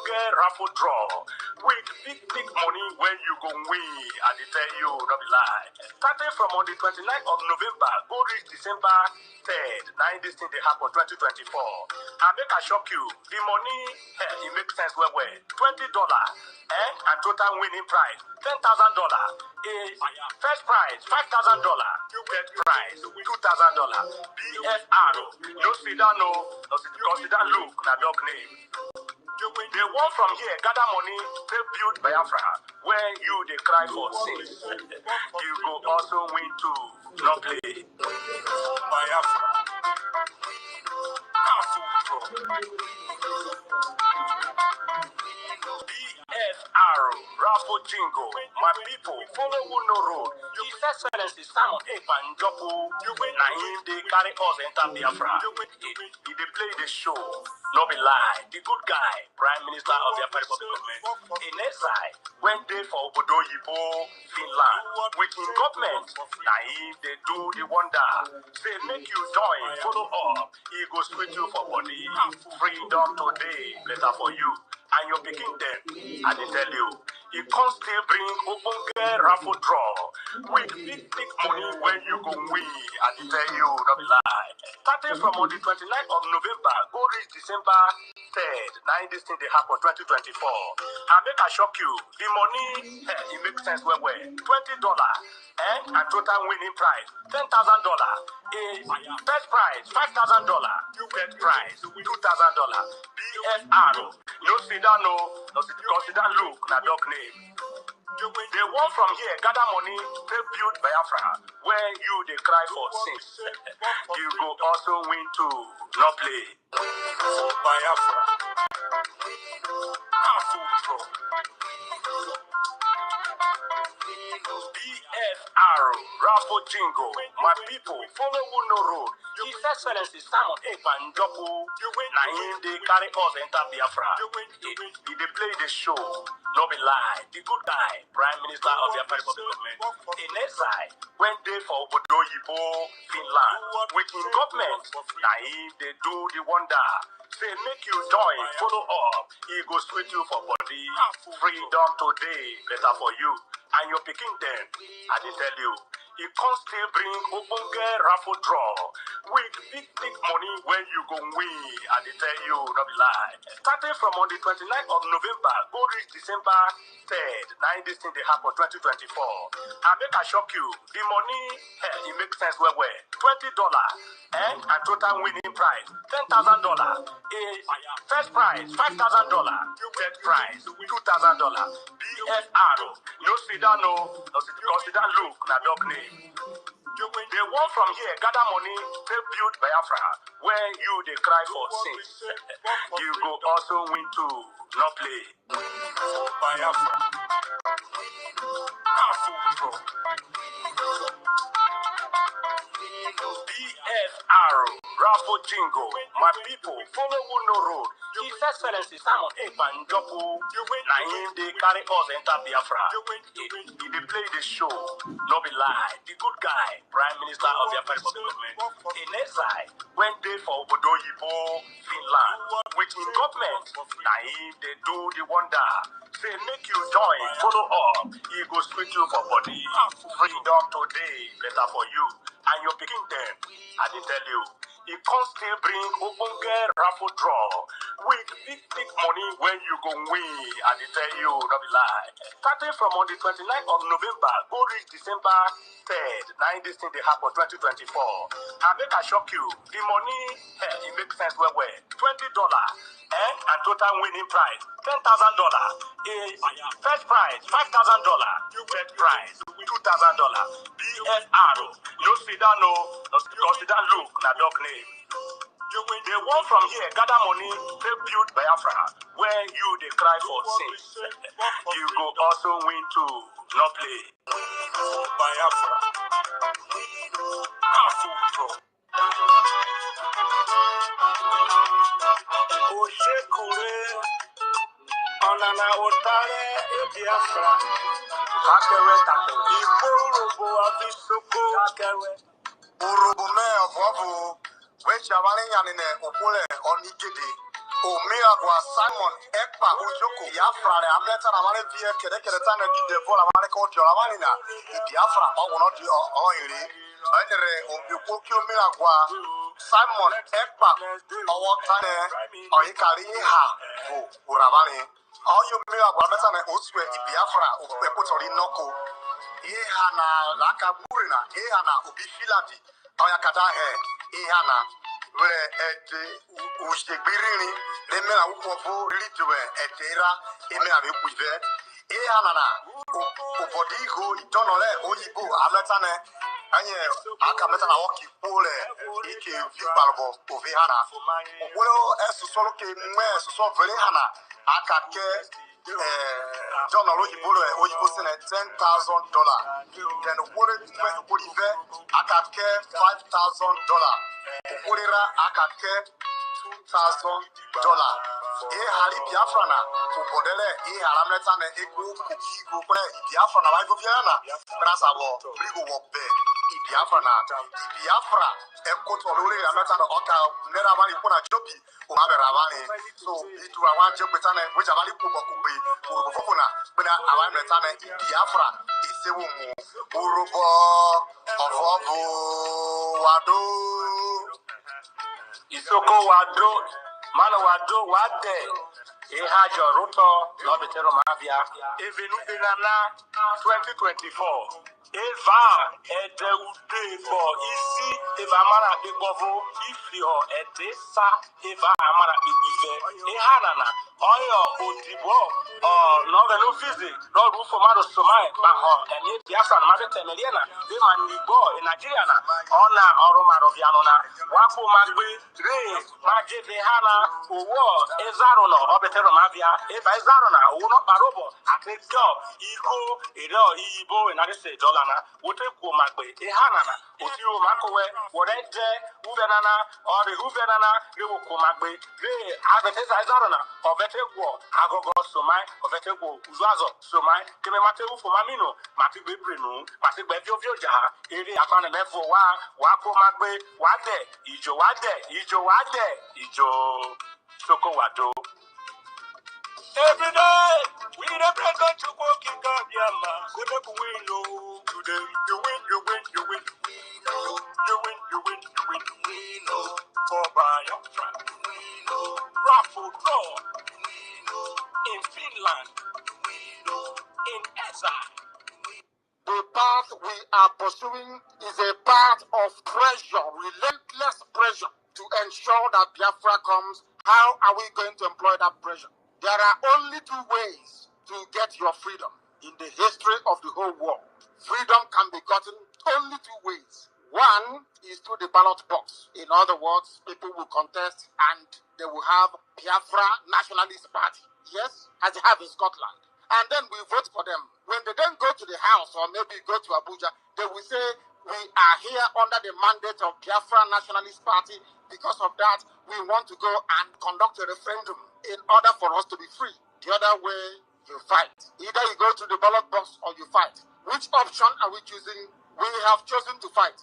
Raffle draw with big money when you go win. I tell you, not be lie. Starting from on the 29th of November, go reach December 3rd. Now this thing they happen 2024. I make a shock you. The money, it makes sense well. $20 and total winning prize $10,000. First prize $5,000. Third prize $2,000. BFR. No sit down, no consider look na dog name. They want from here gather money to build Biafra where you they cry for sins. You go also win too. No play. Biafra. BFR, Raffle Jingo, my people, follow who no road. His Excellency Simon Ekpanjopu, na him they carry us enter Biafra. He they play the show, no be lie. The good guy, Prime Minister of the Republic Government, in exile, went there for Obodo Yibo, Finland, with his government. Na him they do the wonder. Say make you join, follow up. He go sweet you for body. Freedom today, better for you. And you're picking them, and they tell you, you can still bring open raffle draw with big money when you go win, and they tell you, not be lie. Starting from on the 29th of November, go reach December 3rd. Now this thing they happen 2024. I make a shock you. The money, it makes sense well. $20 and total winning prize $10,000. First prize $5,000. Third prize $2,000. BFR. No sit down, no consider look na dog name. They want from here gather money to build Biafra where you they cry for sins. You go also win too. No play. Biafra. BFR, Raffle Jingo, my people, follow who no road. His Excellency Simon Ekpanjopu, na him they carry us enter Biafra. He they play the show, no be lie. The good guy, Prime Minister of the Republic Government, in exile, went there for Obodo Yibo, Finland, with his government. Na him they do the wonder. Say make you join, follow up. He go sweet you for body. Freedom today, better for you. And you're picking them, and they tell you, you can still bring open raffle draw with big money when you go win, and they tell you, not be lie. Starting from on the 29th of November, go reach December 3rd. Now this thing they happen 2024. I make a shock you. The money, it makes sense well. $20 and total winning prize $10,000. First prize $5,000. Third prize $2,000. BFR. No sit down, no consider look na dog name. They want from here gather money to build Biafra where you they cry for sins. You go also win too. No play. Biafra. BFR, Raffle Jingo, my people, follow who no road. His Excellency Simon Ekpanjopu, na him they carry us enter Biafra. He they play the show, no be lie. The good guy, Prime Minister of the Republic Government, in exile, went there for Obodo Yibo, Finland, with his government. Na him they do the wonder. Say make you join, follow up. He go sweet you for body. Freedom today, better for you. And you're picking them, and they tell you, you can still bring open raffle draw with big money when you go win, and they tell you, not be lie. Starting from on the 29th of November, go reach December 3rd. Now this thing they happen 2024. I make a shock you. The money, it makes sense well. $20 and total winning prize $10,000. First prize $5,000. Third prize $2,000. BFR. No sit down, no consider look na dog name. They want from here gather money to build Biafra where you they cry for sins. You go also win too. No play. Biafra. Oshekure Onana Otare Biafra. Kakewe take Iburubu Abisuku Kakewe Urubu me of Wabu which are running in a Opule on Igede Omiagwa Simon Ekpa Ojoko Biafra le amleta na mane vie kede tane di devo la mane ko dio la mane na Biafra o wono di o iri anere obikwo ki Omiagwa Simon Ekpa o tane o ikari ha bo uramani o yo Omiagwa meta na oswe Biafra o pe ko tori noko ihe na laka buri na ihe na obi filandi o yakada he ihe na were ete usegbirini leme na ukwofu lidwe etera eme na bekuive e anana obodi go itonole oyibo ametane anye aka meta na woki pole ike vibalbo ovi hana ogwelo esusolo ke mwe esuso vele hana aka ke John oyibo sene $10,000 then worive aka ke $5,000 Urira akake $2,000. Hali Biafra na ubodele haramleta na ego kuki go pre Biafra na life fiana brasa wo brigo wo be Biafra na Biafra ekoto lori rameta na oka nera mani kuna jobi o ma bera mani so itu awan je peta na which abali ku bokugbe urubo fofuna bena awan meta na Biafra isewu mu urubo ofobu wado Isoko wado, mana wado wade. Ihajo ruto, lobitero mavia. Evenu benana 2024. Eva ede ude bo isi eva mara bebovo ifrio ede sa eva amara bebive. Ehanana oyo odibo no velo fizi no rufo maro somai baho enye Biafra na mabete temeliana de manibo in Nigeria na ona oro maro biano na wako magbe re majeve hana owo ezaro no obetero mavia eva ezaro na owo no barobo akejo igo ero ibo in ade dollar na wote ko magbe e hana na otiro makowe wore je uvenana or uvenana re ko magbe re abeteza ezaro na obetegwo agogo somai obetegwo uzuazo somai keme matewu fo mamino matigbe brenu matigbe viovio ja ere afane mefo wa ko magbe wade ijo soko wado every day we dey pray God to work in God yama say make we know today you win we know we know for Biafra we know Raffle we know in Finland we know in exile. The path we are pursuing is a path of pressure, relentless pressure to ensure that Biafra comes. How are we going to employ that pressure? There are only two ways to get your freedom in the history of the whole world. Freedom can be gotten only two ways. One is through the ballot box. In other words, people will contest and they will have Biafra Nationalist Party. Yes, as they have in Scotland. And then we vote for them. When they then go to the house or maybe go to Abuja, they will say, we are here under the mandate of Biafra Nationalist Party. Because of that, we want to go and conduct a referendum in order for us to be free. The other way, you fight. Either you go to the ballot box or you fight. Which option are we choosing? We have chosen to fight.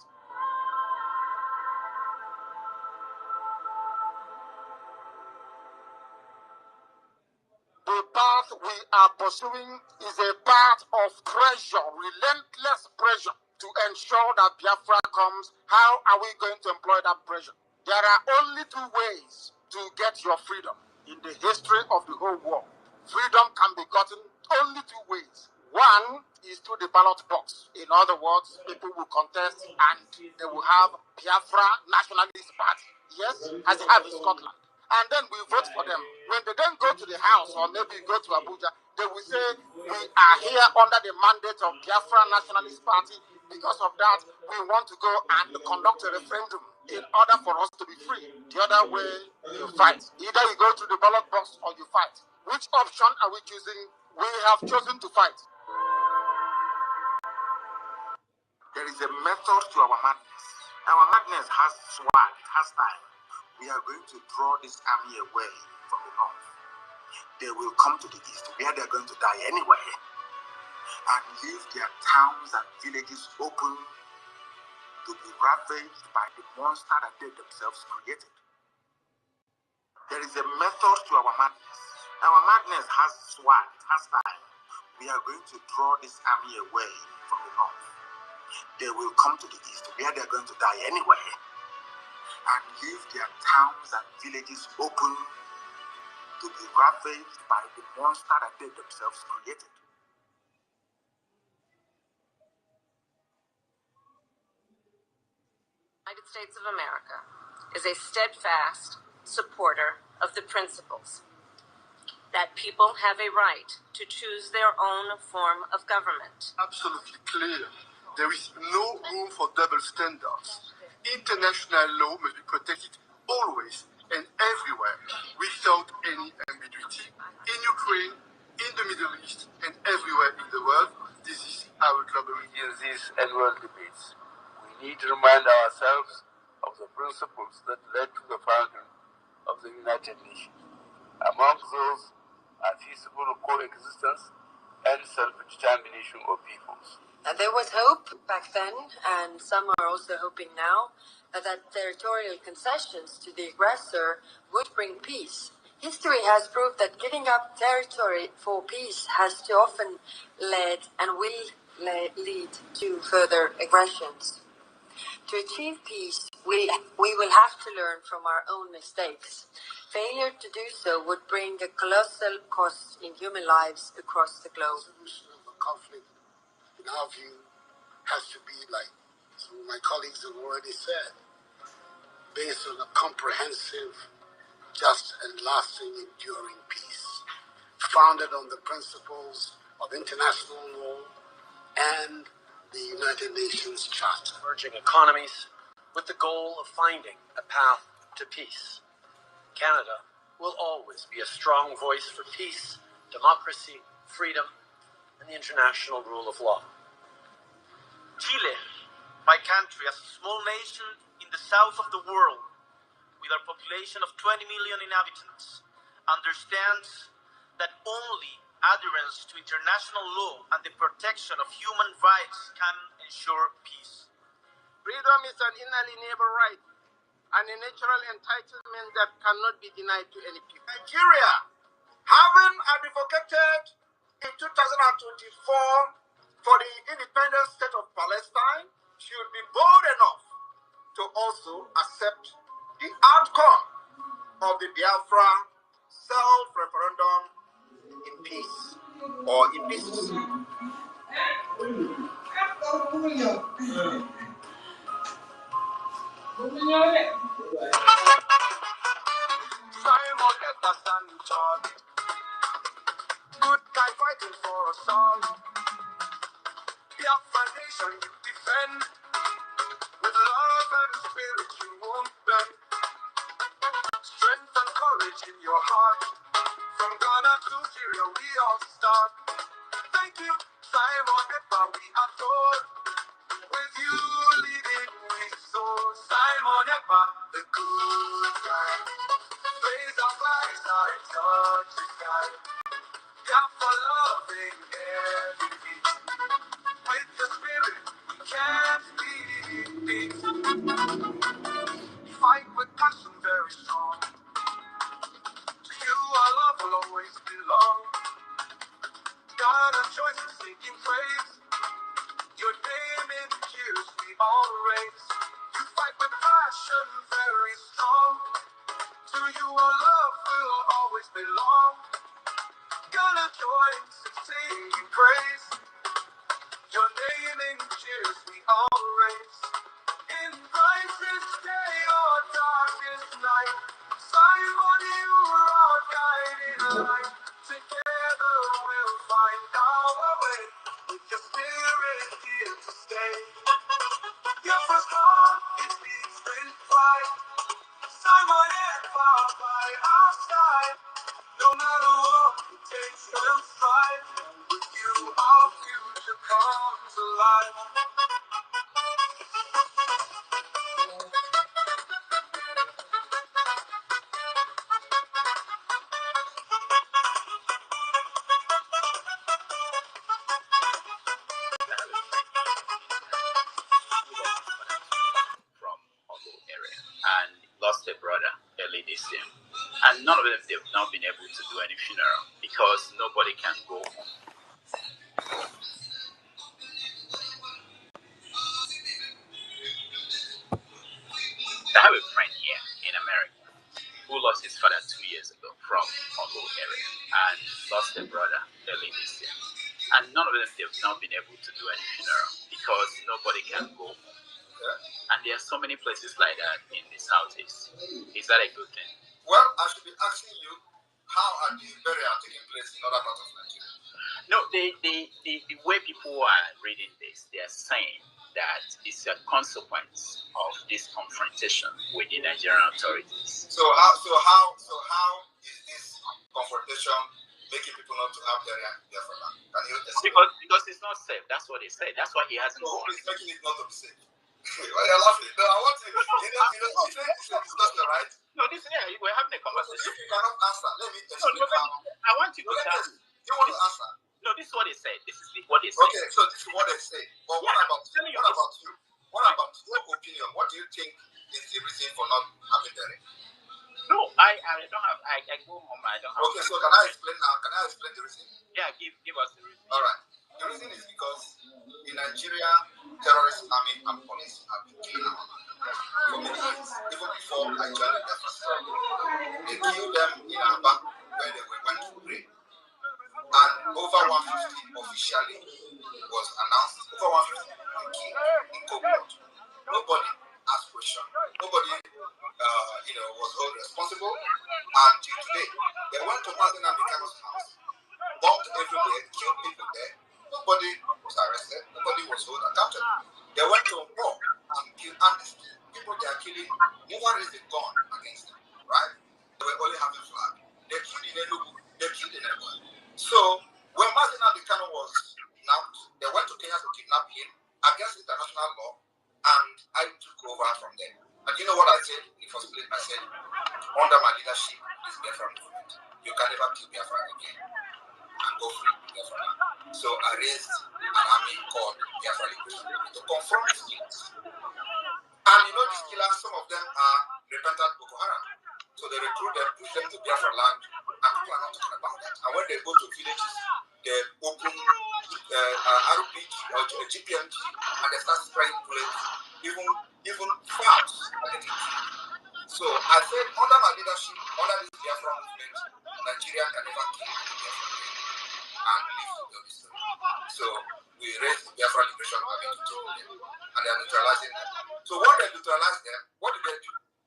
The path we are pursuing is a path of pressure, relentless pressure to ensure that Biafra comes. How are we going to employ that pressure? There are only two ways to get your freedom in the history of the whole world. Freedom can be gotten only two ways. One is through the ballot box. In other words, people will contest and they will have Biafra Nationalist Party. Yes, as they have in Scotland. And then we vote for them. When they then go to the house or maybe go to Abuja, they will say, we are here under the mandate of Biafra Nationalist Party. Because of that, we want to go and conduct a referendum in order for us to be free. The other way, you fight. Either you go to the ballot box or you fight. Which option are we choosing? We have chosen to fight. There is a method to our madness. Our madness has swag, it has style. We are going to draw this army away from the north. They will come to the east, where they are going to die anyway, and leave their towns and villages open to be ravaged by the monster that they themselves created. There is a method to our madness. Our madness has swag, has style. We are going to draw this army away from the north. They will come to the east, where they are going to die anyway, and leave their towns and villages open to be ravaged by the monster that they themselves created. The United States of America is a steadfast supporter of the principles that people have a right to choose their own form of government. Absolutely clear. There is no room for double standards. International law must be protected always and everywhere without any ambiguity. In Ukraine, in the Middle East, and everywhere in the world, this is our global. In these annual debates, we need to remind ourselves of the principles that led to the founding of the United Nations. Among those are peaceful coexistence and self-determination of peoples. And there was hope back then, and some are also hoping now, that territorial concessions to the aggressor would bring peace. History has proved that giving up territory for peace has too often led and will lead to further aggressions. To achieve peace, we will have to learn from our own mistakes. Failure to do so would bring a colossal cost in human lives across the globe. The solution of a conflict, in our view, has to be, like some of my colleagues have already said, based on a comprehensive, just and lasting, enduring peace, founded on the principles of international law and the United Nations Charter. Emerging economies with the goal of finding a path to peace. Canada will always be a strong voice for peace, democracy, freedom, and the international rule of law. Chile, my country, as a small nation in the south of the world, with our population of 20 million inhabitants, understands that only adherence to international law and the protection of human rights can ensure peace. Freedom is an inalienable right and a natural entitlement that cannot be denied to any people. Nigeria, having advocated in 2024 for the independent state of Palestine, should be bold enough to also accept the outcome of the Biafra self-referendum in peace or in pieces. Simon Epperson, good guy fighting for us all. Biafra nation you defend, with love and spirit you won't bend. Strength and courage in your heart, from Ghana to Syria we all start. Thank you, Simon Epper, we adore. With you leading we soar. Simon Epper, the good guy. Raise our flags, our touch the sky. Yeah, for loving every beat. With the spirit, we can't beat. Fight with passion very strong. To you our love will always belong. God of choice is seeking praise. Your name in the years we all raise. You fight with passion very strong. To you our love will always belong. Gonna join in singing praise. Your name in the years we all raise. In brightest day or darkest night, Simon, you are our guiding light. Together we'll find our way. With your spirit here to stay. Your first heart, it beats with pride. Simon and Bob by our side. No matter what it takes, we'll strive. With you, our future comes alive. From Ondo area and lost a brother early this year. And none of them, they've not been able to do any funeral because nobody can go home. I have a friend here in America who lost his father 2 years ago from Congo area and lost a brother early this year. And none of them, they've not been able to do any funeral because nobody can go home. And there are so many places like that in the Southeast. Is that a good thing? Well, I should be asking you, how are the burial taking place in other parts of Nigeria? No, the way people are reading this, they are saying that it's a consequence of this confrontation with the Nigerian authorities. So how is this confrontation making people not to have burial in Biafra land? Can you explain? Because it's not safe. That's what they say. That's why he hasn't So gone. it's making it not to be safe. Why you're laughing? No, I want to. This is a discussion, right? No, we're having a conversation. If you cannot answer, let me explain how. I want you to answer. You want to answer? No, this is what they say. This is what they say. Okay, so this is what they say. But what about you? What about your opinion? What do you think is the reason for not having burial? No, I don't have. I go home. I don't have. Okay, so can I explain now? Can I explain the reason? Yeah, give us the reason. All right. The reason is because in Nigeria, terrorist army and police have been killing our people for many years. Even before I joined the Biafra struggle, they killed them in Aba where they went to pray. And over 150 officially was announced. Over 150 were killed in Coburg. Nobody asked questions. Nobody, was held responsible. And till today, they went to Martin Amicano's house, bombed everywhere, killed people there. Nobody was arrested. Nobody was held accountable. They went to war and killed amnesty. People they are killing never raised a gun against them, right? They were only having flag. They killed in Enugu. They killed in Enugu. So when Martin Amicano was kidnapped, they went to Kenya to kidnap him against international law, and I took over from there. And you know what I said in first place? I said, under my leadership, this Biafra movement, you can never kill Biafra again and go free Biafra. So I raised an army called Biafra Liberation Army to confront these killers. And these killers, some of them are repentant Boko Haram. So they recruit them, push them to Biafra land, and people are not talking about that. And when they go to villages, they open RPG or GPMG, and they start spraying bullets, even farms are getting killed. So I said, under my leadership, under this Biafra movement, Nigeria can never kill Biafra again and live to tell the story. So we raised the Biafra Liberation Army to take them, and they are neutralizing them. So when they neutralize them, what do?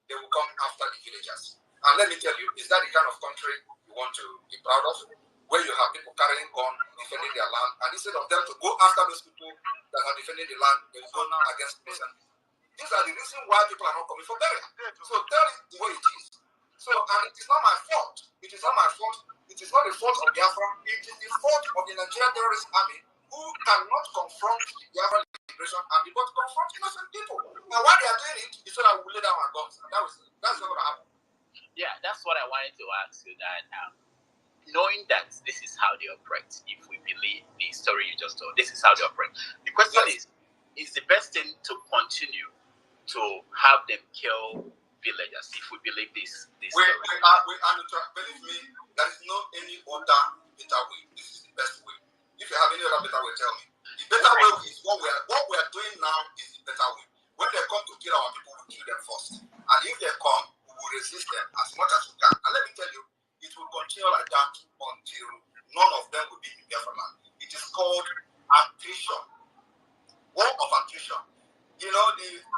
They will come after the villagers. And let me tell you, is that the kind of country you want to be proud of? Where you have people carrying guns, defending their land, and instead of them to go after those people that are defending the land, they will go against innocent. These are the reasons why people are not coming for burial. So tell it the way it is. So, and it is not my fault. It is not my fault. It is not the fault of Biafra. It is the fault of the Nigerian terrorist army who cannot confront the Biafra Liberation Army, but confront innocent people. And why they are doing it is so that we lay down our guns. And that's not going to happen. Yeah, that's what I wanted to ask you. That knowing that this is how they operate, if we believe the story you just told, this is how they operate. The question is the best thing to continue to have them kill villagers if we believe this story? We are believe me, there is no any other better way. This is the best way. If you have any other better way, tell me. The better way is what we are doing now is the better way. When they come to kill our people, we kill them first. And if they come, we will resist them as much as we can. And let me tell you, it will continue like that until none of them will be in Biafra land. It is called attrition. War of attrition. The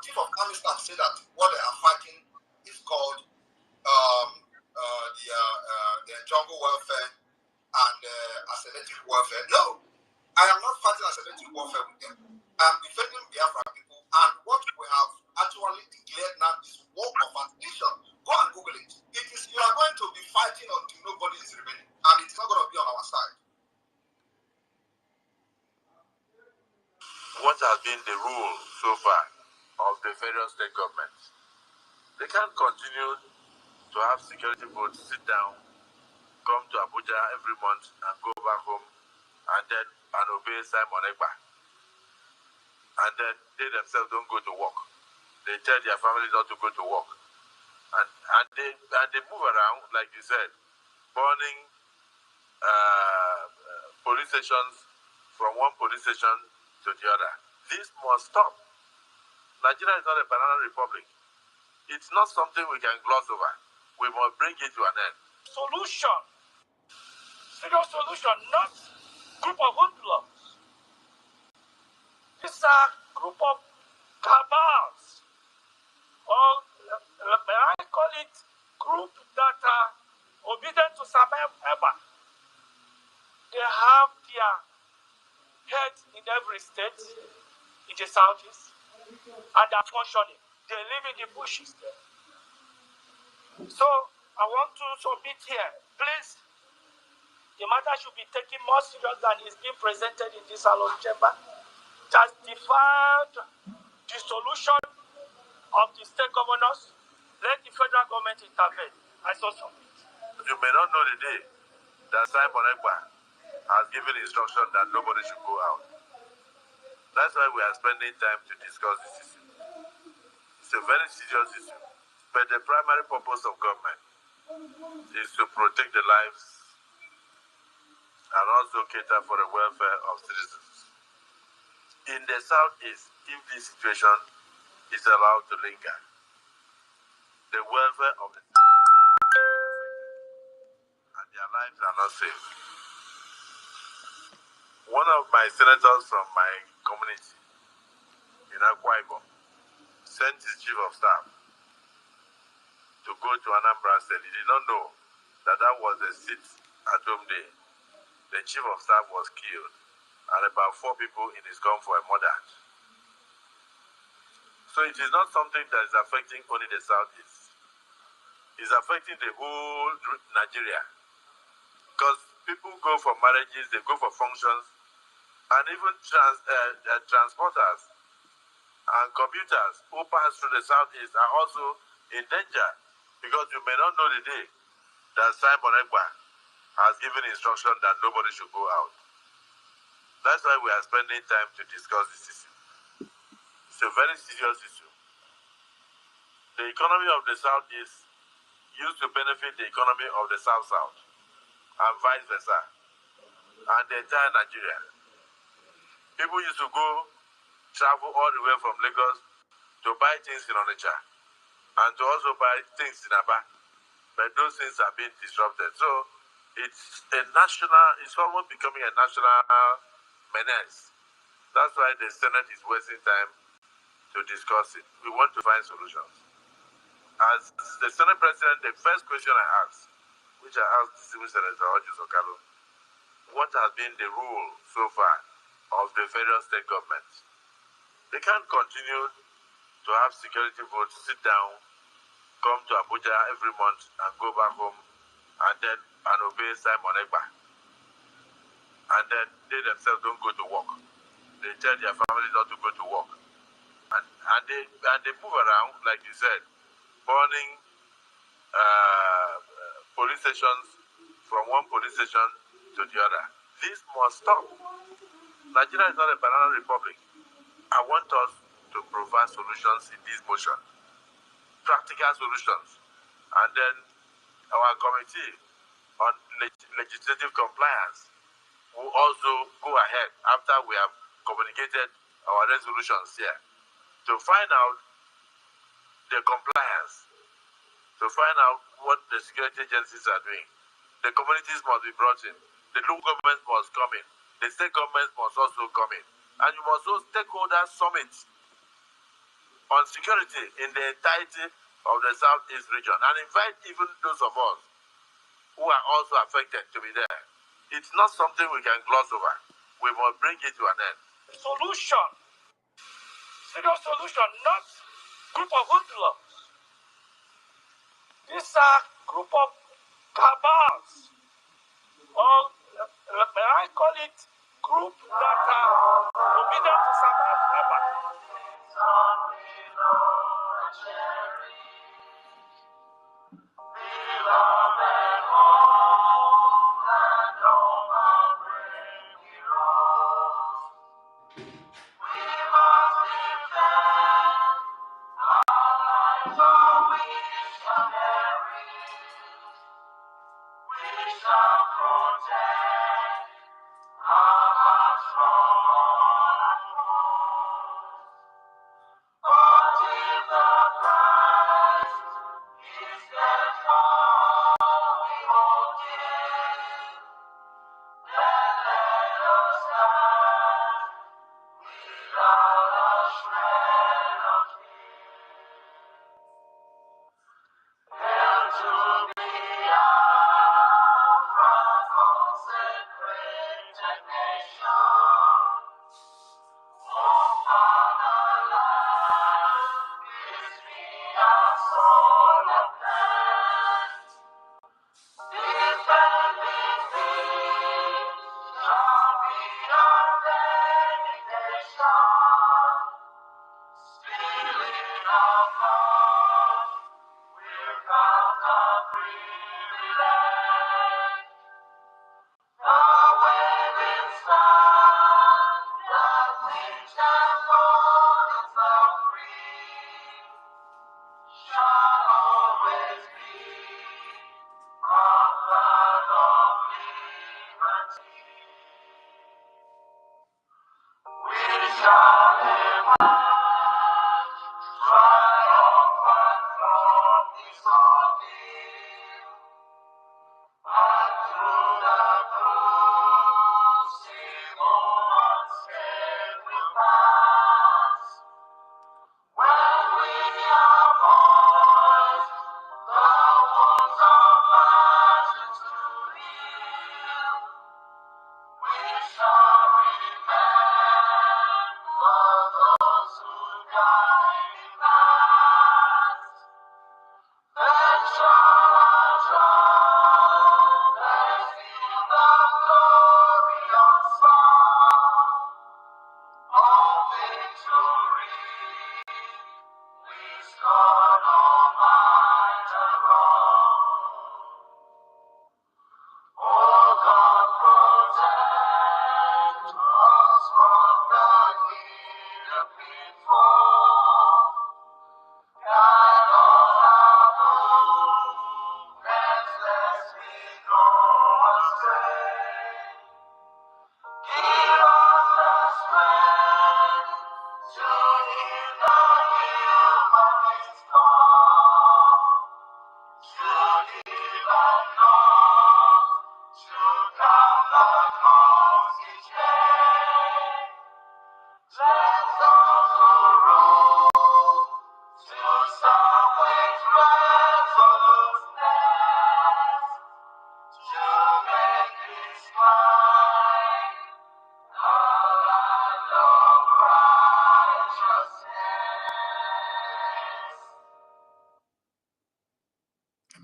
chief of army staff said that what they are fighting is called the jungle warfare and asymmetric warfare. No, I am not fighting asymmetric warfare with them. I am defending Biafra people, and what we have actually declared now is war of attrition. Go and Google it. You are going to be fighting until nobody is remaining, and it's not going to be on our side. What has been the rule so far of the federal state governments? They can't continue to have security boats sit down, come to Abuja every month and go back home and obey Simon Ekpa. And then they themselves don't go to work. They tell their families not to go to work. and they move around, like you said, burning police stations from one police station to the other. This must stop. Nigeria is not a banana republic. It's not something we can gloss over. We must bring it to an end. Solution. Serious solution, not group of hoodlums. These are group of cabals. Or may I call it group that are obedient to Sababa. They have their heads in every state in the southeast, and they're functioning. They live in the bushes there. So I want to submit here, please, the matter should be taken more serious than is being presented in this salon chamber. Just deferred the solution of the state governors. Let the federal government intervene. I so submit. You may not know the day that Simon Ekpa has given instruction that nobody should go out. That's why we are spending time to discuss this issue. It's a very serious issue. But the primary purpose of government is to protect the lives and also cater for the welfare of citizens. In the southeast, if this situation is allowed to linger, the welfare of the and their lives are not safe. One of my senators from my community in Akwa Ibom sent his chief of staff to go to Anambra State. He did not know that that was the sit-at-home day. The chief of staff was killed, and about 4 people in his convoy murdered. So it is not something that is affecting only the southeast. It's affecting the whole Nigeria. Because people go for marriages, they go for functions, and even transporters and commuters who pass through the southeast are also in danger, because you may not know the day that Simon Ekpa has given instruction that nobody should go out. That's why we are spending time to discuss this issue. It's a very serious issue. The economy of the southeast used to benefit the economy of the south-south, and vice versa, and the entire Nigeria. People used to travel all the way from Lagos to buy things in Onitsha, and to also buy things in Aba. But those things are being disrupted. So it's almost becoming a national menace. That's why the Senate is wasting time to discuss it. We want to find solutions. As the Senate President, the first question I asked, which I asked the Civil Senator Ojus Okalo, what has been the rule so far of the federal state governments? They can't continue to have security votes, sit down, come to Abuja every month and go back home and obey Simon Ekpa. And then they themselves don't go to work. They tell their families not to go to work. And they move around, like you said, burning police stations from one police station to the other. This must stop. Nigeria is not a banana republic. I want us to provide solutions in this motion, practical solutions. And then our committee on legislative compliance will also go ahead after we have communicated our resolutions here to find out the compliance, to find out what the security agencies are doing. The communities must be brought in. The local government must come in. The state government must also come in. And you must also stakeholder summit on security in the entirety of the Southeast region and invite even those of us who are also affected to be there. It's not something we can gloss over. We must bring it to an end. Solution. Serious solution, not group of hoodlums. These are group of cabals. Or may I call it group that are obedient to Sababa.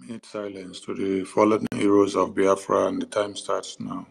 Minute silence to the fallen heroes of Biafra, and the time starts now.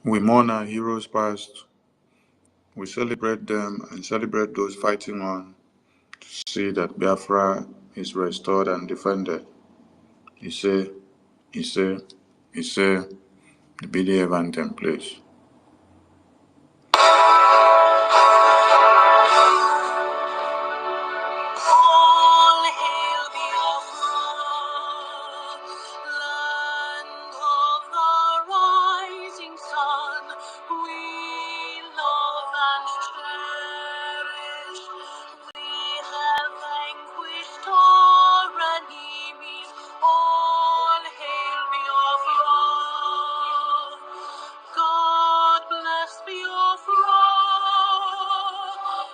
We mourn our heroes past, we celebrate them and celebrate those fighting on to see that Biafra is restored and defended. Ise, Ise, Ise, the BDF anthem, please. All hail Biafra, land of the rising sun. We love and cherish. We have vanquished our enemies. All hail Biafra. God bless Biafra.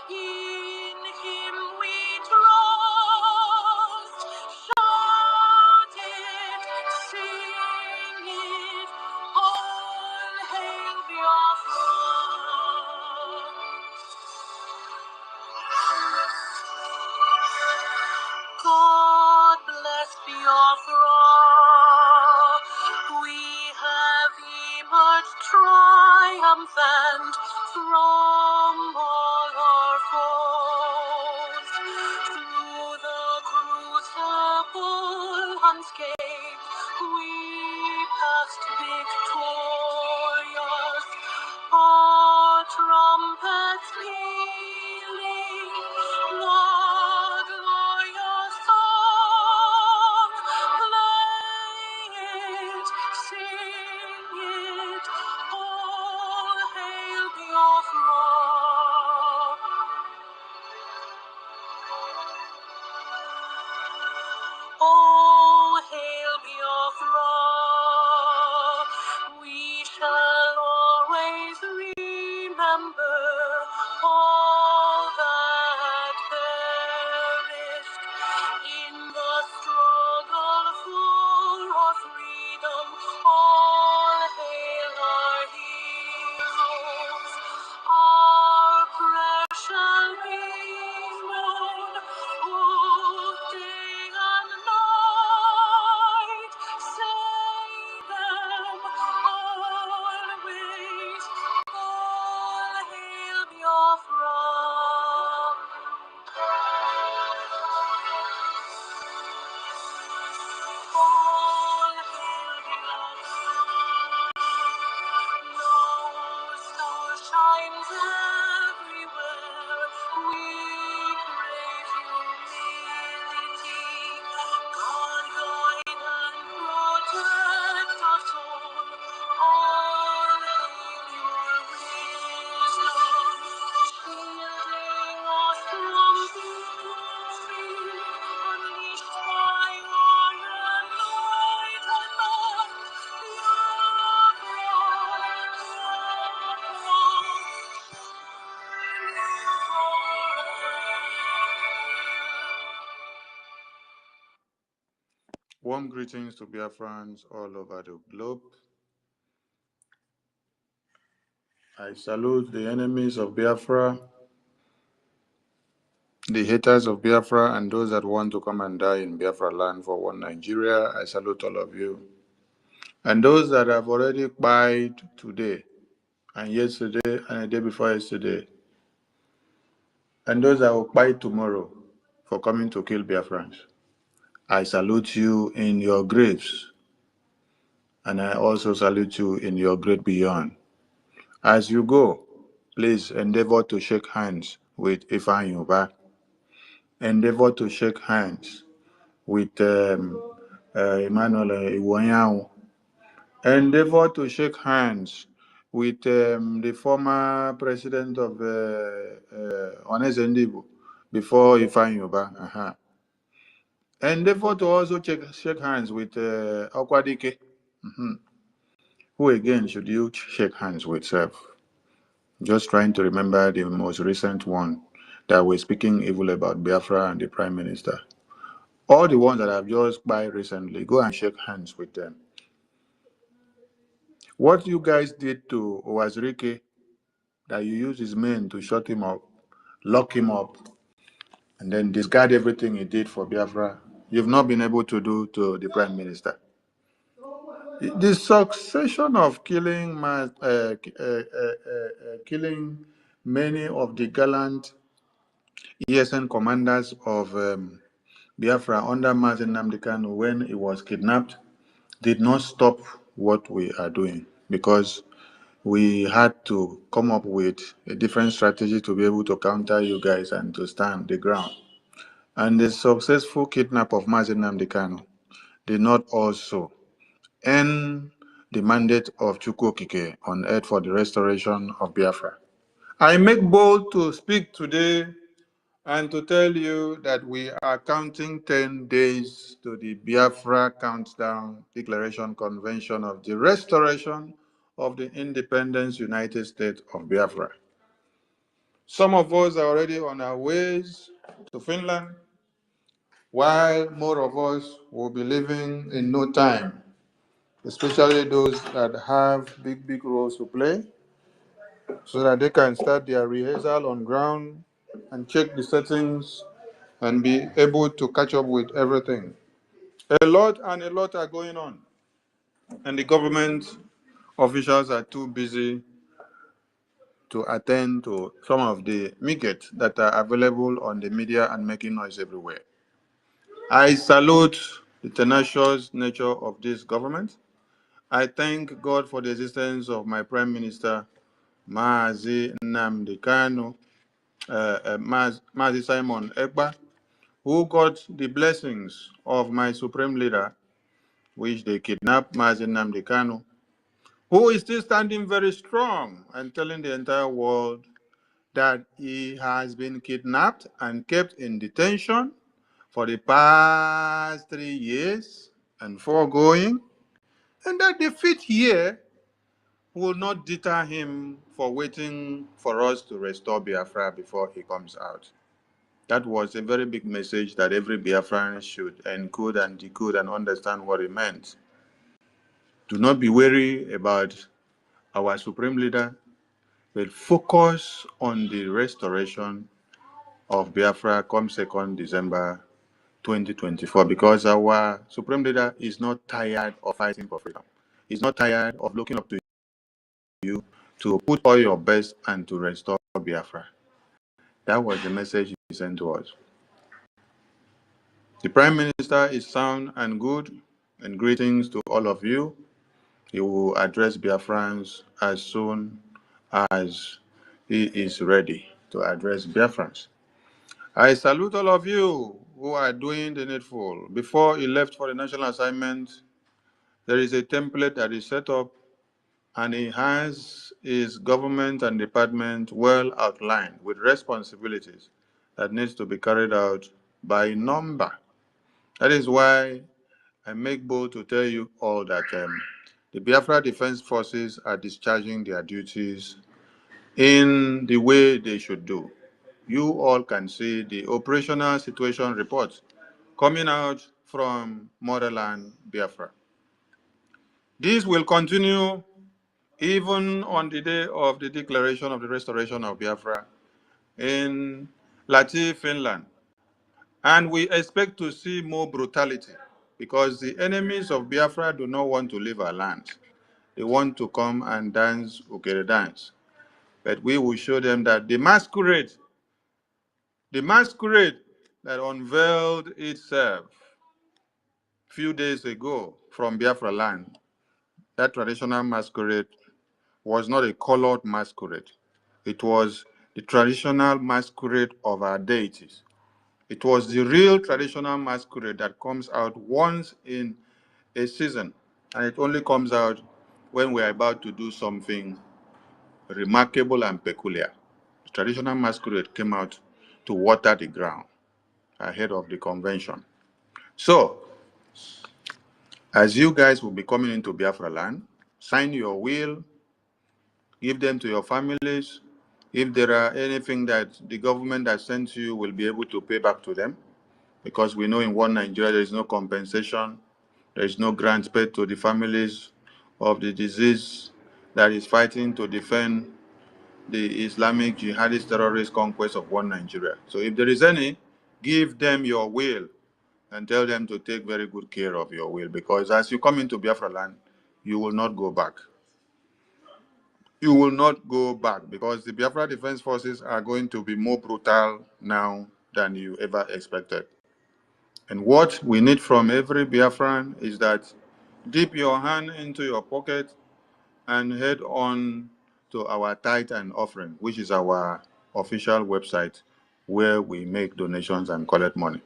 In Him we trust. Shout it, sing it. All hail Biafra. God bless Biafra. We have emerged triumphant from all our foes. Through the crucible unscathed, we passed victorious. Our trumpets pealing, the glorious song. Play it, sing it, all hail Biafra. Oh, hail Biafra, Warm greetings to Biafrans all over the globe. I salute the enemies of Biafra, the haters of Biafra, and those that want to come and die in Biafra land for one Nigeria. I salute all of you. And those that have already died today, and yesterday, and the day before yesterday, and those that will fight tomorrow for coming to kill Biafrans. I salute you in your graves, and I also salute you in your great beyond. As you go, please endeavor to shake hands with Ifeanyi Uba. Endeavor to shake hands with Emmanuel Iwuanyanwu. Endeavor to shake hands with the former president of Oneze Ndigbo before Ifeanyi Uba. Endeavor to also shake hands with Okwadike. Who again should you shake hands with, sir? Just trying to remember the most recent one that were speaking evil about Biafra and the Prime Minister. All the ones that I've just by recently, go and shake hands with them. What you guys did to Owazirike, that you used his men to shut him up, lock him up, and then discard everything he did for Biafra, you've not been able to do to the Prime Minister. The succession of killing killing many of the gallant ESN commanders of Biafra under Mazi Nnamdi Kanu when he was kidnapped did not stop what we are doing, because we had to come up with a different strategy to be able to counter you guys and to stand the ground. And the successful kidnap of Mazi Nnamdi Kanu did not also end the mandate of Chukwu Okike on earth for the restoration of Biafra. I make bold to speak today and to tell you that we are counting 10 days to the Biafra Countdown Declaration Convention of the restoration of the Independence United States of Biafra. Some of us are already on our ways to Finland, while more of us will be leaving in no time, especially those that have big roles to play, so that they can start their rehearsal on ground and check the settings and be able to catch up with everything. A lot are going on, and the government officials are too busy to attend to some of the midgets that are available on the media and making noise everywhere. I salute the tenacious nature of this government. I thank God for the existence of my Prime Minister, Mazi Nnamdi Kanu, Mazi Simon Ekpa, who got the blessings of my supreme leader, which they kidnapped Mazi Nnamdi Kanu, who is still standing very strong and telling the entire world that he has been kidnapped and kept in detention for the past 3 years and foregoing, and that the 5th year will not deter him for waiting for us to restore Biafra before he comes out. That was a very big message that every Biafran should encode and decode and understand what it meant. Do not be worried about our supreme leader, but focus on the restoration of Biafra come 2nd December 2024, because our supreme leader is not tired of fighting for freedom. He's not tired of looking up to you to put all your best and to restore Biafra. That was the message he sent to us. The Prime Minister is sound and good, and greetings to all of you. He will address Biafrans as soon as he is ready to address Biafrans. I salute all of you who are doing the needful. Before he left for the national assignment, there is a template that is set up, and he has his government and department well outlined with responsibilities that needs to be carried out by number. That is why I make bold to tell you all that the Biafra Defense Forces are discharging their duties in the way they should do. You all can see the operational situation reports coming out from motherland Biafra. This will continue even on the day of the declaration of the restoration of Biafra in Lati, Finland. And we expect to see more brutality because the enemies of Biafra do not want to leave our land. They want to come and dance Ukere dance. But we will show them that the masquerade that unveiled itself a few days ago from Biafra land, that traditional masquerade was not a colored masquerade. It was the traditional masquerade of our deities. It was the real traditional masquerade that comes out once in a season, and it only comes out when we are about to do something remarkable and peculiar. The traditional masquerade came out to water the ground ahead of the convention. So, as you guys will be coming into Biafra land, sign your will, give them to your families. If there are anything that the government that sent you will be able to pay back to them, because we know in one Nigeria there is no compensation, there is no grant paid to the families of the disease that is fighting to defend the Islamic jihadist terrorist conquest of one Nigeria. So if there is any, give them your will and tell them to take very good care of your will, because as you come into Biafra land, you will not go back. You will not go back because the Biafra Defense Forces are going to be more brutal now than you ever expected. And what we need from every Biafran is that dip your hand into your pocket and head on to our tithe and offering, which is our official website where we make donations and collect money.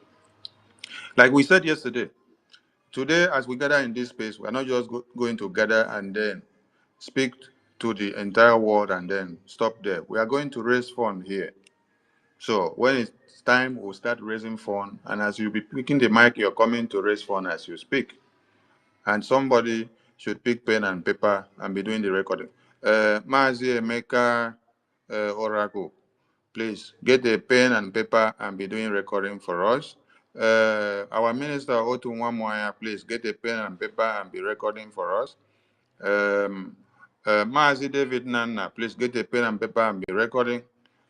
Like we said yesterday, today as we gather in this space, we're not just going to gather and then speak to the entire world and then stop there. We are going to raise funds here. So when it's time, we'll start raising funds. And as you be picking the mic, you're coming to raise funds as you speak. And somebody should pick pen and paper and be doing the recording. Mazi Emeka Oracle, please get a pen and paper and be doing recording for us. Our minister Otu Nwamoya, please get a pen and paper and be recording for us. Mazi David Nana, please get a pen and paper and be recording.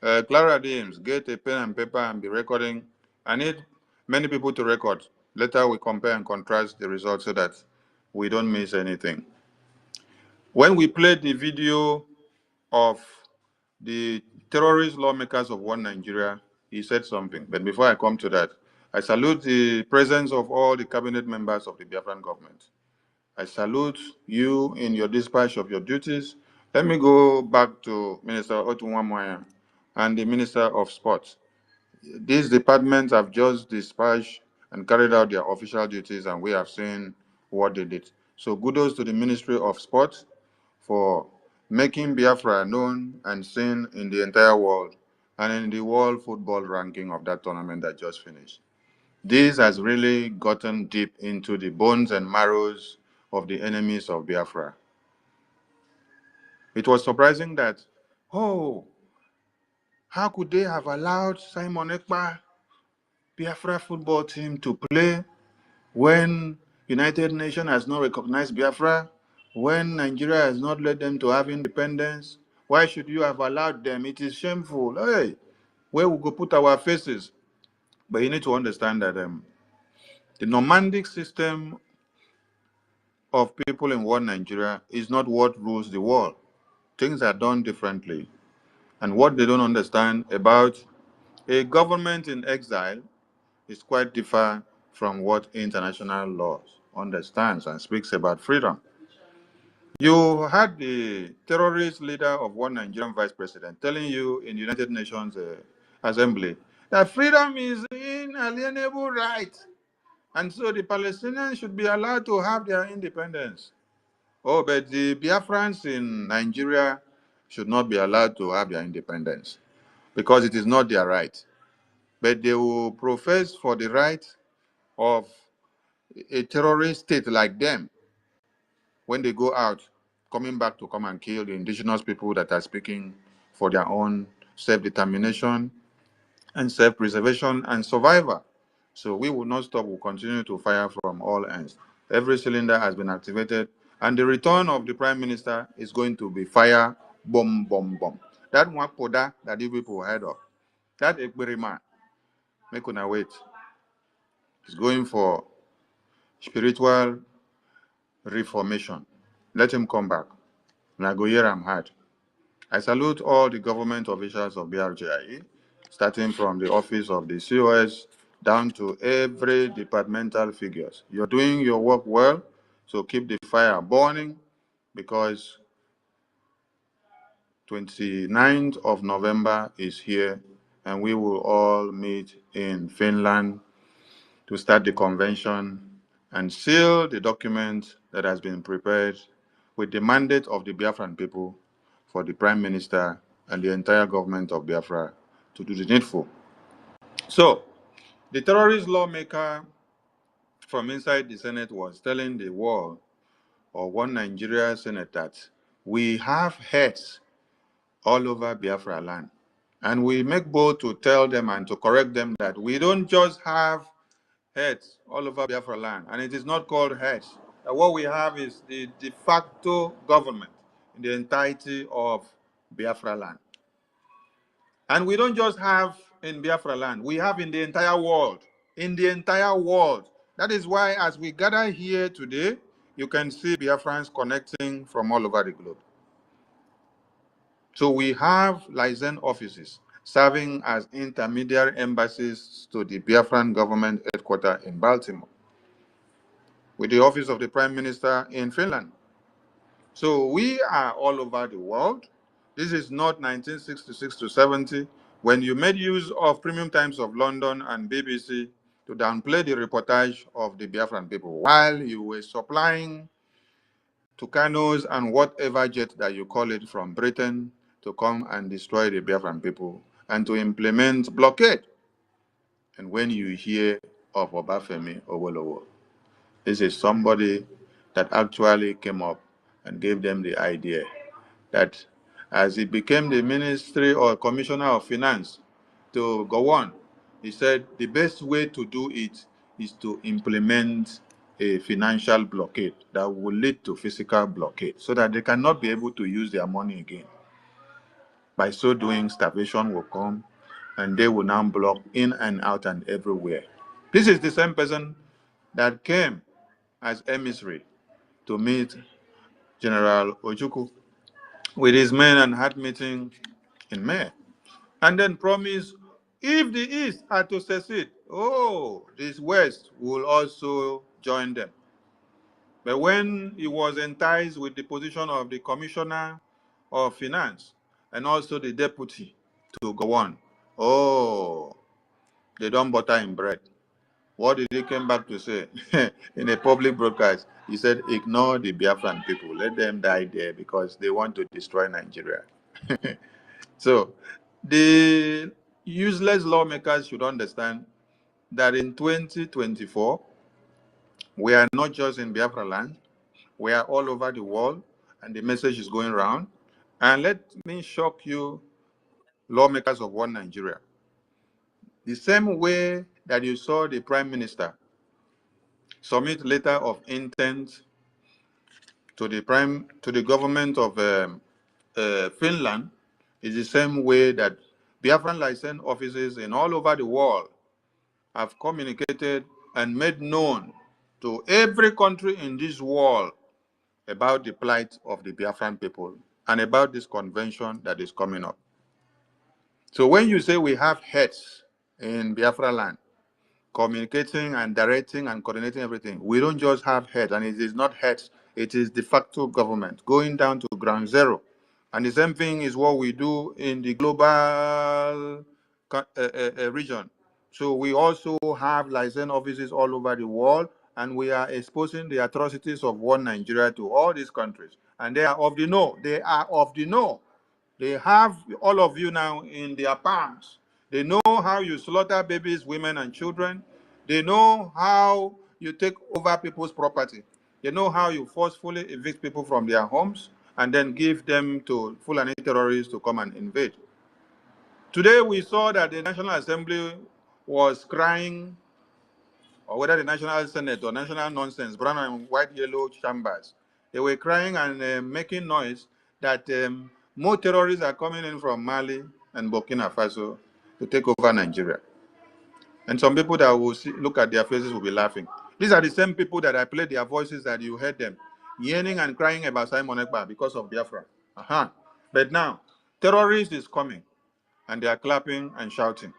Clara James, get a pen and paper and be recording. I need many people to record. Later we compare and contrast the results so that we don't miss anything. When we played the video of the terrorist lawmakers of one Nigeria, he said something. But before I come to that, I salute the presence of all the cabinet members of the Biafran government. I salute you in your dispatch of your duties. Let me go back to Minister Otunwamoya and the Minister of Sports. These departments have just dispatched and carried out their official duties, and we have seen what they did. So kudos to the Ministry of Sports for making Biafra known and seen in the entire world and in the world football ranking of that tournament that just finished. This has really gotten deep into the bones and marrows of the enemies of Biafra. It was surprising that, oh, how could they have allowed Simon Ekpa, Biafra football team, to play when United Nations has not recognized Biafra, when Nigeria has not let them to have independence? Why should you have allowed them? It is shameful. Hey, where we go put our faces? But you need to understand that the nomadic system of people in one Nigeria is not what rules the world. Things are done differently. And what they don't understand about a government in exile is quite different from what international law understands and speaks about freedom. You had the terrorist leader of one Nigerian vice president telling you in the United Nations Assembly that freedom is inalienable right. And so the Palestinians should be allowed to have their independence. Oh, but the Biafrans in Nigeria should not be allowed to have their independence because it is not their right. But they will profess for the right of a terrorist state like them when they go out, coming back to come and kill the indigenous people that are speaking for their own self-determination and self-preservation and survival. So we will not stop. We'll continue to fire from all ends. Every cylinder has been activated, and the return of the Prime Minister is going to be fire, bomb, bomb, bomb. That Mwapoda that you people heard of, that Ekberima, make una wait. He's going for spiritual reformation. Let him come back. And I go here, I'm hard. I salute all the government officials of BRGIE, starting from the office of the COS down to every departmental figures. You're doing your work well, so keep the fire burning, because 29th of November is here, and we will all meet in Finland to start the convention and seal the document that has been prepared with the mandate of the Biafran people for the Prime Minister and the entire government of Biafra to do the needful. So, the terrorist lawmaker from inside the Senate was telling the world, or one Nigeria Senate, that we have heads all over Biafra land. And we make bold to tell them and to correct them that we don't just have heads all over Biafra land, and it is not called heads. What we have is the de facto government in the entirety of Biafra land. And we don't just have in Biafra land, we have in the entire world. In the entire world. That is why as we gather here today, you can see Biafrans connecting from all over the globe. So we have licensed offices serving as intermediary embassies to the Biafran government headquarters in Baltimore, with the office of the Prime Minister in Finland. So we are all over the world. This is not 1966 to 70, when you made use of Premium Times of London and BBC to downplay the reportage of the Biafran people, while you were supplying Tucanos and whatever jet that you call it from Britain to come and destroy the Biafran people and to implement blockade. And when you hear of Obafemi Awolowo, this is somebody that actually came up and gave them the idea that as he became the Ministry or Commissioner of Finance to go on, he said the best way to do it is to implement a financial blockade that will lead to physical blockade so that they cannot be able to use their money again. By so doing, starvation will come and they will now block in and out and everywhere. This is the same person that came as emissary to meet General Ojukwu with his men and had meeting in May, and then promised if the East are to secede, this West will also join them. But when he was enticed with the position of the Commissioner of Finance and also the Deputy to go on, they don't butter in bread. What did he come back to say in a public broadcast? He said, ignore the Biafran people. Let them die there because they want to destroy Nigeria. So the useless lawmakers should understand that in 2024, we are not just in Biafra land, we are all over the world, and the message is going around. And let me shock you, lawmakers of one Nigeria. The same way that you saw the Prime Minister submit letter of intent to the government of Finland, is the same way that Biafran licensed offices in all over the world have communicated and made known to every country in this world about the plight of the Biafran people and about this convention that is coming up. So when you say we have heads in Biafra land, communicating and directing and coordinating everything, we don't just have heads, and it is not heads, it is de facto government going down to ground zero. And the same thing is what we do in the global region. So we also have licensed offices all over the world, and we are exposing the atrocities of one Nigeria to all these countries. And they are of the know. They are of the know. They have all of you now in their palms. They know how you slaughter babies, women, and children. They know how you take over people's property. They know how you forcefully evict people from their homes and then give them to Fulani terrorists to come and invade. Today we saw that the National Assembly was crying or whether the National Senate or national nonsense, brown and white, yellow chambers, they were crying and making noise that more terrorists are coming in from Mali and Burkina Faso to take over Nigeria. And some people that will look at their faces will be laughing. These are the same people that I played their voices that you heard them yearning and crying about Simon Ekpa because of Biafra. But now, terrorists is coming, and they are clapping and shouting.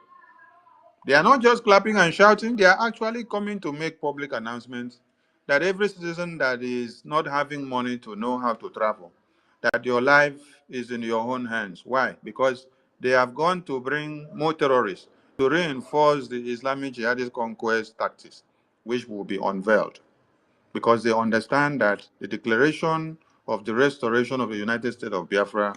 They are not just clapping and shouting, they are actually coming to make public announcements that every citizen that is not having money to know how to travel, that your life is in your own hands. Why? Because they have gone to bring more terrorists to reinforce the Islamic jihadist conquest tactics, which will be unveiled. Because they understand that the declaration of the restoration of the United States of Biafra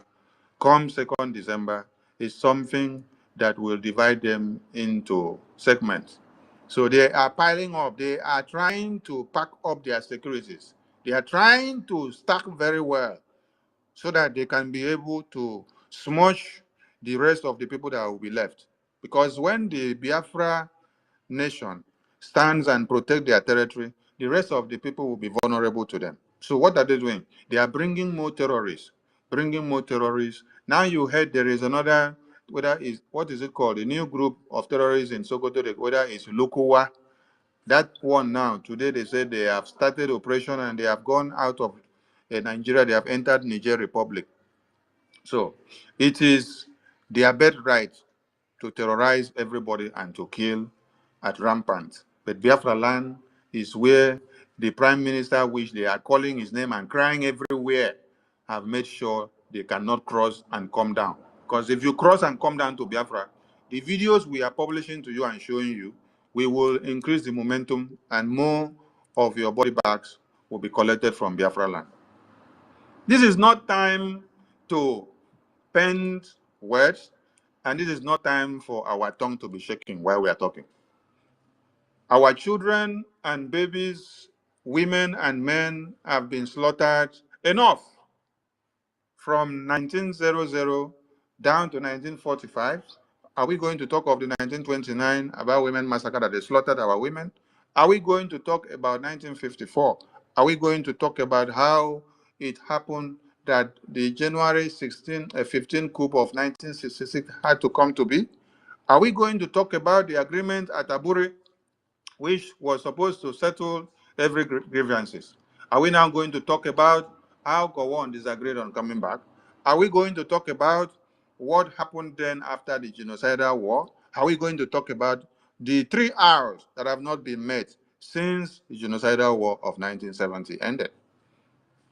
come 2nd December is something that will divide them into segments. So they are piling up. They are trying to pack up their securities. They are trying to stack very well so that they can be able to smush the rest of the people that will be left. Because when the Biafra nation stands and protects their territory, the rest of the people will be vulnerable to them. So what are they doing? They are bringing more terrorists, bringing more terrorists. Now you heard there is another, whether is what is it called? A new group of terrorists in Sokoto, whether it's Lukuwa. That one now, today they said they have started operation and they have gone out of Nigeria, they have entered Niger Republic. So it is their birthright to terrorize everybody and to kill at rampant. But Biafra land is where the prime minister, which they are calling his name and crying everywhere, have made sure they cannot cross and come down. Because if you cross and come down to Biafra, the videos we are publishing to you and showing you, we will increase the momentum and more of your body bags will be collected from Biafra land. This is not time to pen words, and this is not time for our tongue to be shaking while we are talking. Our children and babies, women and men have been slaughtered enough from 1900 down to 1945. Are we going to talk of the 1929 about women massacre that they slaughtered our women? Are we going to talk about 1954? Are we going to talk about how it happened that the January 15 coup of 1966 had to come to be? Are we going to talk about the agreement at Aburi, which was supposed to settle every grievances? Are we now going to talk about how Gowon disagreed on coming back? Are we going to talk about what happened then after the genocidal war? Are we going to talk about the 3 hours that have not been met since the genocidal war of 1970 ended?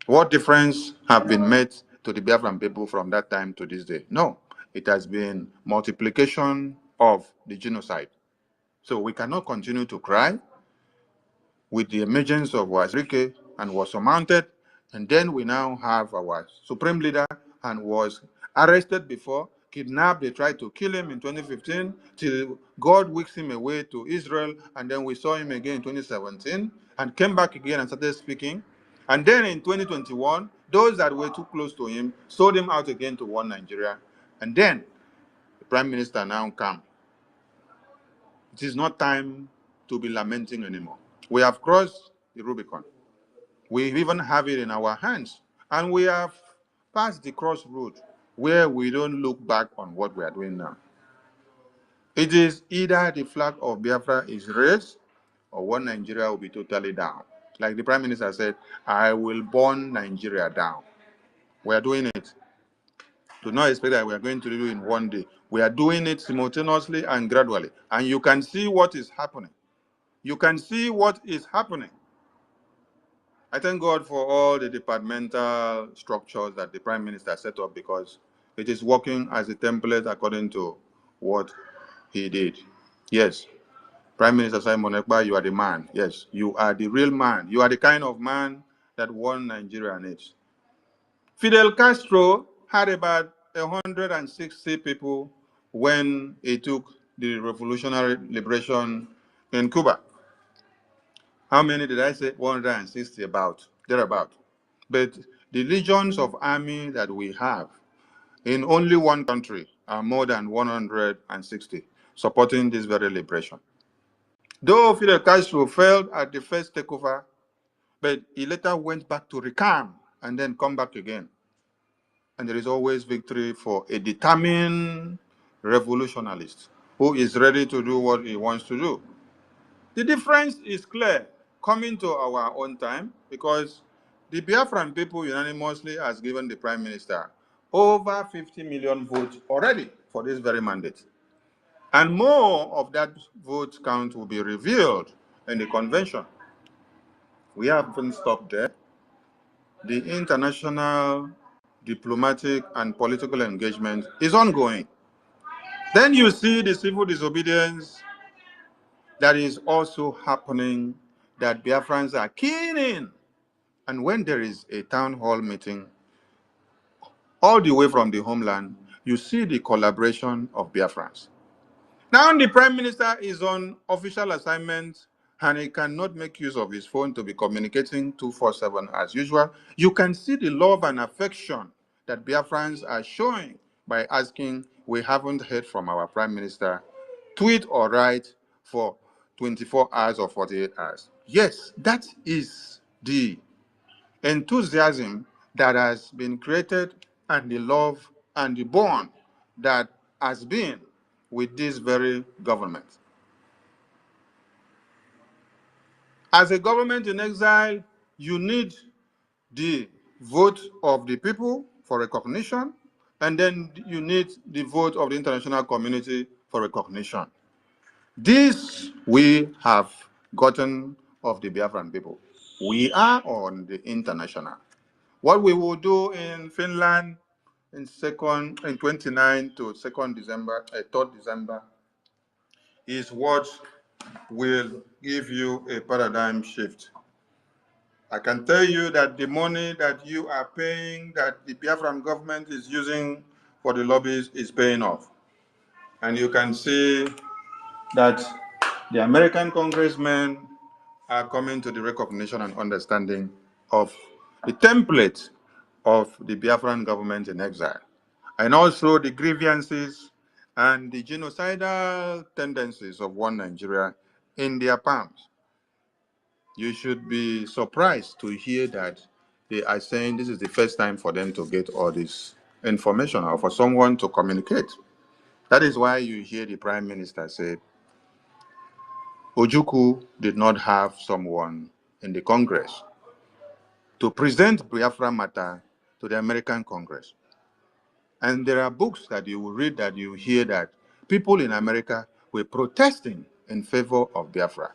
What difference have been made to the Biafran people from that time to this day? No, it has been multiplication of the genocide. So we cannot continue to cry with the emergence of Wazirike and was surmounted, and then we now have our supreme leader and was arrested before, kidnapped, they tried to kill him in 2015, till God whisked him away to Israel, and then we saw him again in 2017, and came back again and started speaking. And then in 2021, those that were too close to him sold him out again to one Nigeria. And then the prime minister now come. It is not time to be lamenting anymore. We have crossed the Rubicon. We even have it in our hands. And we have passed the crossroad where we don't look back on what we are doing now. It is either the flag of Biafra is raised or one Nigeria will be totally down. Like the prime minister said, I will burn Nigeria down. We are doing it. Do not expect that we are going to do it in one day. We are doing it simultaneously and gradually. And you can see what is happening. You can see what is happening. I thank God for all the departmental structures that the Prime Minister set up because it is working as a template according to what he did. Yes, Prime Minister Simon Ekpa, you are the man. Yes, you are the real man. You are the kind of man that one Nigeria needs. Fidel Castro had about 160 people when he took the revolutionary liberation in Cuba. How many did I say? 160, about, thereabout. But the legions of army that we have in only one country are more than 160 supporting this very liberation. Though Fidel Castro failed at the first takeover, but he later went back to recant and then come back again. And there is always victory for a determined revolutionist who is ready to do what he wants to do. The difference is clear coming to our own time because the Biafran people unanimously has given the Prime Minister over 50 million votes already for this very mandate. And more of that vote count will be revealed in the convention. We haven't stopped there. The international diplomatic and political engagement is ongoing. Then you see the civil disobedience that is also happening that Biafrans are keen in. And when there is a town hall meeting, all the way from the homeland, you see the collaboration of Biafrans. Now the Prime Minister is on official assignment and he cannot make use of his phone to be communicating 24/7 as usual. You can see the love and affection that Biafrans are showing by asking, we haven't heard from our Prime Minister, tweet or write for 24 hours or 48 hours. Yes, that is the enthusiasm that has been created and the love and the bond that has been with this very government. As a government in exile, you need the vote of the people for recognition, and then you need the vote of the international community for recognition. This we have gotten of the Biafran people. We are on the international. What we will do in Finland in 29 to 2nd December, 3rd December, is what will give you a paradigm shift. I can tell you that the money that you are paying, that the Biafran government is using for the lobbies is paying off. And you can see that the American congressmen are coming to the recognition and understanding of the template of the Biafran government in exile, and also the grievances and the genocidal tendencies of one Nigeria in their palms. You should be surprised to hear that they are saying this is the first time for them to get all this information or for someone to communicate. That is why you hear the Prime Minister say, Ojukwu did not have someone in the Congress to present Biafra matter to the American Congress. And there are books that you will read that you hear that people in America were protesting in favor of Biafra.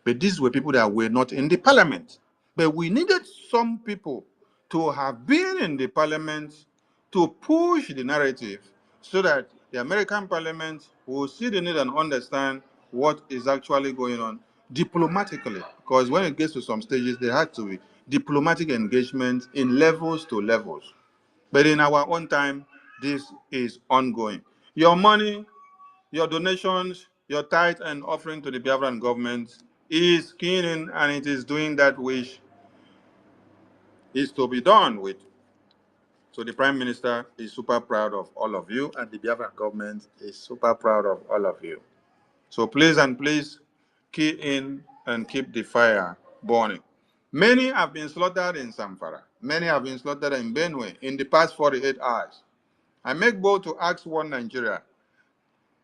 But these were people that were not in the parliament. But we needed some people to have been in the parliament to push the narrative so that the American parliament will see the need and understand what is actually going on diplomatically. Because when it gets to some stages, there had to be diplomatic engagement in levels to levels. But in our own time, this is ongoing. Your money, your donations, your tithe and offering to the Biafran government is keen in, and it is doing that which is to be done with. So the Prime Minister is super proud of all of you, and the Biafran government is super proud of all of you. So please key in and keep the fire burning. Many have been slaughtered in Zamfara. Many have been slaughtered in Benue in the past 48 hours. I make bold to ask one Nigeria,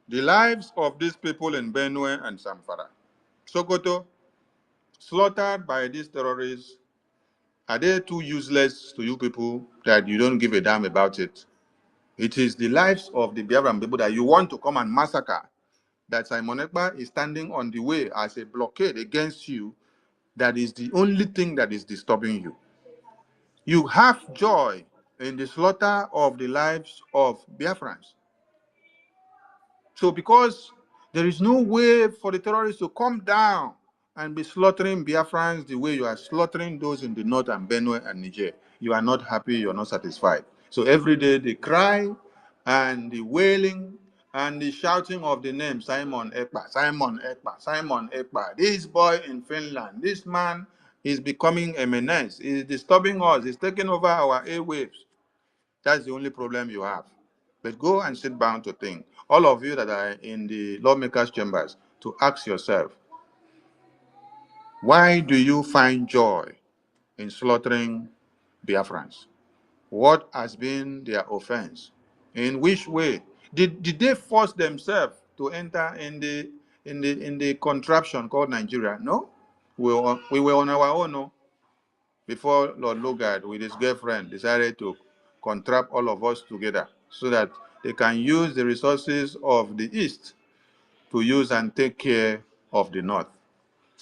the lives of these people in Benue and Zamfara, Sokoto, slaughtered by these terrorists, are they too useless to you people that you don't give a damn about it? It is the lives of the Biafran people that you want to come and massacre, that Simon Ekpa is standing on the way as a blockade against you. That is the only thing that is disturbing you. You have joy in the slaughter of the lives of Biafrans. So because there is no way for the terrorists to come down and be slaughtering Biafrans the way you are slaughtering those in the north and Benue and Niger, you are not happy, you are not satisfied. So every day the cry and the wailing and the shouting of the name Simon Ekpa, Simon Ekpa, Simon Ekpa. This boy in Finland, this man is becoming a menace. He's disturbing us. He's taking over our airwaves. That's the only problem you have. But go and sit down to think. All of you that are in the lawmakers' chambers, to ask yourself, Why do you find joy in slaughtering Biafrans? What has been their offense? In which way? Did they force themselves to enter in the contraption called Nigeria? No. We were on our own, no? Before Lord Lugard with his girlfriend decided to contract all of us together so that they can use the resources of the East to use and take care of the North.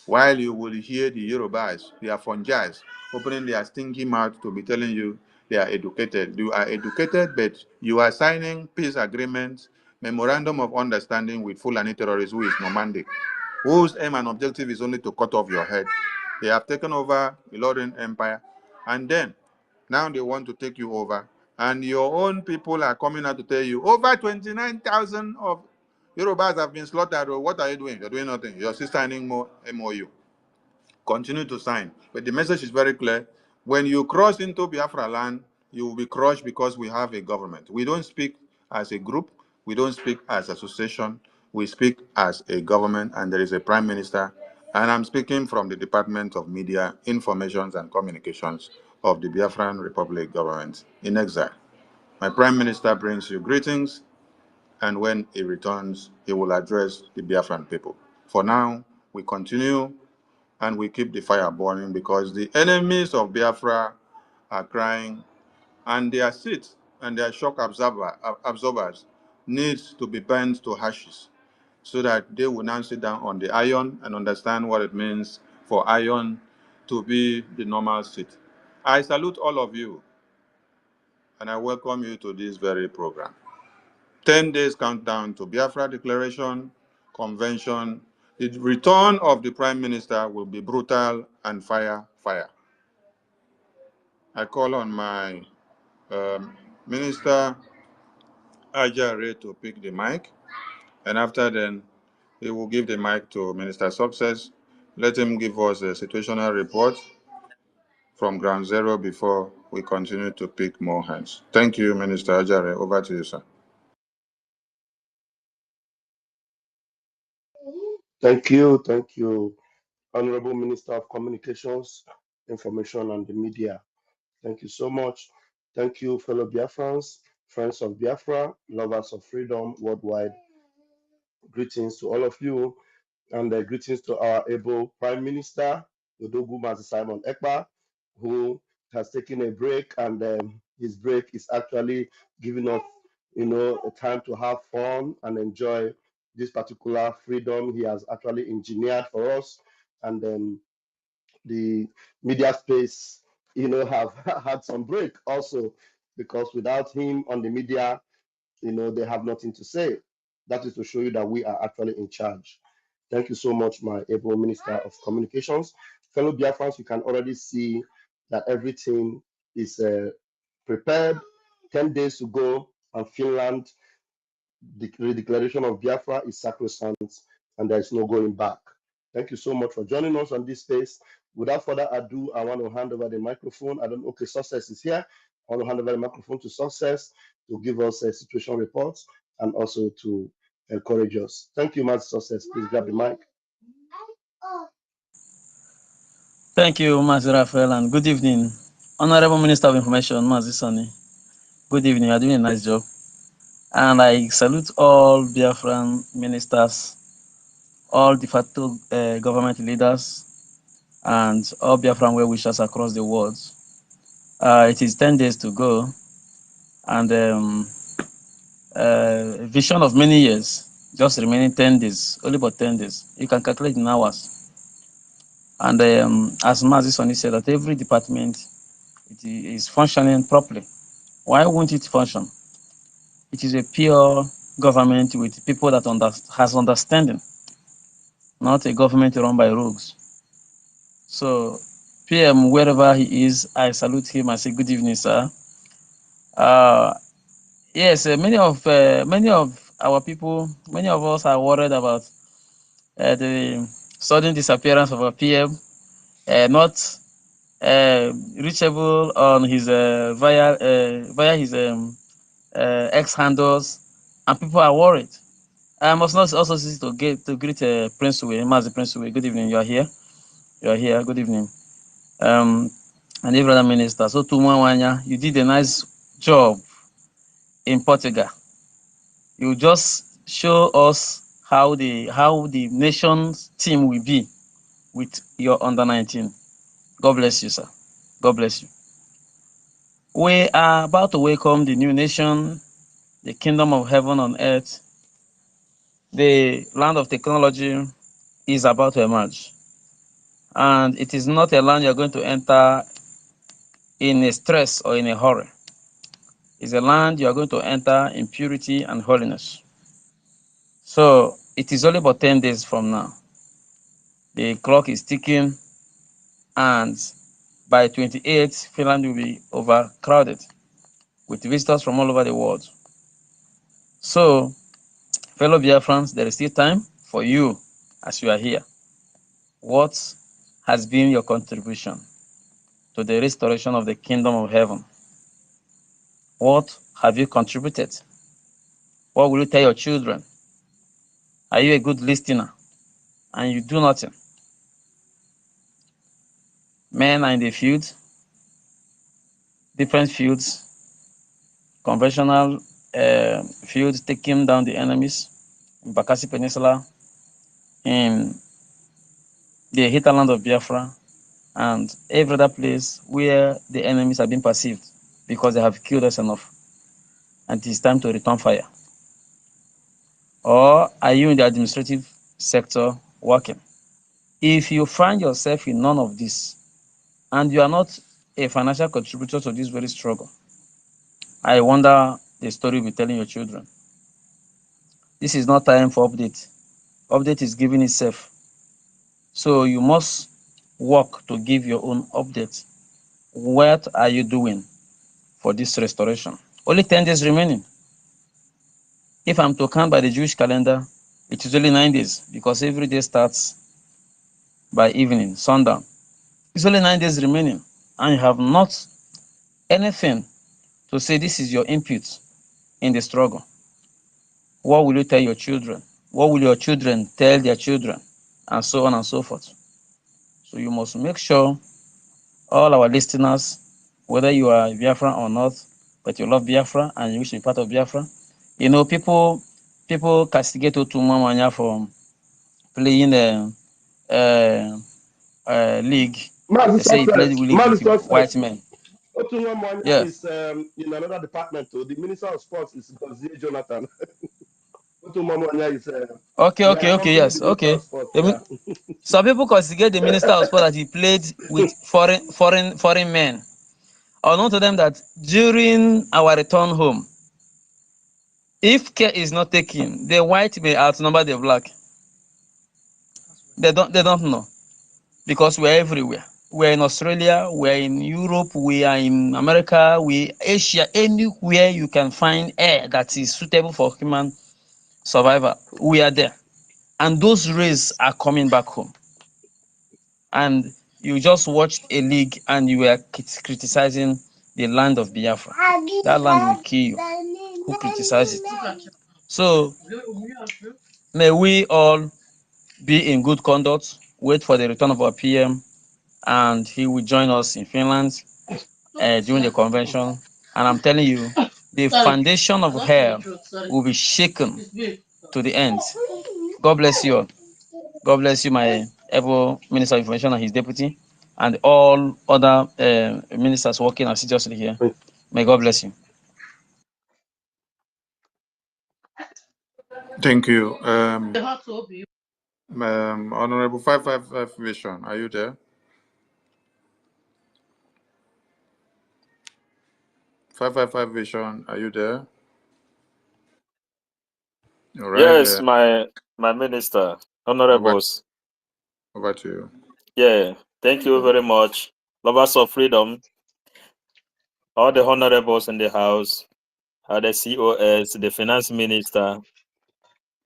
While you will hear the Yorubas, the Afonjais, opening their stinky mouth to be telling you they are educated. You are educated, but you are signing peace agreements, memorandum of understanding with Fulani terrorists who is Normandic, whose aim and objective is only to cut off your head. They have taken over the Lorraine Empire, and then now they want to take you over. And your own people are coming out to tell you over 29,000 of Yorubas have been slaughtered. What are you doing? You're doing nothing. You're still signing more MOU. Continue to sign. But the message is very clear. When you cross into Biafra land, you will be crushed because we have a government. We don't speak as a group. We don't speak as association. We speak as a government, and there is a prime minister. And I'm speaking from the Department of Media, Informations and Communications of the Biafran Republic government in exile. My prime minister brings you greetings, and when he returns, he will address the Biafran people. For now, we continue and we keep the fire burning because the enemies of Biafra are crying, and their seats and their shock absorbers needs to be burned to ashes so that they will now sit down on the iron and understand what it means for iron to be the normal seat. I salute all of you and I welcome you to this very program. 10 days countdown to Biafra Declaration, Convention. The return of the Prime Minister will be brutal and fire. I call on my Minister Ajare to pick the mic, and after then, he will give the mic to Minister Success. Let him give us a situational report from ground zero before we continue to pick more hands. Thank you, Minister Ajare. Over to you, sir. Thank you, Honorable Minister of Communications, Information and the Media. Thank you so much. Thank you, fellow Biafrans, friends of Biafra, lovers of freedom worldwide. Greetings to all of you, and greetings to our able Prime Minister, Odogu Mazi Simon Ekpa, who has taken a break, and his break is actually giving us, a time to have fun and enjoy this particular freedom he has actually engineered for us. And the media space, have had some break also, because without him on the media, they have nothing to say. That is to show you that we are actually in charge. Thank you so much, my able Minister of Communications. Fellow Biafrans, you can already see that everything is prepared. 10 days to go, and Finland, the declaration of Biafra is sacrosanct, and there is no going back. Thank you so much for joining us on this space. Without further ado, I want to hand over the microphone. I don't know, okay, Success is here. I want to hand over the microphone to Success to give us a situation report and also to encourage us. Thank you, Master Success. Please grab the mic. Thank you, Mazi Raffle, and good evening. Honorable Minister of Information, Mazi Sani. Good evening, you're doing a nice job. And I salute all Biafran ministers, all de facto government leaders, and all Biafran well-wishers across the world. It is 10 days to go, and a vision of many years, just remaining 10 days, only about 10 days. You can calculate in hours. And as Mazi Sani said, that every department it is functioning properly. Why won't it function? It is a pure government with people that has understanding, not a government run by rogues. So, PM, wherever he is, I salute him. I say good evening, sir. Yes, many of our people, many of us are worried about the sudden disappearance of our PM, not reachable on his via his X handles, and people are worried. I must not also see to greet Prince Uwe, Mazi Prince Uwe. Good evening, you are here. You are here. Good evening. And every other minister. So Tumawanya, you did a nice job in Portugal. You just show us how the nation's team will be with your under 19. God bless you, sir. God bless you. We are about to welcome the new nation, the kingdom of heaven on earth. The land of technology is about to emerge. And it is not a land you're going to enter in a stress or in a hurry. It's a land you are going to enter in purity and holiness. So it is only about 10 days from now. The clock is ticking, and by 28th, Finland will be overcrowded with visitors from all over the world. So, fellow Biafrans, there is still time for you as you are here. What has been your contribution to the restoration of the kingdom of heaven? What have you contributed? What will you tell your children? Are you a good listener and you do nothing? Men are in the field, different fields, conventional fields, taking down the enemies in Bakassi Peninsula, in the hinterland of Biafra, and every other place where the enemies have been perceived because they have killed us enough. And it is time to return fire. Or are you in the administrative sector working? If you find yourself in none of this, and you are not a financial contributor to this very struggle, I wonder the story you'll be telling your children. This is not time for update. Update is giving itself. So you must work to give your own update. What are you doing for this restoration? Only 10 days remaining. If I'm to count by the Jewish calendar, it is only 9 days because every day starts by evening, sundown. It's only 9 days remaining, and you have not anything to say this is your input in the struggle. What will you tell your children? What will your children tell their children? And so on and so forth. So you must make sure all our listeners, whether you are Biafra or not, but you love Biafra and you wish to be part of Biafra. You know, people castigate Otumamanya for playing league. Mazi They say he played success. league Mazi with white success. men. Otunwa Mwanya Yeah. is in another department. So the Minister of Sports is Gozie Jonathan. Otunwa Mwanya is Okay, accompanying the yes. Minister Okay. of Sports. Yeah. Some people castigate the minister of sport that he played with foreign men. Unknown to them that during our return home, if care is not taken, the white may outnumber the black. They don't know because we're everywhere. We're in Australia, we're in Europe, we are in America, we Asia, anywhere you can find air that is suitable for human survival, we are there. And those rays are coming back home. And you just watched a league and you were criticizing the land of Biafra. That land will kill you. Who criticizes it? So may we all be in good conduct, wait for the return of our PM, and he will join us in Finland during the convention. And I'm telling you, the foundation of hell will be shaken to the end. God bless you all. God bless you, my able Minister of Information and his deputy, and all other ministers working assiduously here. May God bless you. Thank you. Honorable 555 Vision, are you there? 555 Vision, are you there? All right. Yes, my minister, Over, honorables. over to you. Yeah, thank you very much. Lovers of freedom, all the honorables in the house, the COS, the finance minister,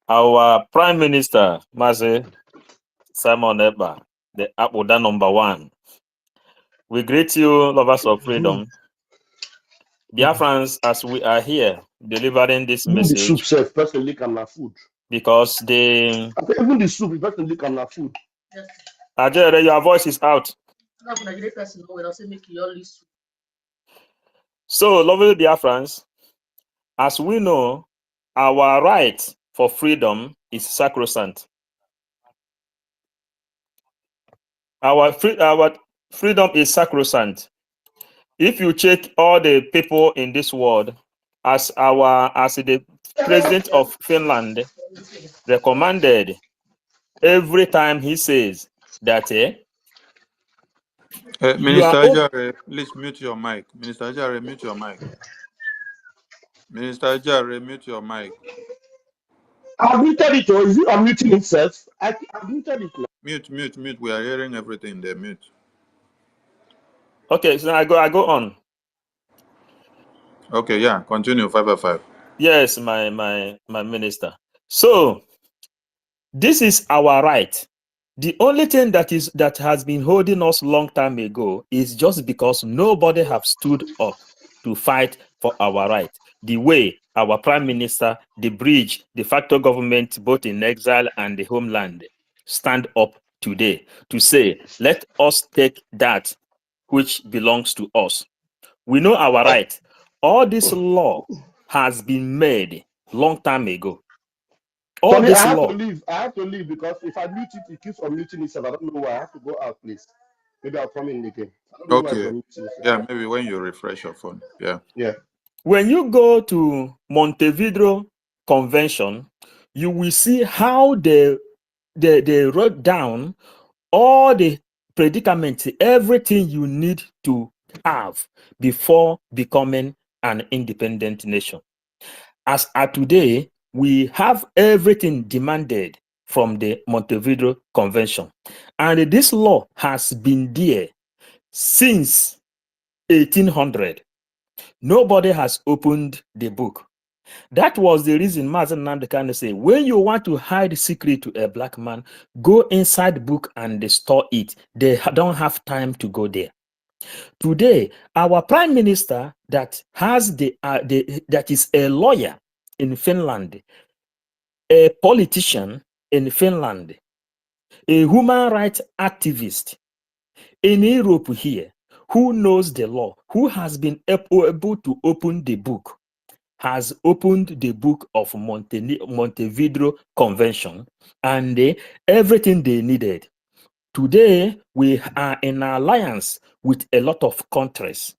our prime minister, Mazi Simon Eba, the Abuda #1. We greet you, lovers of freedom. Biafrans, as we are here delivering this Even the soup message, self, person lick and food. because the I think even the soup, person lick and food. Ajere, your voice is out. So, lovely Biafrans, as we know, our right for freedom is sacrosanct. Our freedom is sacrosanct. If you check all the people in this world, as the president of Finland recommended, every time he says that you are Minister Ajare, please mute your mic. Minister Ajare, mute your mic. Minister Ajare, mute your mic. I've muted it, or is it unmuting itself? I've muted it now. Mute. We are hearing everything there. Mute. okay. So I go on. Okay, yeah. Continue. 5 by 5. Yes, my minister. So this is our right. The only thing that has been holding us long time ago is just because nobody have stood up to fight for our right. The way our prime minister, the bridge, de facto government, both in exile and the homeland, stand up today to say, let us take that which belongs to us. We know our right. All this law has been made long time ago. All Sorry, I this have to law. leave. I have to leave because if I mute it, it keeps unmuting itself. I don't know why. I have to go out, please. Maybe I'll come in again. I don't know why it's Okay. unmuting itself. Yeah, maybe when you refresh your phone. Yeah. Yeah. When you go to Montevideo Convention, you will see how they wrote down all the predicaments, everything you need to have before becoming an independent nation. As at today, we have everything demanded from the Montevideo Convention. And this law has been there since 1800. Nobody has opened the book. That was the reason Mazen Nandekane say, when you want to hide secret to a black man, go inside the book and they store it. They don't have time to go there. Today, our prime minister that has that is a lawyer in Finland, a politician in Finland, a human rights activist in Europe here, who knows the law, who has been able to open the book, has opened the book of Montevideo Convention and everything they needed. Today, we are in alliance with a lot of countries.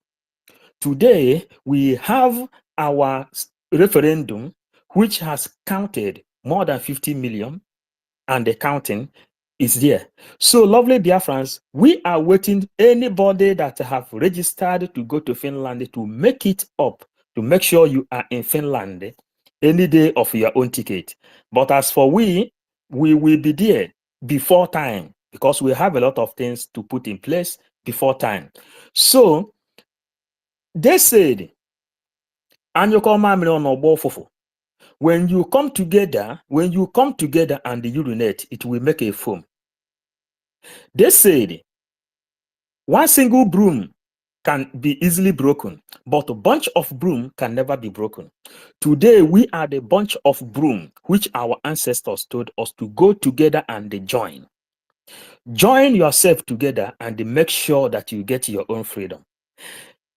Today, we have our referendum, which has counted more than 50 million, and the counting is there. So, lovely Biafrans, we are waiting anybody that have registered to go to Finland to make it up, to make sure you are in Finland any day of your own ticket. But as for we will be there before time because we have a lot of things to put in place before time. So, they said, when you come together and urinate, it will make a foam. They said one single broom can be easily broken, but a bunch of broom can never be broken. Today, we are the bunch of broom which our ancestors told us to go together and join. Join yourself together and make sure that you get your own freedom.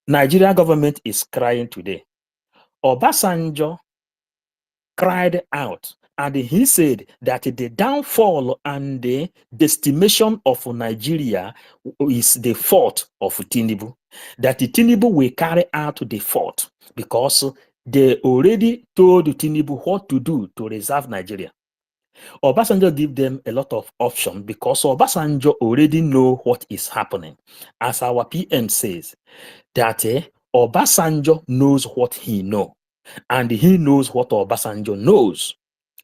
Nigeria government is crying today. Obasanjo cried out, and he said that the downfall and the decimation of Nigeria is the fault of Tinubu. That Tinubu will carry out the fault because they already told Tinubu what to do to reserve Nigeria. Obasanjo give them a lot of options because Obasanjo already know what is happening. As our PM says, that Obasanjo knows what he knows. And he knows what Obasanjo knows.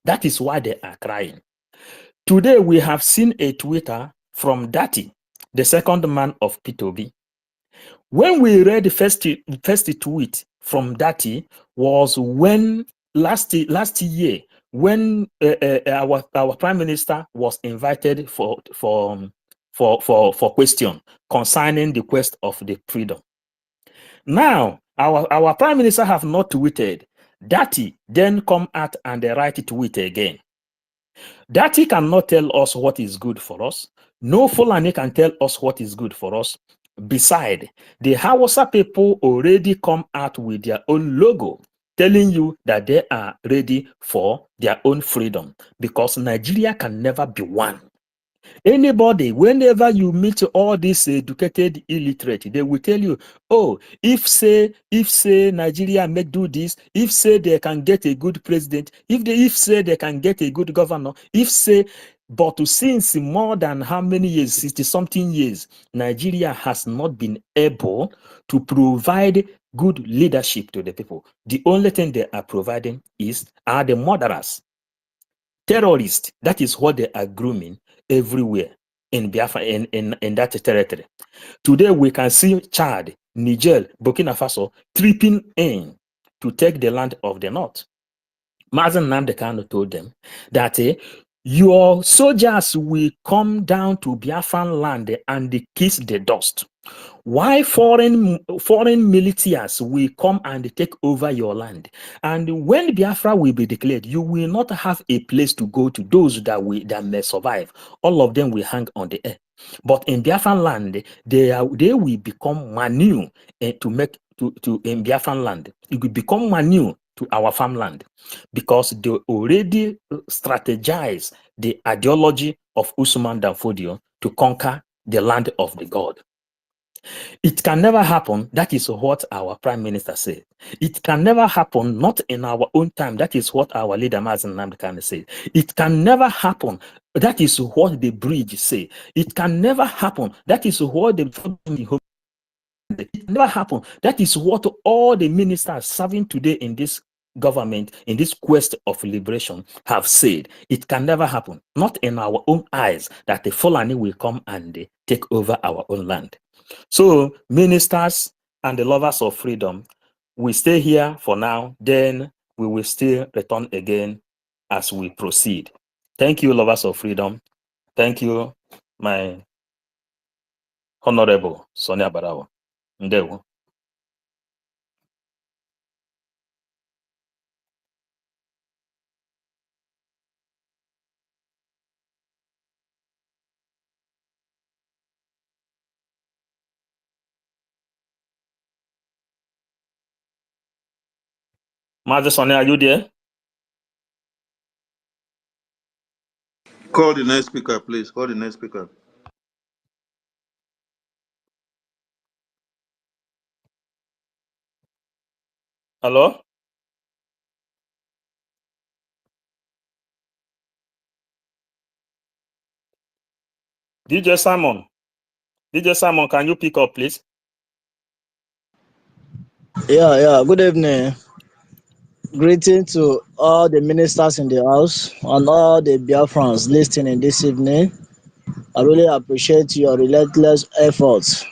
That is why they are crying. Today, we have seen a Twitter from Dati, the second man of P2B. When we read the first tweet from Dati was when last year, when our prime minister was invited for question concerning the quest of the freedom. Now, our prime minister have not tweeted. Dati then come out and write tweet again. Dati cannot tell us what is good for us. No Fulani can tell us what is good for us. Beside, the Hausa people already come out with their own logo, telling you that they are ready for their own freedom, because Nigeria can never be one. Anybody, whenever you meet all these educated illiterate, they will tell you, oh, if say Nigeria make do this, if say they can get a good president, if say they can get a good governor, if say, but since more than how many years, 60 something years, Nigeria has not been able to provide good leadership to the people. The only thing they are providing are the murderers, terrorists. That is what they are grooming everywhere in Biafra, in that territory. Today we can see Chad, Niger, Burkina Faso tripping in to take the land of the north. Mazen Namdekano told them that your soldiers will come down to Biafran land and they kiss the dust. Why foreign militias will come and take over your land? And when Biafra will be declared, you will not have a place to go to. Those that may survive, all of them will hang on the air. But in Biafran land, they will become manure in Biafran land. It will become manure to our farmland, because they already strategize the ideology of Usman Danfodio to conquer the land of the God. It can never happen. That is what our prime minister said. It can never happen, not in our own time. That is what our leader Mazen Namdekan said. It can never happen. That is what the bridge say. It can never happen. That is what the it can never happen. That is what all the ministers serving today in this government, in this quest of liberation, have said. It can never happen. Not in our own eyes that the Fulani will come and take over our own land. So ministers and the lovers of freedom, we stay here for now, then we will still return again as we proceed. Thank you, lovers of freedom. Thank you, my honorable Sonia Barawa. Ndewo. Master Sonia, are you there? Call the next speaker, please. Call the next speaker. Hello? DJ Simon. DJ Simon, can you pick up, please? Yeah. Good evening. Greeting to all the ministers in the house and all the Biafrans listening this evening. I really appreciate your relentless efforts.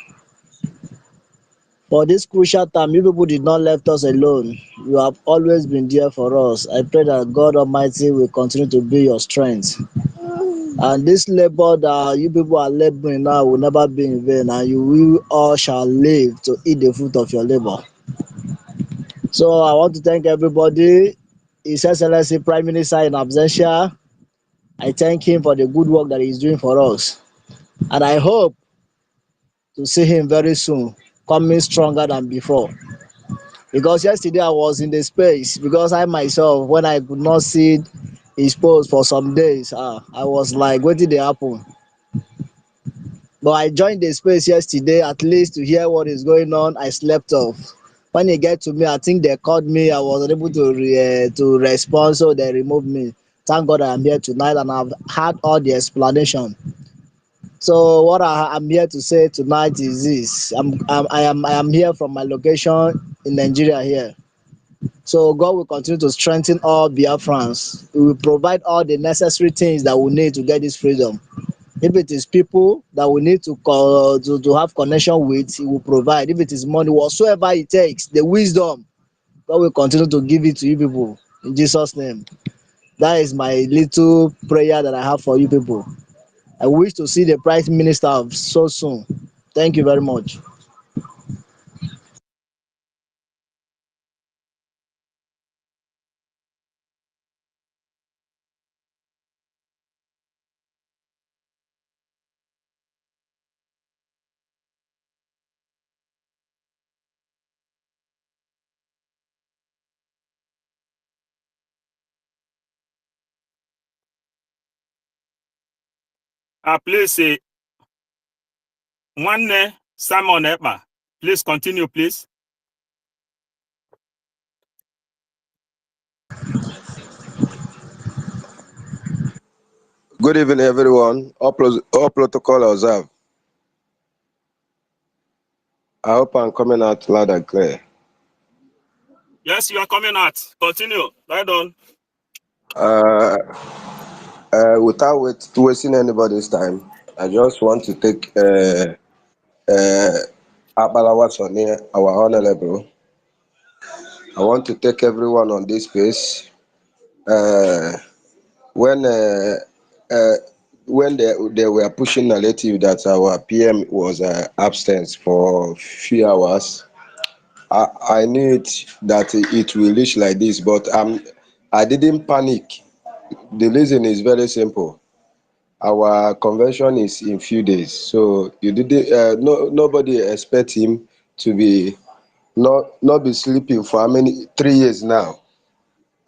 For this crucial time, you people did not left us alone. You have always been there for us. I pray that God Almighty will continue to be your strength. And this labor that you people are laboring now will never be in vain, and you will all shall live to eat the fruit of your labor. So I want to thank everybody, His Excellency Prime Minister in absentia. I thank him for the good work that he's doing for us. And I hope to see him very soon, coming stronger than before. Because yesterday I was in the space, because I myself, when I could not see his post for some days, I was like, what did they happen? But I joined the space yesterday, at least to hear what is going on. I slept off. When it get to me, I think they called me. I was unable to respond, so they removed me. Thank God I am here tonight, and I've had all the explanation. So what I'm here to say tonight is this: I am here from my location in Nigeria here. So God will continue to strengthen all Biafrans. He will provide all the necessary things that we need to get this freedom. If it is people that we need to call to have connection with, He will provide. If it is money, whatsoever it takes, the wisdom, God will continue to give it to you people in Jesus' name. That is my little prayer that I have for you people. I wish to see the Prime Minister so soon. Thank you very much. Please say, one Simon Epa. Please continue, please. Good evening, everyone. All protocol observed. I hope I'm coming out loud and clear. Yes, you are coming out. Continue. Right on. Without wasting anybody's time, I just want to take Abalawa Sonny, our honorable. I want to take everyone on this space. When they were pushing narrative that our PM was absent for few hours, I knew that it will reach like this, but I didn't panic. The reason is very simple. Our convention is in few days, so you didn't. Nobody expect him to be not be sleeping for how many 3 years now,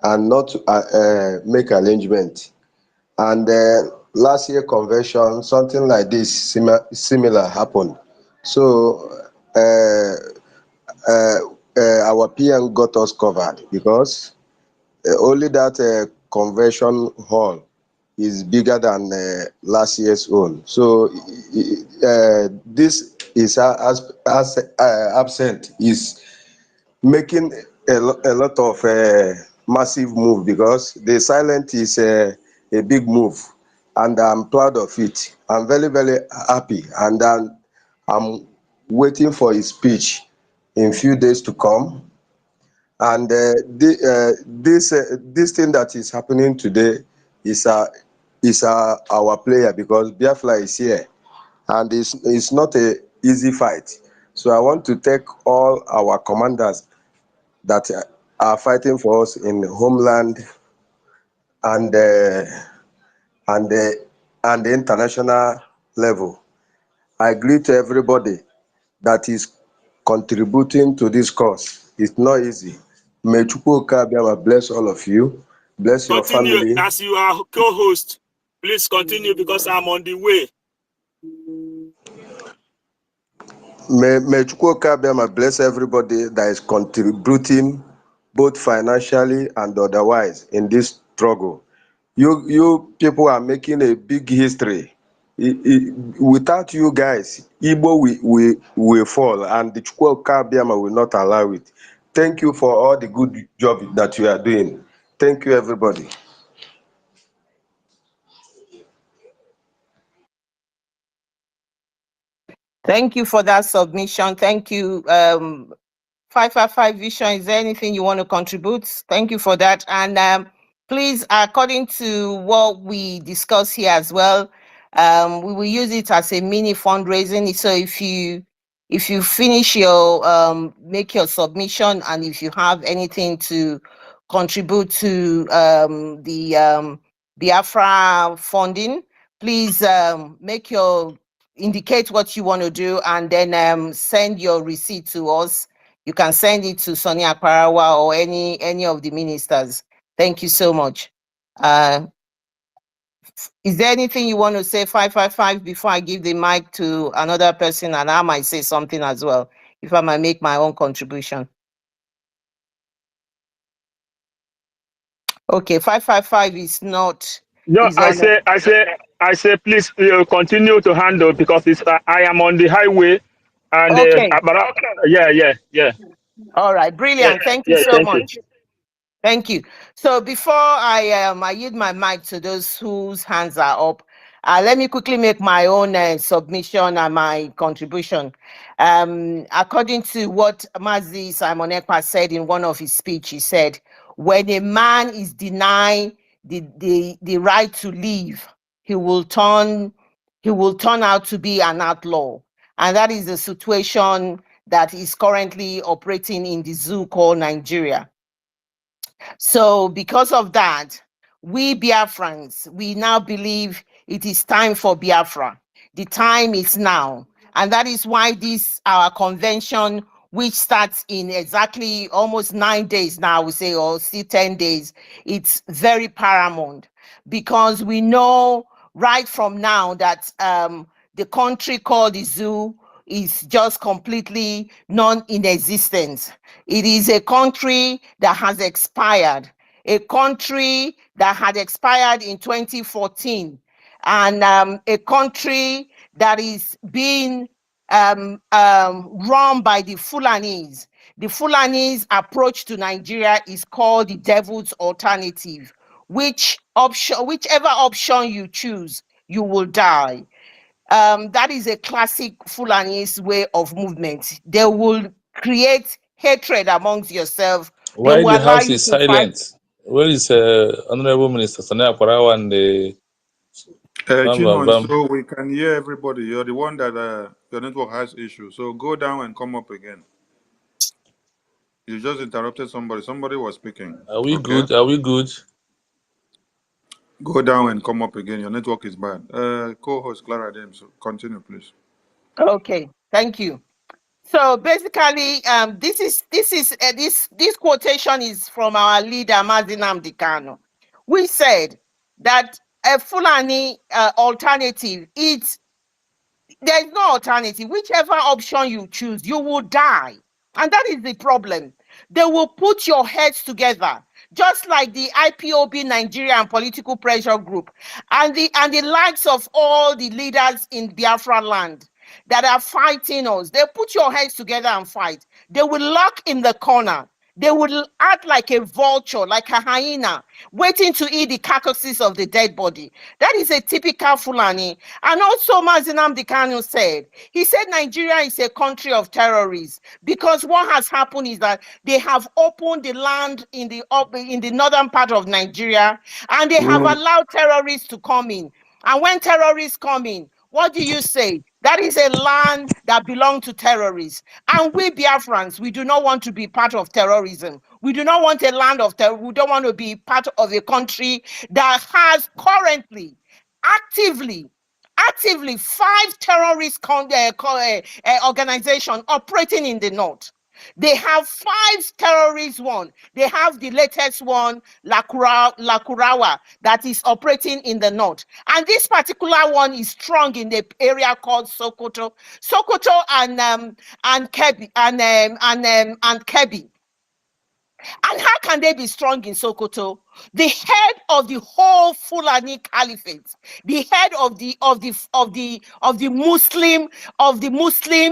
and not make arrangement. And last year convention, something like this similar happened. So our PM got us covered because only that convention hall is bigger than last year's own. So this is absent is making a lot of massive move, because the silent is a big move, and I'm proud of it. I'm very, very happy, and I'm waiting for his speech in few days to come. And this thing that is happening today is our player, because Biafra is here, and it's not a easy fight. So I want to thank all our commanders that are fighting for us in the homeland and and the international level. I greet everybody that is contributing to this cause. It's not easy. May Chukwuka Abiyama bless all of you, bless your Continue. family. As you are co-host, please continue, because I'm on the way. May Chukwuka Abiyama bless everybody that is contributing both financially and otherwise in this struggle. You people are making a big history. Without you guys, Igbo will fall, and the Chukwuka Abiyama will not allow it. Thank you for all the good job that you are doing. Thank you, everybody. Thank you for that submission. Thank you. 555 Vision, is there anything you want to contribute? Thank you for that. And please, according to what we discussed here as well, we will use it as a mini fundraising. So if you finish your make your submission, and if you have anything to contribute to the Biafra funding, please indicate what you want to do, and then send your receipt to us. You can send it to Sonny Akparawa or any of the ministers. Thank you so much. Is there anything you want to say, 555, before I give the mic to another person, and I might say something as well, if I might make my own contribution? Okay, 555 is not. No, Is I on. say, please continue to handle, because it's I am on the highway, and Okay. yeah. All right, brilliant. Thank you so Thank you. much. Thank you. So before I yield my mic to those whose hands are up, let me quickly make my own submission and my contribution. According to what Mazi Simon Ekpa said in one of his speech, he said, when a man is denied the right to live, he will turn out to be an outlaw. And that is the situation that is currently operating in the zoo called Nigeria. So because of that, we Biafrans, we now believe it is time for Biafra. The time is now. And that is why our convention, which starts in exactly almost 9 days now, we say, or still 10 days, it's very paramount, because we know right from now that the country called the zoo is just completely non-existent. It is a country that has expired, a country that had expired in 2014, and a country that is being run by the Fulanis. The Fulanis' approach to Nigeria is called the devil's alternative. Whichever option you choose, you will die. That is a classic Fulani's way of movement. They will create hatred amongst yourself. They Why will the allow house you is to fight. silent? Where is Honorable Minister Sani Akwarawa and the Bam Bam Chinon, Bam? so we can hear everybody. You're the one that your network has issues. So go down and come up again. You just interrupted somebody. Somebody was speaking. Are we Okay. good? Are we good? Go down and come up again. Your network is bad. Co-host Clara James, continue, please. Okay, thank you. So basically, this quotation is from our leader Mazi Nnamdi Kanu. We said that a Fulani alternative, there's no alternative. Whichever option you choose, you will die. And that is the problem. They will put your heads together, just like the IPOB Nigerian political pressure group and the likes of all the leaders in Biafra land that are fighting us. They put your heads together and fight. They will lock in the corner. They will act like a vulture, like a hyena, waiting to eat the carcasses of the dead body. That is a typical Fulani. And also, Mazi Nnamdi Kanu said, he said Nigeria is a country of terrorists because what has happened is that they have opened the land in the northern part of Nigeria and they have allowed terrorists to come in. And when terrorists come in, what do you say? That is a land that belongs to terrorists. And we Biafrans, we do not want to be part of terrorism. We do not want a land of terror. We don't want to be part of a country that has currently, actively 5 terrorist organizations operating in the north. They have 5 terrorist one. They have the latest one, Lakurawa, that is operating in the north. And this particular one is strong in the area called Sokoto. Sokoto and Kebbi and Kebbi. And how can they be strong in Sokoto? The head of the whole Fulani Caliphate, the head of the Muslim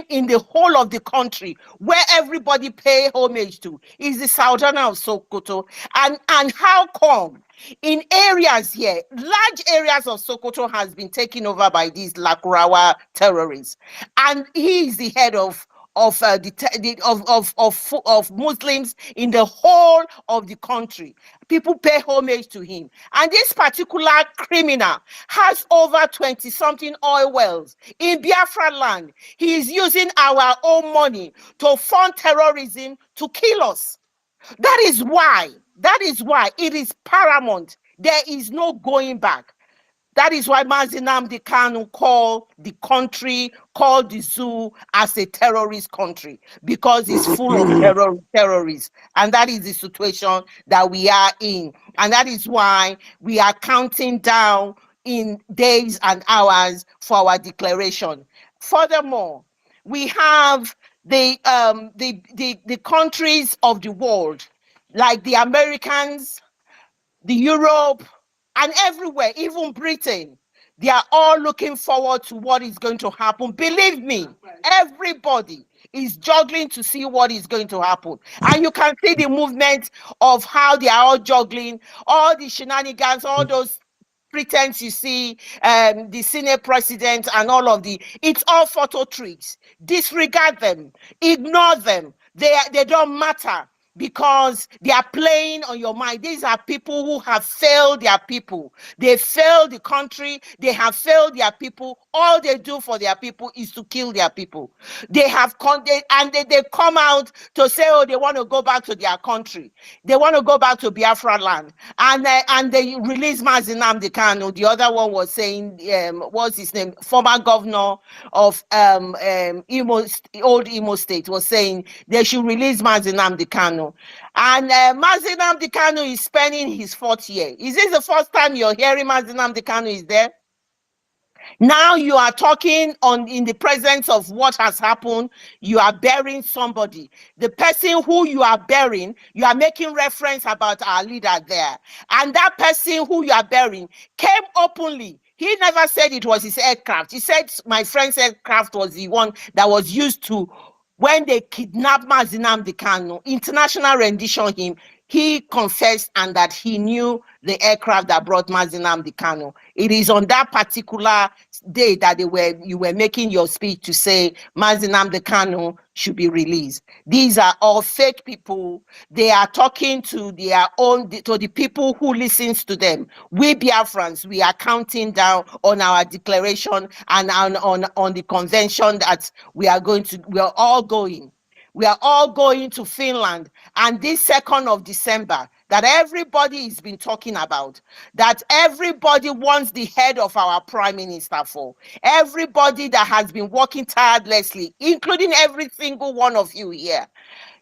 in the whole of the country, where everybody pay homage to, is the Sultan of Sokoto. And how come? In areas here, large areas of Sokoto has been taken over by these Lakurawa terrorists, and he is the head of Muslims in the whole of the country. People pay homage to him, and this particular criminal has over 20-something oil wells in Biafra land. He is using our own money to fund terrorism to kill us. That is why it is paramount. There is no going back. That is why Mazi Nnamdi Kanu called the country, called the zoo as a terrorist country, because it's full of terrorists. And that is the situation that we are in. And that is why we are counting down in days and hours for our declaration. Furthermore, we have the countries of the world, like the Americans, the Europe, and everywhere, even Britain. They are all looking forward to what is going to happen. Believe me, everybody is juggling to see what is going to happen. And you can see the movement of how they are all juggling, all the shenanigans, all those pretense you see, the Senate president and all of it's all photo tricks. Disregard them, ignore them. They don't matter, because they are playing on your mind. These are people who have failed their people. They failed the country. They have failed their people. All they do for their people is to kill their people. They have they come out to say, oh, they want to go back to their country. They want to go back to Biafra land. And they release Mazi Nnamdi Kanu. The other one was saying, what's his name? Former governor of old Imo State was saying they should release Mazi Nnamdi Kanu. And Mazi Nnamdi Kanu is spending his 4th year. Is this the first time you're hearing Mazi Nnamdi Kanu is there? Now you are talking in the presence of what has happened. You are burying somebody. The person who you are burying, you are making reference about our leader there. And that person who you are burying came openly. He never said it was his aircraft. He said my friend's aircraft was the one that was used to, when they kidnapped Mazi Nnamdi Kanu, international rendition him, he confessed and that he knew the aircraft that brought Mazi Nnamdi Kanu. It is on that particular day that you were making your speech to say Mazi Nnamdi Kanu should be released. These are all fake people. They are talking to their own, to the people who listens to them. We Biafrans, we are counting down on our declaration and on the convention that we are all going. We are all going to Finland, and this 2nd of December that everybody has been talking about, that everybody wants the head of our prime minister for, everybody that has been working tirelessly, including every single one of you here.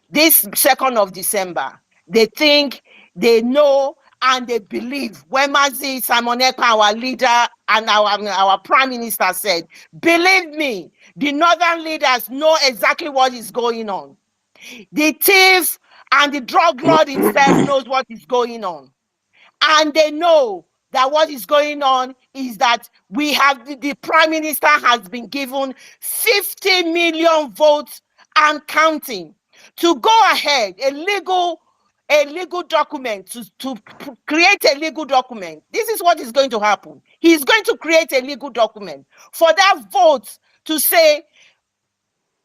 This 2nd of December, they think, they know, and they believe. When Mazi Simon Ekpa, our leader and our prime minister, said, believe me, the northern leaders know exactly what is going on. The thief and the drug lord himself knows what is going on. And they know that what is going on is that we have the prime minister has been given 50 million votes and counting to go ahead, a legal document, to create a legal document. This is what is going to happen. He's going to create a legal document for that vote to say,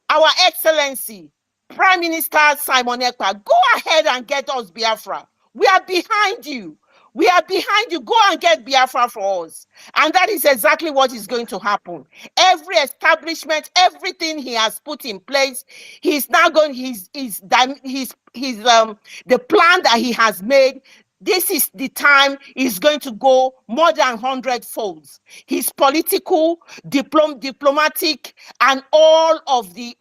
Our Excellency, Prime Minister Simon Ekpa, go ahead and get us Biafra. We are behind you. We are behind you. Go and get Biafra for us. And that is exactly what is going to happen. Every establishment, everything he has put in place, he's now going, the plan that he has made, this is the time is going to go more than 100 folds. His political, diplomatic, and all of the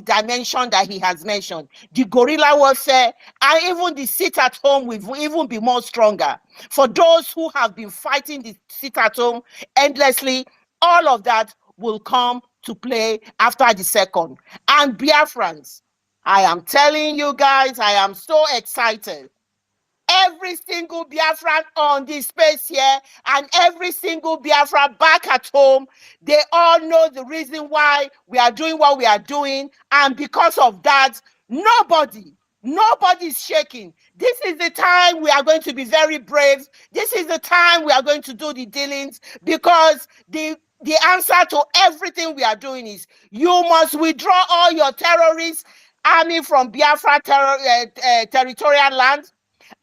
dimension that he has mentioned, the guerrilla warfare, and even the sit at home will even be more stronger. For those who have been fighting the sit at home endlessly, all of that will come to play after the 2nd. And Biafrans, I am telling you guys, I am so excited. Every single Biafran on this space here and every single Biafra back at home, they all know the reason why we are doing what we are doing. And because of that, nobody is shaking. This is the time we are going to be very brave. This is the time we are going to do the dealings, because the answer to everything we are doing is you must withdraw all your terrorist army from Biafra territorial land.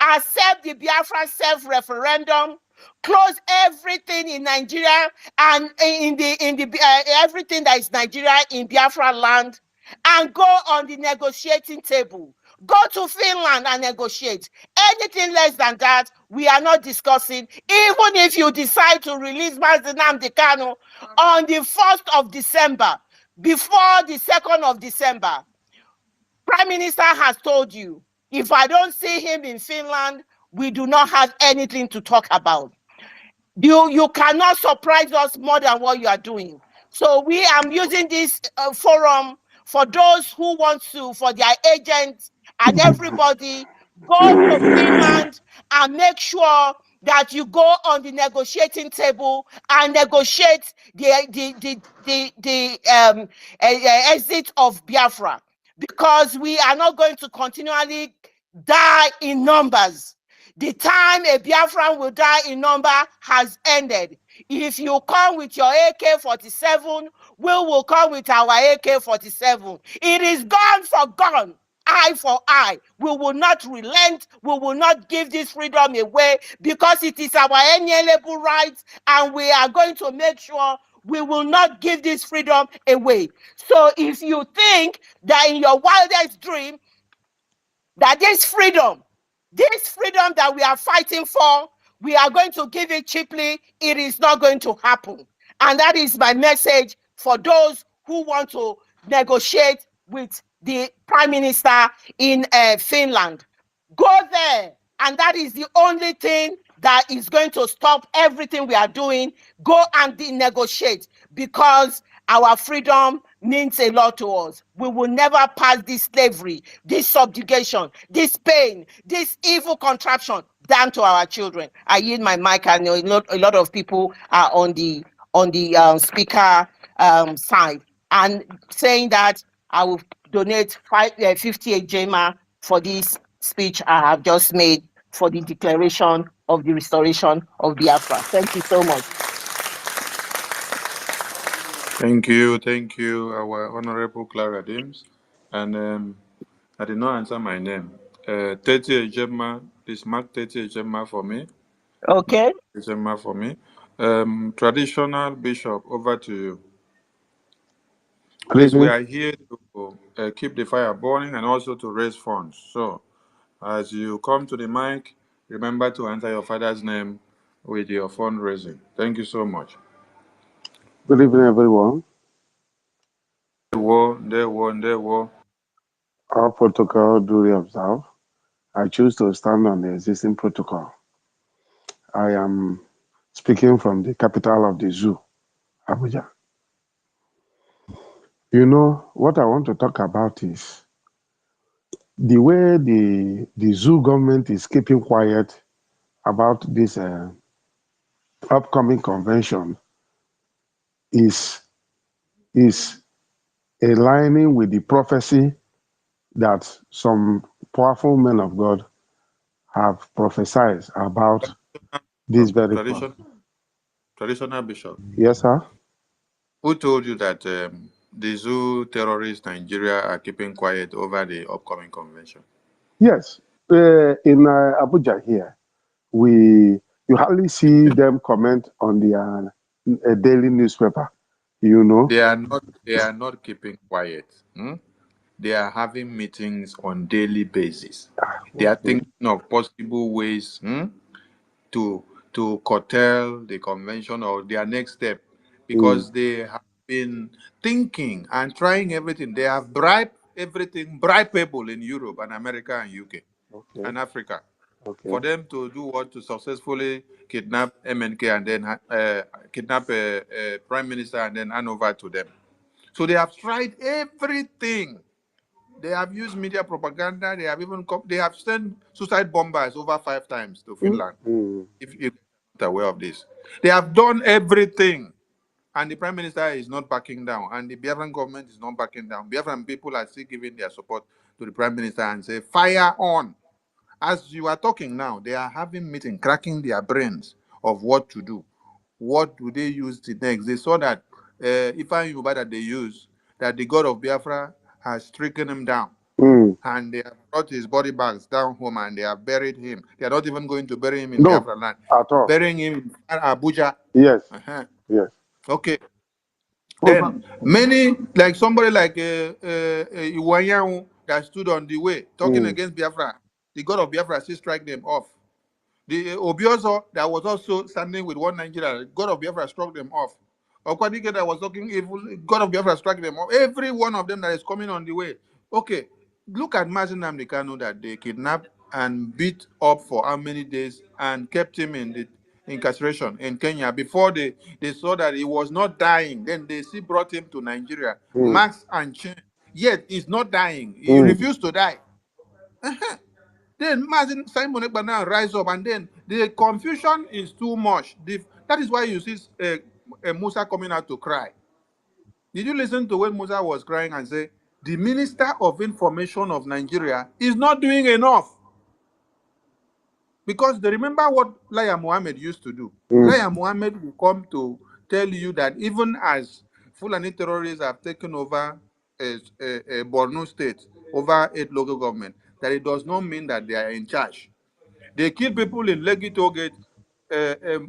Accept the Biafra self-referendum, close everything in Nigeria and everything that is Nigeria in Biafra land, and go on the negotiating table. Go to Finland and negotiate. Anything less than that, we are not discussing. Even if you decide to release Mazi Nnamdi Kanu on the 1st of December, before the 2nd of December, Prime Minister has told you, if I don't see him in Finland, we do not have anything to talk about. You cannot surprise us more than what you are doing. So we are using this forum for those who want to, for their agents and everybody, go to Finland and make sure that you go on the negotiating table and negotiate the exit of Biafra, because we are not going to continually die in numbers. The time a Biafran will die in number has ended. If you come with your AK-47, we will come with our AK-47. It is gun for gun, eye for eye. We will not relent. We will not give this freedom away, because it is our inalienable right, and we are going to make sure we will not give this freedom away. So if you think that in your wildest dream that this freedom that we are fighting for, we are going to give it cheaply, it is not going to happen. And that is my message for those who want to negotiate with the Prime Minister in Finland. Go there, and that is the only thing that is going to stop everything we are doing, go and negotiate, because our freedom means a lot to us. We will never pass this slavery, this subjugation, this pain, this evil contraption down to our children. I yield my mic. I know a lot of people are on the speaker side, and saying that I will donate 58 JMA for this speech I have just made for the declaration of the restoration of Biafra. Thank you so much. Thank you, our Honorable Clara Dims. And I did not answer my name. 30 Ejema, please mark 30 Ejema for me. Okay. Ejema for me. Traditional Bishop, over to you. Please, we are here to keep the fire burning and also to raise funds. So, as you come to the mic, remember to enter your father's name with your fundraising. Thank you so much. Good evening, everyone. There were. Our protocol duly observed. I choose to stand on the existing protocol. I am speaking from the capital of the zoo, Abuja. You know, what I want to talk about is the way the zoo government is keeping quiet about this upcoming convention is aligning with the prophecy that some powerful men of God have prophesied about this very point. Traditional Bishop. Yes, sir. Who told you that the zoo terrorists Nigeria are keeping quiet over the upcoming convention? Yes. In Abuja here, you hardly see them comment on the daily newspaper. You know. They are not keeping quiet. They are having meetings on daily basis. They are Okay. thinking of possible ways to curtail the convention or their next step, because they have been thinking and trying everything. They have bribed everything bribable in Europe and America and UK Okay. and Africa Okay. for them to do what, to successfully kidnap MNK and then kidnap a prime minister and then hand over to them. So they have tried everything. They have used media propaganda. They have even they have sent suicide bombers over 5 times to Finland. If you're not aware of this, they have done everything, and the prime minister is not backing down, and the Biafran government is not backing down. Biafran people are still giving their support to the prime minister and say, "Fire on!" As you are talking now, they are having meeting, cracking their brains of what to do. What do they use the next? They saw that Ifeanyi Uba that they use, that the god of Biafra has stricken him down. And they have brought his body bags down home and they have buried him. They are not even going to bury him in Biafra land. At all. Burying him in Abuja. Yes. Yes. Okay. Then many, like somebody like Iwanyanwu that stood on the way talking against Biafra, the god of Biafra still strike them off. The Obiozo that was also standing with one Nigeria, god of Biafra struck them off. Okwadike that was talking evil, god of Biafra struck them off. Every one of them that is coming on the way. Okay, look at Mazin Namdekano that they kidnapped and beat up for how many days and kept him in the incarceration in Kenya before they saw that he was not dying. Then they still brought him to Nigeria, max and chain. Yet he's not dying. He refused to die. Then Mazin Simon Ekpa now rise up, and then the confusion is too much. That is why you see Musa coming out to cry. Did you listen to when Musa was crying and say, the Minister of Information of Nigeria is not doing enough? Because they remember what Laya Mohammed used to do. Laya Mohammed will come to tell you that even as Fulani terrorists have taken over a Borno state, over 8 local government, that it does not mean that they are in charge. They killed people in Legi Tollgate.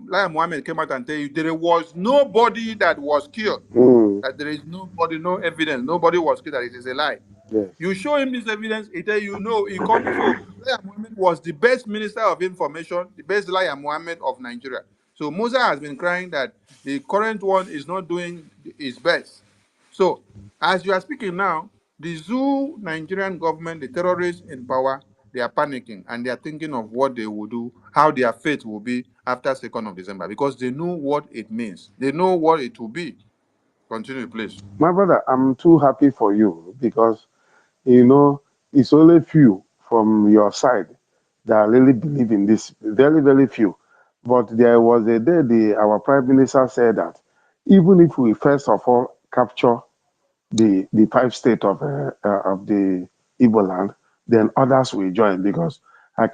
Laya Mohammed came out and tell you there was nobody that was killed. That there is nobody, no evidence, nobody was killed, that it is a lie. Yes. You show him this evidence, he tell you no, he comes. So Laya Mohammed was the best minister of information, the best Laya Mohammed of Nigeria. So Musa has been crying that the current one is not doing his best. So as you are speaking now, the zoo Nigerian government, the terrorists in power, they are panicking and they are thinking of what they will do, how their fate will be after 2nd of December, because they know what it means. They know what it will be. Continue, please. My brother, I'm too happy for you because, it's only few from your side that really believe in this. Very, very few. But there was a day our prime minister said that even if we first of all capture the 5 states of the Igbo land, then others will join because I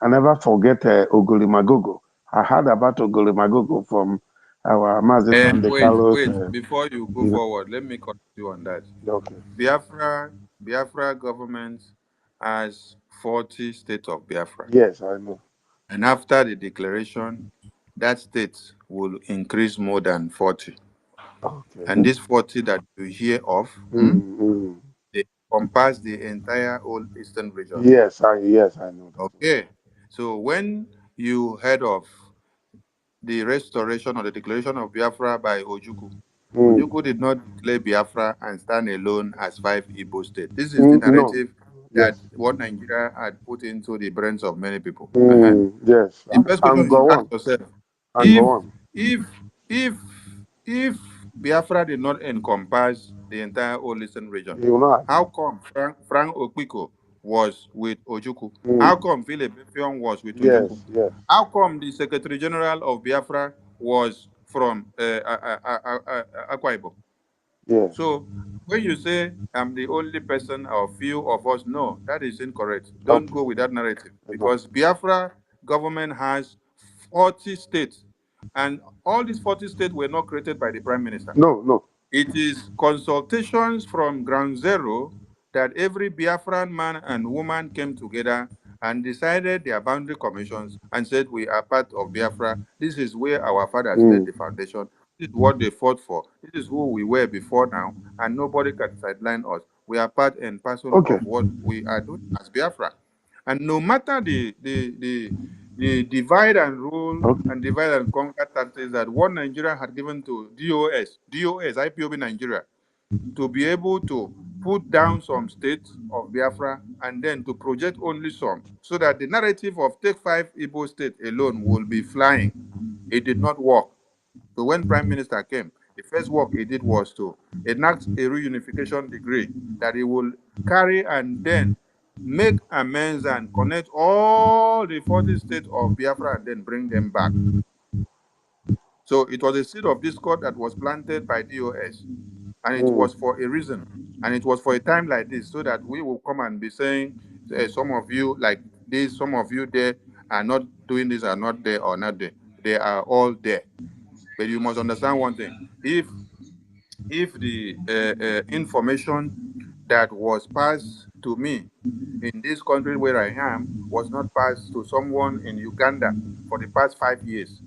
never forget Ogolimagogo. I heard about Ogolimagogo from our Mazin and the Carlos. Wait, before you go You know, forward, let me correct you on that. okay. Biafra government has 40 states of Biafra. Yes, I know. And after the declaration, that state will increase more than 40. Okay. And this 40 that you hear of, Mm. they encompass the entire old eastern region. Yes, I know that. Okay. So when you heard of the restoration or the declaration of Biafra by Ojukwu, Mm. Ojukwu did not declare Biafra and stand alone as 5 Igbo states. This is the No. narrative that Yes. what Nigeria had put into the brains of many people. Yes. The first question And you should go ask on. yourself: And if go on. if if if Biafra did not encompass the entire old eastern region, You will not how agree. come Frank Okpiko was with Ojukwu? How Mm. come Philip Effiong was with Ojukwu? Yes. How come the Secretary General of Biafra was from Akwa Ibom? Yes. So when you say I'm the only person or few of us, no, that is incorrect. Don't Okay. go with that narrative No. because Biafra government has 40 states, and all these 40 states were not created by the prime minister. No. It is consultations from ground zero that every Biafran man and woman came together and decided their boundary commissions and said, we are part of Biafra. This is where our fathers laid Mm. the foundation. This is what they fought for. This is who we were before now, and nobody can sideline us. We are part and parcel Okay. of what we are doing as Biafra. And no matter the divide and rule Okay. and divide and conquer tactics that what Nigeria had given to DOS, IPOB Nigeria, to be able to put down some states of Biafra and then to project only some, so that the narrative of take 5 Igbo states alone will be flying. It did not work. So when Prime Minister came, the first work he did was to enact a reunification decree that he will carry and then make amends and connect all the 40 states of Biafra and then bring them back. So it was a seed of discord that was planted by DOS, and it Mm. was for a reason, and it was for a time like this, so that we will come and be saying, some of you like this, some of you there are not doing this, are not there or not there. They are all there. But you must understand one thing: if the information that was passed to me in this country where I am was not passed to someone in Uganda for the past 5 years,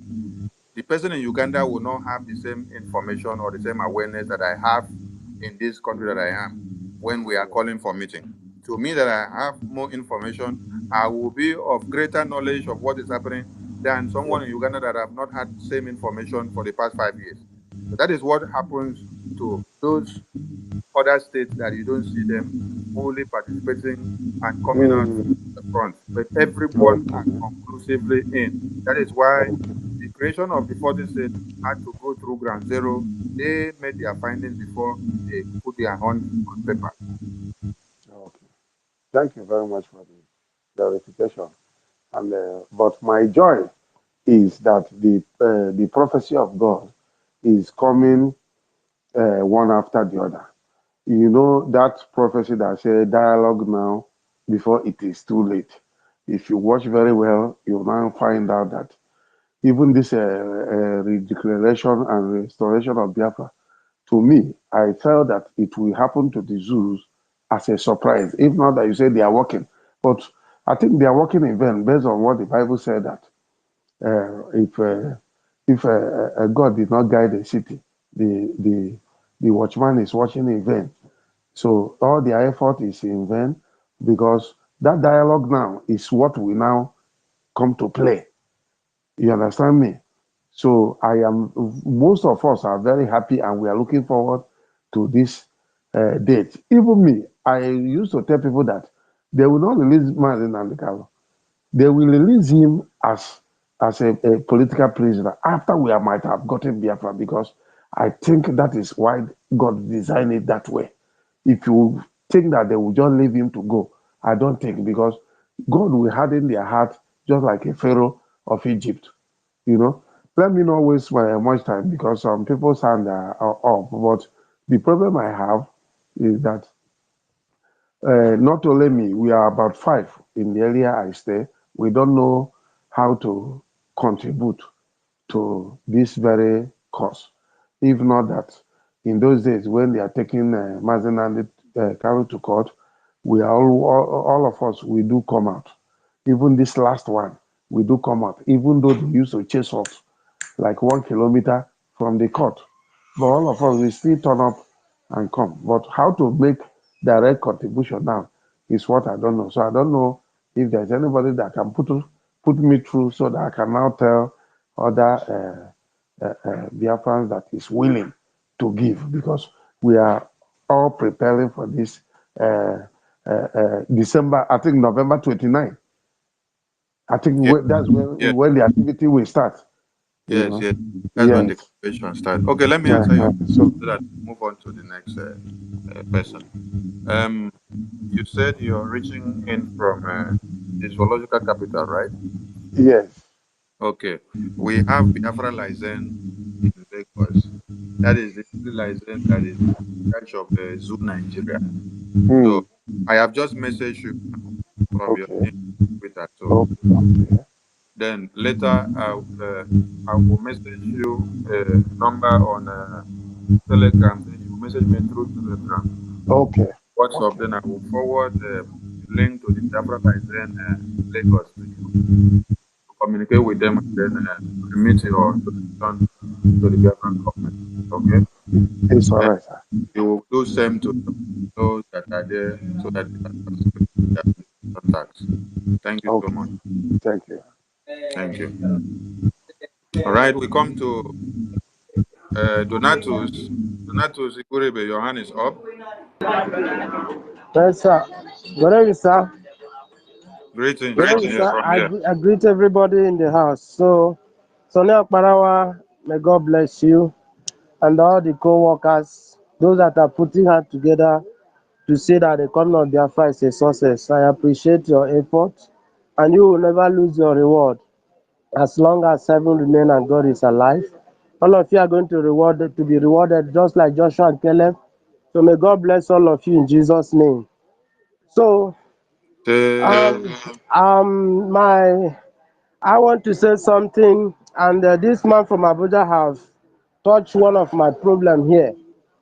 the person in Uganda will not have the same information or the same awareness that I have in this country that I am when we are calling for meeting. To me, that I have more information, I will be of greater knowledge of what is happening than someone in Uganda that have not had the same information for the past 5 years. So that is what happens to those other states that you don't see them fully participating and coming out Mm. the front. But everyone are Okay. conclusively in. That is why Okay. the creation of the 40 states had to go through ground zero. They made their findings before they put their hands on paper. Okay. Thank you very much for the clarification. And but my joy is that the prophecy of God is coming one after the other. You know that prophecy that said dialogue now before it is too late. If you watch very well, you'll now find out that even this redeclaration and restoration of Biafra, to me, I felt that it will happen to the Zulus as a surprise. If not that you say they are working, but I think they are working in vain based on what the Bible said that if God did not guide the city, the watchman is watching in vain. So all their effort is in vain because that dialogue now is what we now come to play. You understand me? So most of us are very happy and we are looking forward to this date. Even me, I used to tell people that They will not release Mazen Nandekalo. They will release him as a political prisoner after we might have gotten Biafra, because I think that is why God designed it that way. If you think that they will just leave him to go, I don't think, because God will harden their heart just like a Pharaoh of Egypt. You know, let me not waste much time, because some people's hand are up. But the problem I have is that not only me, we are about five in the area I stay. We don't know how to contribute to this very cause. If not that, in those days when they are taking Mazen and Carol to court, we are all of us, we do come out. Even this last one, we do come out, even though they used to chase us like 1 kilometer from the court. But all of us, we still turn up and come. But how to make direct contribution now is what I don't know. So I don't know if there's anybody that can put me through so that I can now tell other Biafrans that is willing to give, because we are all preparing for this December, I think November 29. I think Yeah, that's yeah, when the activity will start. You yes, know, yes. That's when the yes. conversation starts. Okay, let me answer your So so that we move on to the next person. Um, you said you're reaching in from the zoological capital, right? yes. Okay, we have Biafra license in Lagos. That is the only license that is in charge of Zoo Nigeria. Hmm. So I have just messaged you from your Okay. team Twitter. So Okay. then later I will message you a number on Telegram. Then you message me through Telegram. Okay. WhatsApp. Okay. Then I will forward the link to the Biafra license Lagos to you. Communicate with them and then remit your donation to the Biafran government. Okay? It's all Then right, sir. you will do same to those that are there so that they can participate in their donation tax. Thank you so Okay. much. Thank you. Thank you. All right, we come to Donatus. Donatus Ikurebe, your hand is up. Yes, sir. Good evening, sir. Greetings Good from evening, here. sir. I greet everybody in the house. So now, Parawa, may God bless you and all the co-workers, those that are putting hand together to say that the coming of Biafra is a success. I appreciate your effort, and you will never lose your reward as long as heaven remains and God is alive. All of you are going to be rewarded just like Joshua and Caleb. So may God bless all of you in Jesus' name. So Amen. my I want to say something, and this man from Abuja have touched one of my problem here.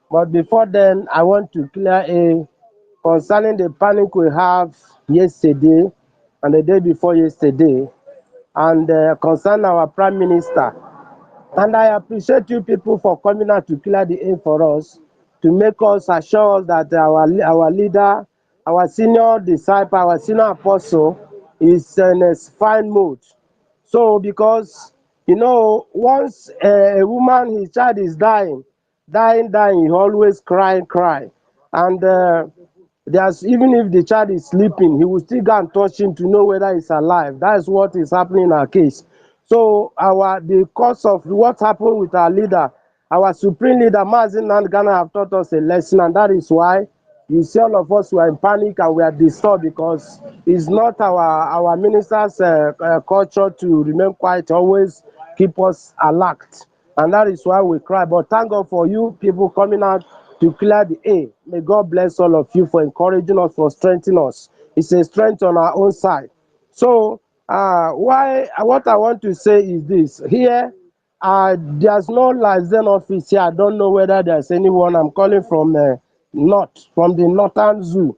But before then, I want to clear a concerning the panic we have yesterday and the day before yesterday, and concern our Prime Minister. And I appreciate you people for coming out to clear the air for us, to make us assure us that our leader, our senior disciple, our senior apostle is in a fine mood. So because once a woman, his child is dying, he always cry. And there's even if the child is sleeping, he will still go and touch him to know whether he's alive. That is what is happening in our case. So the cause of what happened with our leader, our supreme leader, Mazin Nandgana, have taught us a lesson, and that is why you see all of us were in panic and we are disturbed, because it's not our ministers' culture to remain quiet, always keep us alert, and that is why we cry. But thank God for you people coming out to clear the air. May God bless all of you for encouraging us, for strengthening us. It's a strength on our own side. So what I want to say is this: here, there's no liaison office here. I don't know whether there's anyone. I'm calling from from the Northern Zoo.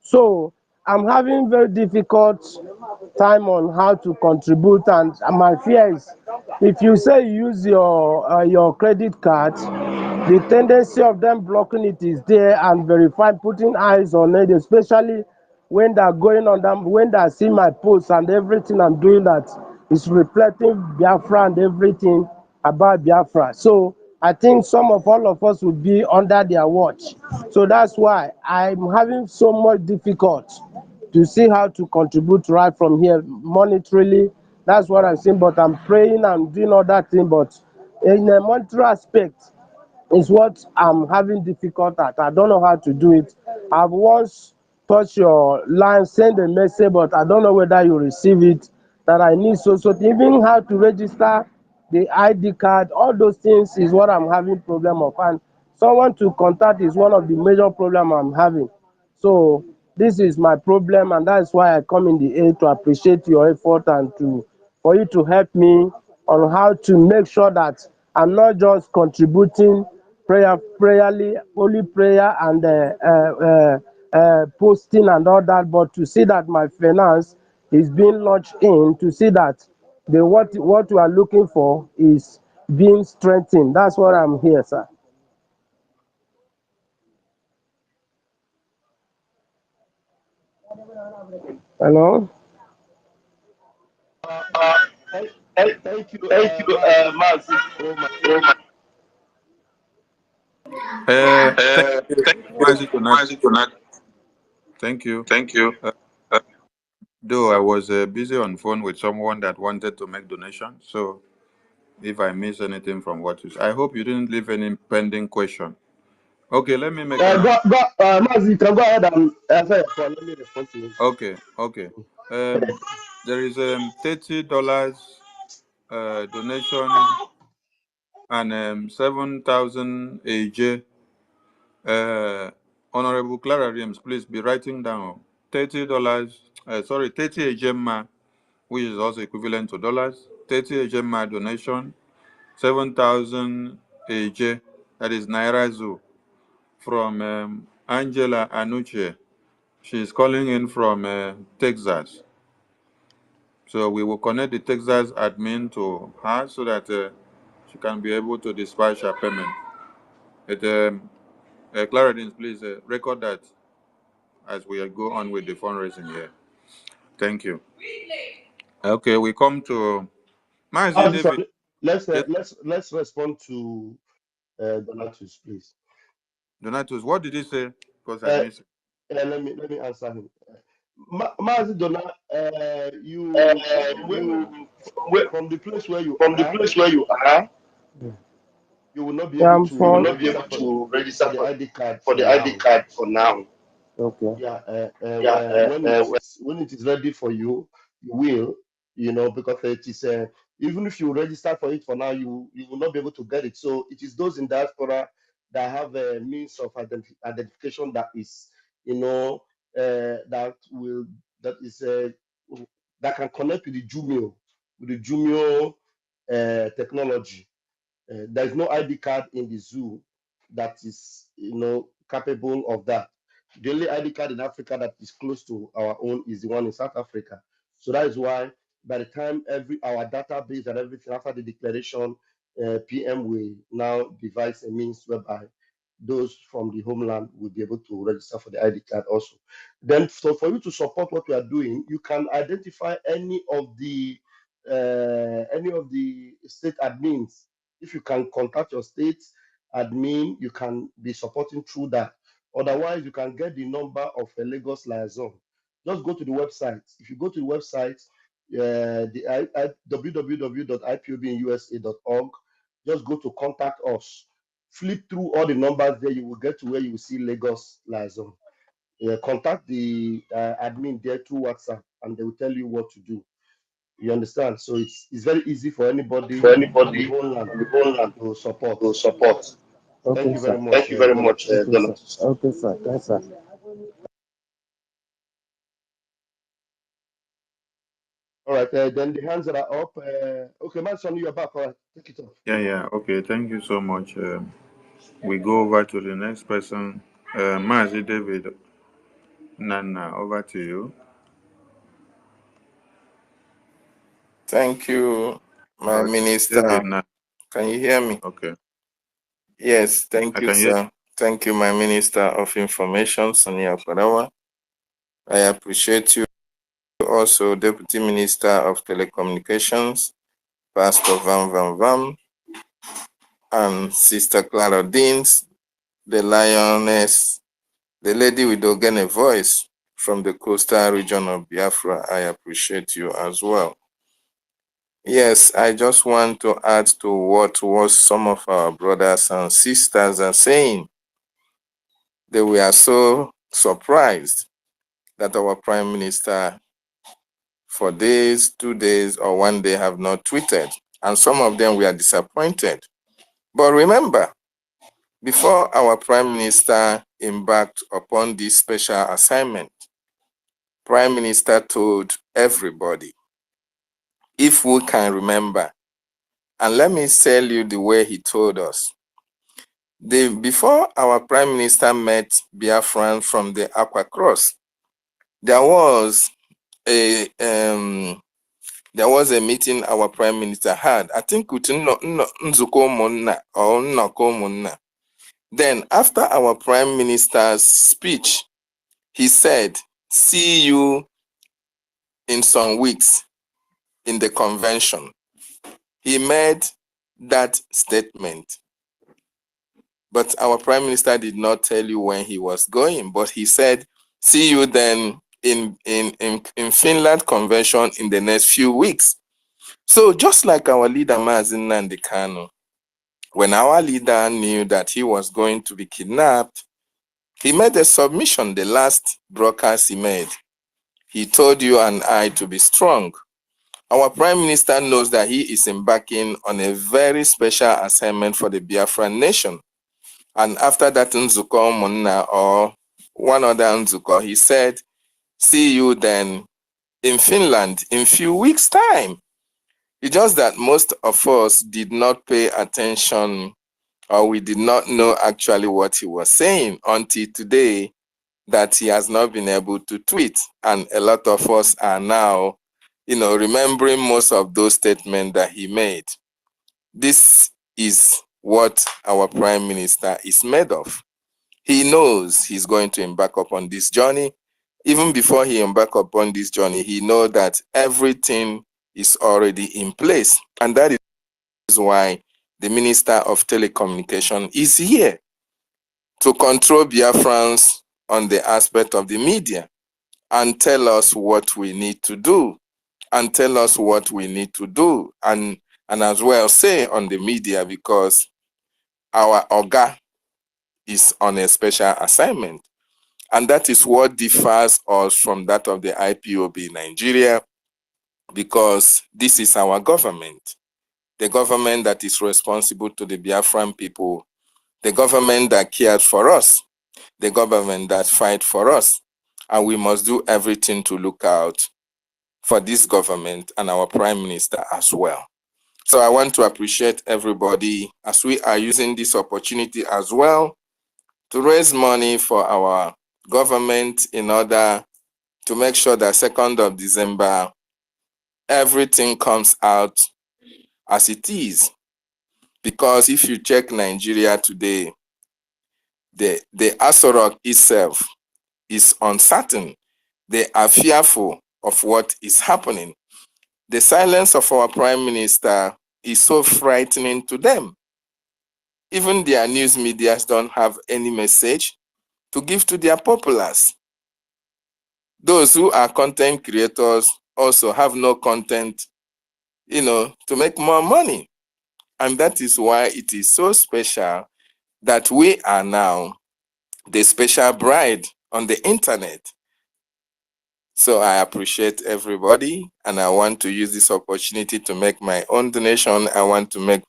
So I'm having very difficult time on how to contribute, and my fear is if you say you use your credit card, the tendency of them blocking it is there, and verifying, putting eyes on it, especially when they're going on them, when they see my posts and everything I'm doing that is reflecting Biafra and everything about Biafra. So I think some of all of us will be under their watch. So that's why I'm having so much difficult to see how to contribute right from here monetarily. That's what I'm saying. But I'm praying and doing all that thing. But in a monetary aspect, is what I'm having difficult at. I don't know how to do it. I've once touched your line, send a message, but I don't know whether you receive it. That I need so even how to register the ID card, all those things is what I'm having problem of. And someone to contact is one of the major problem I'm having. So this is my problem, and that's why I come in the aid to appreciate your effort and to for you to help me on how to make sure that I'm not just contributing prayerly, only prayer and posting and all that, but to see that my finance is being launched in, to see that the what we are looking for is being strengthened. That's what I'm here, sir. Hello. Uh, thank, thank you, Thank you, Mazi. Mazi. Oh my. Thank you, Thank you, Mazi Donat. Mazi Donat. Thank you. Thank you. Uh, Though I was busy on phone with someone that wanted to make donation, so if I miss anything from what you said, I hope you didn't leave any pending question. Okay, let me make an. Mazi, you can go ahead and answer your call. Let me respond to you. Okay. There is $30 donation and 7,000 AJ. Honorable Clara Rims, please be writing down $30. 30 AJ, which is also equivalent to dollars. 30 AJ donation, 7,000 AJ. That is Naira Zoo from Angela Anuche. She's calling in from Texas. So we will connect the Texas admin to her so that she can be able to dispatch her payment. Claridine, please record that as we go on with the fundraising here. Thank you. Okay, we come to Mazi Mazi, David. sorry. Let's Yes, let's respond to Donatus, please. Donatus, what did he say? Because I Uh, missed it. let me answer him. Mazi Dona, you from where you from the place where you from the are, place where you are, you will not be Yeah, able I'm you will to from. not be register able to register for the ID card for for the ID now. card for now. Okay. Yeah, Yeah, when it is ready for you, you will, because it is even if you register for it for now, you will not be able to get it. So it is those in diaspora that have a means of identification that is, that will that is that can connect with the Jumio technology. There is no ID card in the zoo that is, capable of that. The only ID card in Africa that is close to our own is the one in South Africa. So that is why by the time our database and everything after the declaration, PM will now devise a means whereby those from the homeland will be able to register for the ID card also. Then, so for you to support what we are doing, you can identify any of the state admins. If you can contact your state admin, you can be supporting through that. Otherwise, you can get the number of a Lagos liaison. Just go to the website. If you go to the website, www.ipobinUSA.org, just go to contact us. Flip through all the numbers there, you will get to where you will see Lagos liaison. Contact the admin there through WhatsApp, and they will tell you what to do. You understand? So it's very easy for anybody on the whole land on the whole land to support. to support. Thank Okay, you sir. very much, Thank you very much, Donatus. Okay, sir. Donatus. Okay, sir. Thanks, sir. All right, then the hands that are up. Okay, Manson, you're back. All right, take it off. Yeah. Okay, thank you so much. We go over to the next person. Mazi David Nana, over to you. Thank you, my David minister. Nana. Can you hear me? Okay, Yes, I thank you, can hear. sir. Thank you, my Minister of Information, Sonia Farawa. I appreciate you also, Deputy Minister of Telecommunications, Pastor Van Van Van, and Sister Clara Deans, the lioness, the lady with the organ voice from the coastal region of Biafra, I appreciate you as well. Yes, I just want to add to what was some of our brothers and sisters are saying. They were so surprised that our Prime Minister for days, 2 days, or 1 day have not tweeted. And some of them were disappointed. But remember, before our Prime Minister embarked upon this special assignment, Prime Minister told everybody, if we can remember, and let me tell you the way he told us. Before our Prime Minister met Biafran from the Aqua Cross, there was a meeting our Prime Minister had, I think with Nzuko Monna or Nnoko Monna. Then after our Prime Minister's speech, he said, see you in some weeks in the convention. He made that statement. But our Prime Minister did not tell you when he was going, but he said, see you then in Finland convention in the next few weeks. So just like our leader Mazin Nandekano, when our leader knew that he was going to be kidnapped, he made a submission, the last broadcast he made. He told you and I to be strong. Our Prime Minister knows that he is embarking on a very special assignment for the Biafran nation. And after that Nzuko Monna or one other Nzuko, he said, see you then in Finland in few weeks' time. It's just that most of us did not pay attention, or we did not know actually what he was saying until today, that he has not been able to tweet. And a lot of us are now, remembering most of those statements that he made. This is what our Prime Minister is made of. He knows he's going to embark upon this journey. Even before he embark upon this journey, he knows that everything is already in place. And that is why the Minister of Telecommunication is here to control Biafrans on the aspect of the media and tell us what we need to do and as well say on the media, because our Oga is on a special assignment. And that is what differs us from that of the IPOB Nigeria, because this is our government, the government that is responsible to the Biafran people, the government that cares for us, the government that fights for us. And we must do everything to look out for this government and our Prime Minister as well. So I want to appreciate everybody as we are using this opportunity as well to raise money for our government in order to make sure that 2nd of December, everything comes out as it is. Because if you check Nigeria today, the Asorok itself is uncertain. They are fearful of what is happening. The silence of our Prime Minister is so frightening to them. Even their news media don't have any message to give to their populace. Those who are content creators also have no content, to make more money. And that is why it is so special that we are now the special bride on the internet. So I appreciate everybody, and I want to use this opportunity to make my own donation. I want to make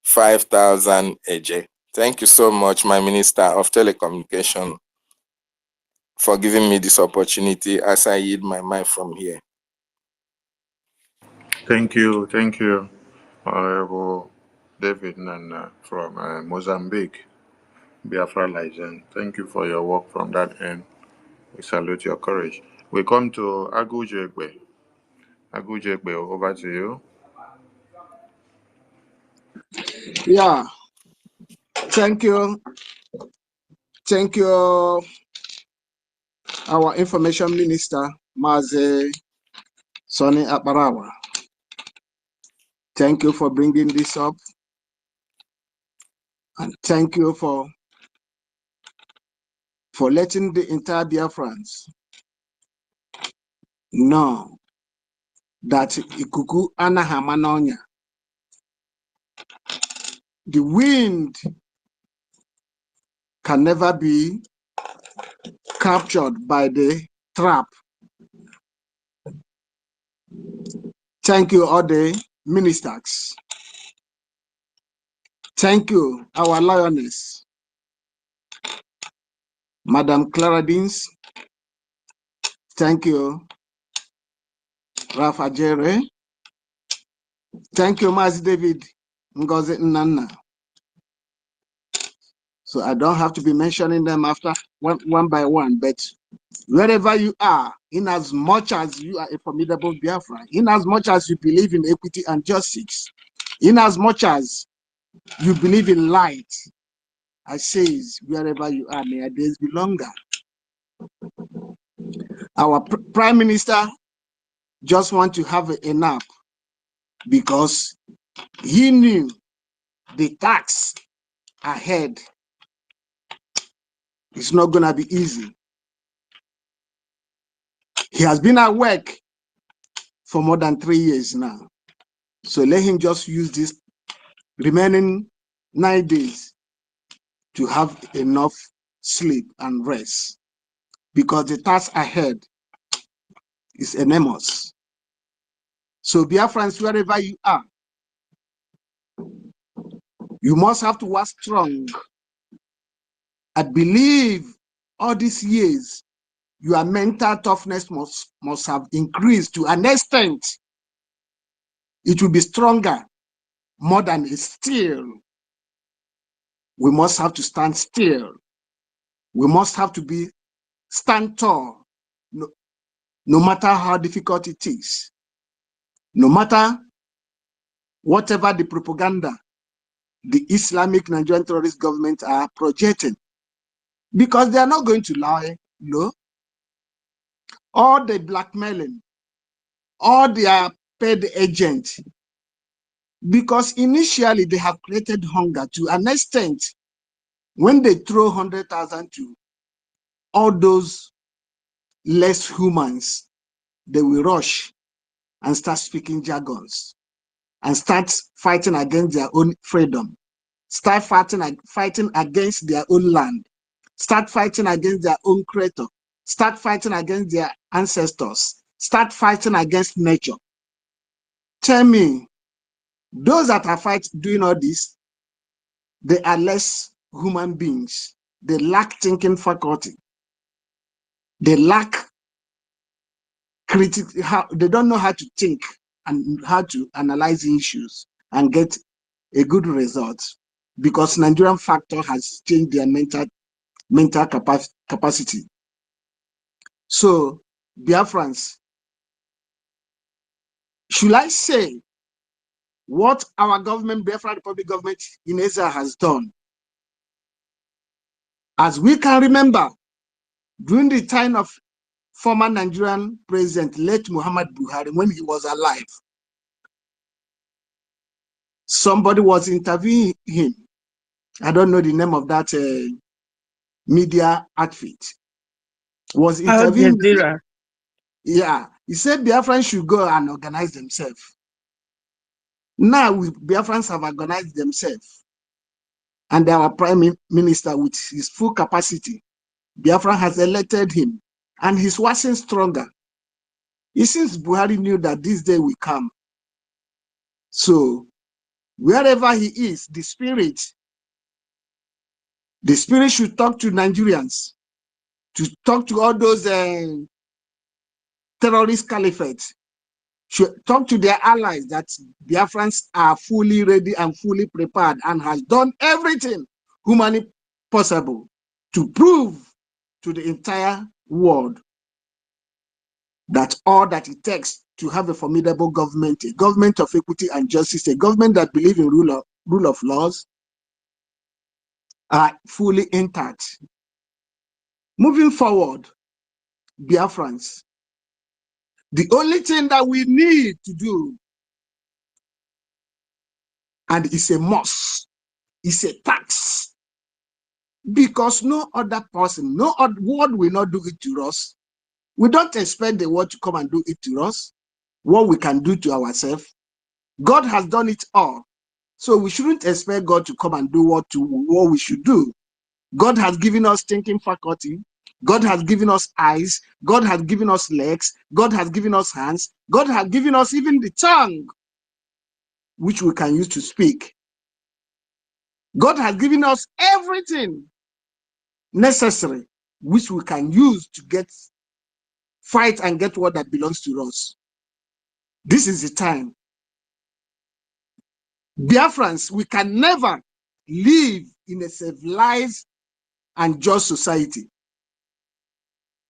5,000 AJ. Thank you so much, my Minister of Telecommunication, for giving me this opportunity as I yield my mic from here. Thank you, Honorable David Nana from Mozambique, Biafra Legend. Thank you for your work from that end. We salute your courage. We come to Agujegbe. Agujegbe, over to you. Yeah, thank you. Thank you, our Information Minister, Maze Sonny Aparawa. Thank you for bringing this up. And thank you for letting the entire Biafrans know that ikuku anahamanonya. The wind can never be captured by the trap. Thank you, all the ministers. Thank you, our lioness, Madam Clara Deans. Thank you, Rafa Jere. Thank you, Mazi David Ngozi Nana. So I don't have to be mentioning them after one by one, but wherever you are, in as much as you are a formidable Biafra, in as much as you believe in equity and justice, in as much as you believe in light, I say, wherever you are, may your days be longer. Our Prime Minister just want to have a nap because he knew the tax ahead is not going to be easy. He has been at work for more than 3 years now. So let him just use this remaining 9 days to have enough sleep and rest, because the task ahead is enormous. So Biafrans, wherever you are, you must have to work strong. I believe all these years, your mental toughness must have increased to an extent. It will be stronger, more than a steel. We must have to stand still. We must have to stand tall, no matter how difficult it is, no matter whatever the propaganda the Islamic Nigerian terrorist government are projecting, because they are not going to lie. No, all the blackmailing, all their paid agents, because initially they have created hunger to an extent. When they throw 100,000 to all those less humans, they will rush and start speaking jargons and start fighting against their own freedom, start fighting against their own land, start fighting against their own creator, start fighting against their ancestors, start fighting against nature. Tell me, those that are doing all this, they are less human beings. They lack thinking faculty. They lack they don't know how to think and how to analyze issues and get a good result, because Nigerian factor has changed their mental capacity. So, Biafrans, should I say what our government, Biafra Republic government in Israel has done? As we can remember, during the time of former Nigerian president, late Muhammad Buhari, when he was alive, somebody was interviewing him. I don't know the name of that media outfit. Was interviewing. Yeah, he said Biafrans should go and organize themselves. Now Biafrans have organized themselves, and our Prime Minister, with his full capacity, Biafra has elected him, and he's waxing stronger. It seems Buhari knew that this day will come. So wherever he is, the spirit should talk to Nigerians, to talk to all those terrorist caliphates, should talk to their allies that Biafrans are fully ready and fully prepared and has done everything humanly possible to prove to the entire world that all that it takes to have a formidable government, a government of equity and justice, a government that believes in rule of laws, are fully intact. Moving forward, Biafrans, the only thing that we need to do, and it's a must, is a tax. Because no other person, no other world will not do it to us. We don't expect the world to come and do it to us, what we can do to ourselves. God has done it all. So we shouldn't expect God to come and do what we should do. God has given us thinking faculty. God has given us eyes. God has given us legs. God has given us hands. God has given us even the tongue, which we can use to speak. God has given us everything necessary, which we can use to fight and get what that belongs to us. This is the time. Biafrans, we can never live in a civilized and just society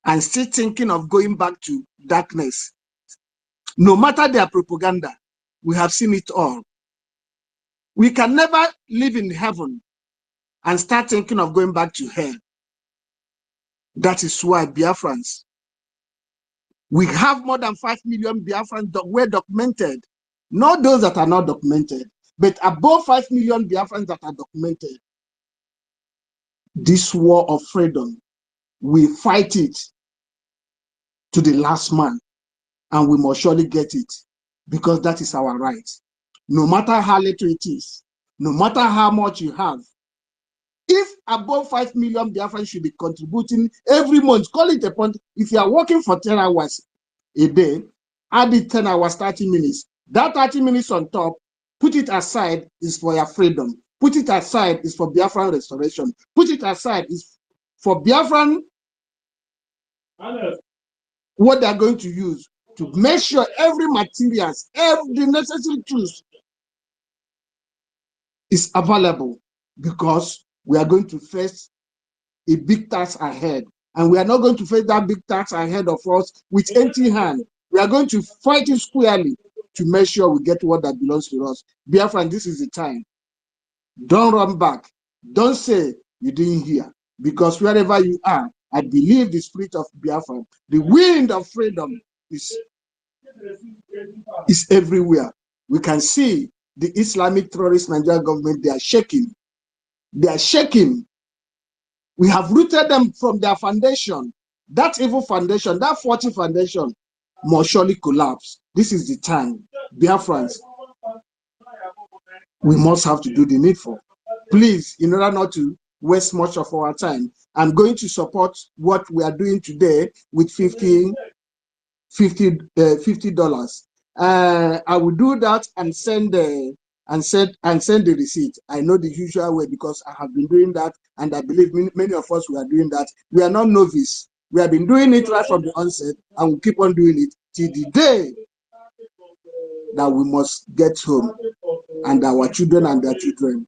and still thinking of going back to darkness. No matter their propaganda, we have seen it all. We can never live in heaven and start thinking of going back to hell. That is why Biafrans, we have more than 5 million Biafrans that were documented. Not those that are not documented, but above 5 million Biafrans that are documented. This war of freedom, we fight it to the last man, and we must surely get it, because that is our right. No matter how little it is, no matter how much you have, if above 5 million Biafrans should be contributing every month, call it a point. If you are working for 10 hours a day, add it 10 hours, 30 minutes. That 30 minutes on top, put it aside, is for your freedom. Put it aside, is for Biafran restoration. Put it aside, is for Biafran, what they are going to use to make sure every materials, every necessary tools is available, because we are going to face a big task ahead, and we are not going to face that big task ahead of us with empty hand. We are going to fight it squarely to make sure we get what that belongs to us. Biafran, this is the time. Don't run back. Don't say you didn't hear, because wherever you are, I believe the spirit of Biafra, the wind of freedom is everywhere. We can see the Islamic terrorist Nigerian government, they are shaking. They are shaking. We have rooted them from their foundation. That evil foundation, that faulty foundation, must surely collapse. This is the time. Biafrans, we must have to do the needful. Please, in order not to waste much of our time, I'm going to support what we are doing today with $50. I will do that and send the receipt. I know the usual way, because I have been doing that, and I believe many of us, we are doing that. We are not novice. We have been doing it right from the onset, and we keep on doing it till the day that we must get home, and our children and their children,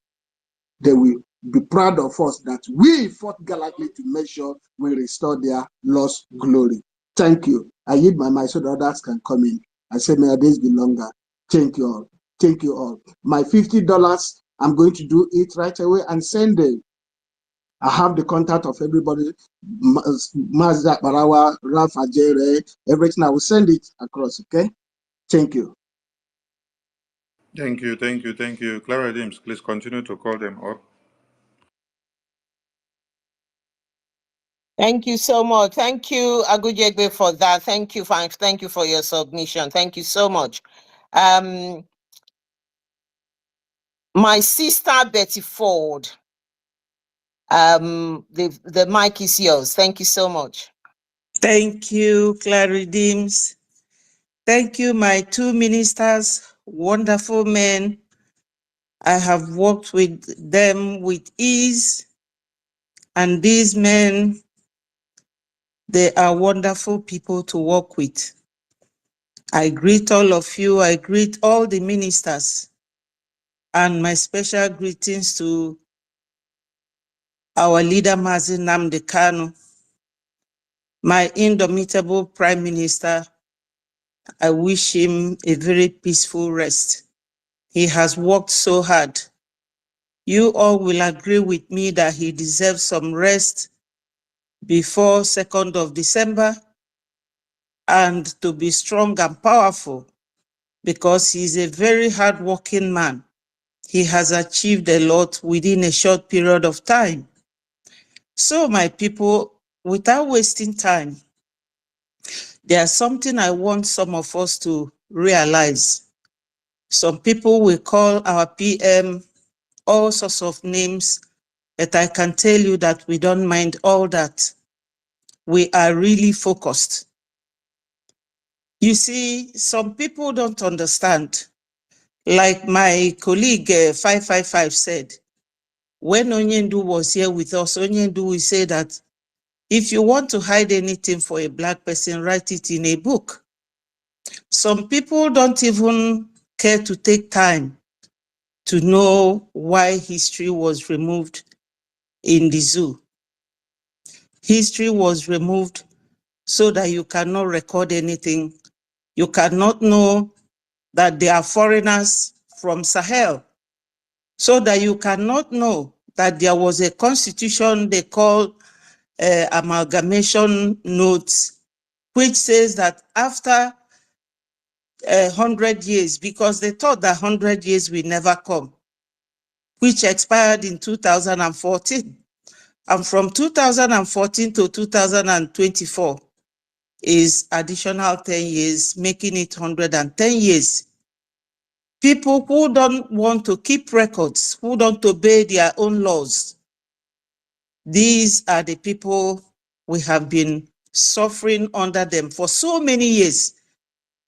they will be proud of us that we fought gallantly to make sure we restore their lost glory. Thank you. I yield my mic so the others can come in. I say, may our days be longer. Thank you all. Thank you all. My $50, I'm going to do it right away and send it. I have the contact of everybody. Mazda Barawa, Ralph Ajere, everything. I will send it across, okay? Thank you. Thank you, thank you, thank you. Clara Dims, please continue to call them up. Thank you so much. Thank you, Agujegbe, for that. Thank you for your submission. Thank you so much. My sister Betty Ford, the mic is yours. Thank you so much. Thank you, Clary Dims. Thank you, my two ministers, wonderful men. I have worked with them with ease, and these men, they are wonderful people to work with. I greet all of you. I greet all the ministers, and my special greetings to our leader, Mazi Nnamdi Kanu, my indomitable Prime Minister. I wish him a very peaceful rest. He has worked so hard. You all will agree with me that he deserves some rest before 2nd of December, and to be strong and powerful, because he's a very hardworking man. He has achieved a lot within a short period of time. So my people, without wasting time, There's something I want some of us to realize. Some people will call our PM all sorts of names, but I can tell you that we don't mind all that. We are really focused. You see, some people don't understand. Like my colleague 555 said, when Onyendu was here with us, Onyendu will say that if you want to hide anything for a Black person, write it in a book. Some people don't even care to take time to know why history was removed in the zoo. History was removed so that you cannot record anything. You cannot know that they are foreigners from Sahel, so that you cannot know that there was a constitution they call amalgamation notes, which says that after 100 years, because they thought that 100 years will never come, which expired in 2014. And from 2014 to 2024 is additional 10 years, making it 110 years. People who don't want to keep records, who don't obey their own laws, these are the people we have been suffering under them for so many years.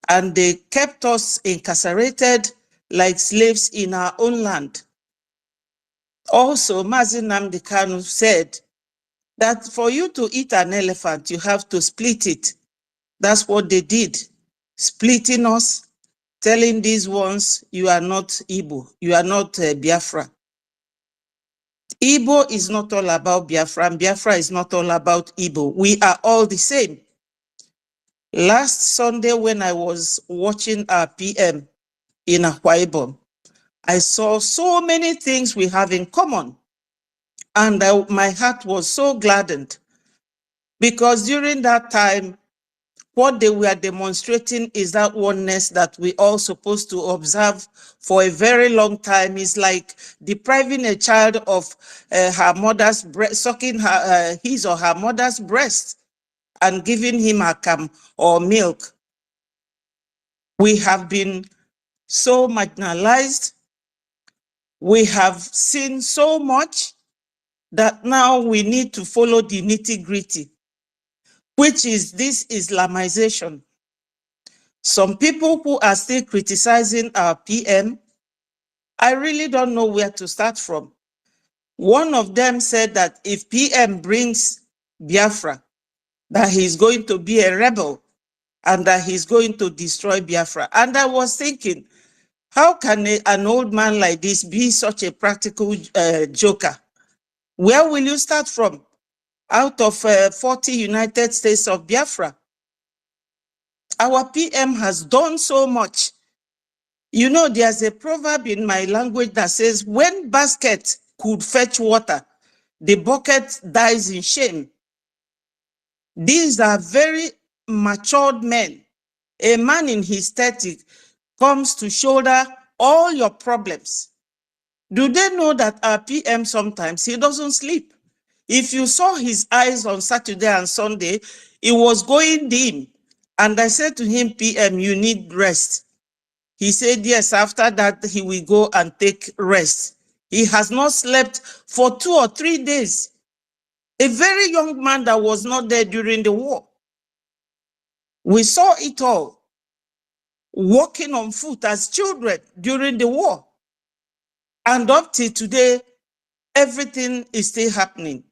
And they kept us incarcerated like slaves in our own land. Also, Mazi Nnamdi Kanu said that for you to eat an elephant, you have to split it. That's what they did, splitting us, telling these ones, you are not Igbo, you are not Biafra. Igbo is not all about Biafra, and Biafra is not all about Igbo. We are all the same. Last Sunday, when I was watching our PM in Akwa Ibom, I saw so many things we have in common. And my heart was so gladdened, because during that time, what they were demonstrating is that oneness that we all supposed to observe for a very long time. Is like depriving a child of her mother's breast, sucking his or her mother's breast and giving him akam or milk. We have been so marginalized. We have seen so much that now we need to follow the nitty-gritty, which is this Islamization. Some people who are still criticizing our PM, I really don't know where to start from. One of them said that if PM brings Biafra, that he's going to be a rebel and that he's going to destroy Biafra. And I was thinking, how can an old man like this be such a practical joker? Where will you start from? Out of 40 United States of Biafra. Our PM has done so much. You know, there's a proverb in my language that says, when basket could fetch water, the bucket dies in shame. These are very matured men. A man in his 30s comes to shoulder all your problems. Do they know that our PM sometimes, he doesn't sleep? If you saw his eyes on Saturday and Sunday, it was going dim. And I said to him, PM, you need rest. He said, yes, after that, he will go and take rest. He has not slept for 2 or 3 days. A very young man that was not there during the war. We saw it all, walking on foot as children during the war. And up till today, everything is still happening.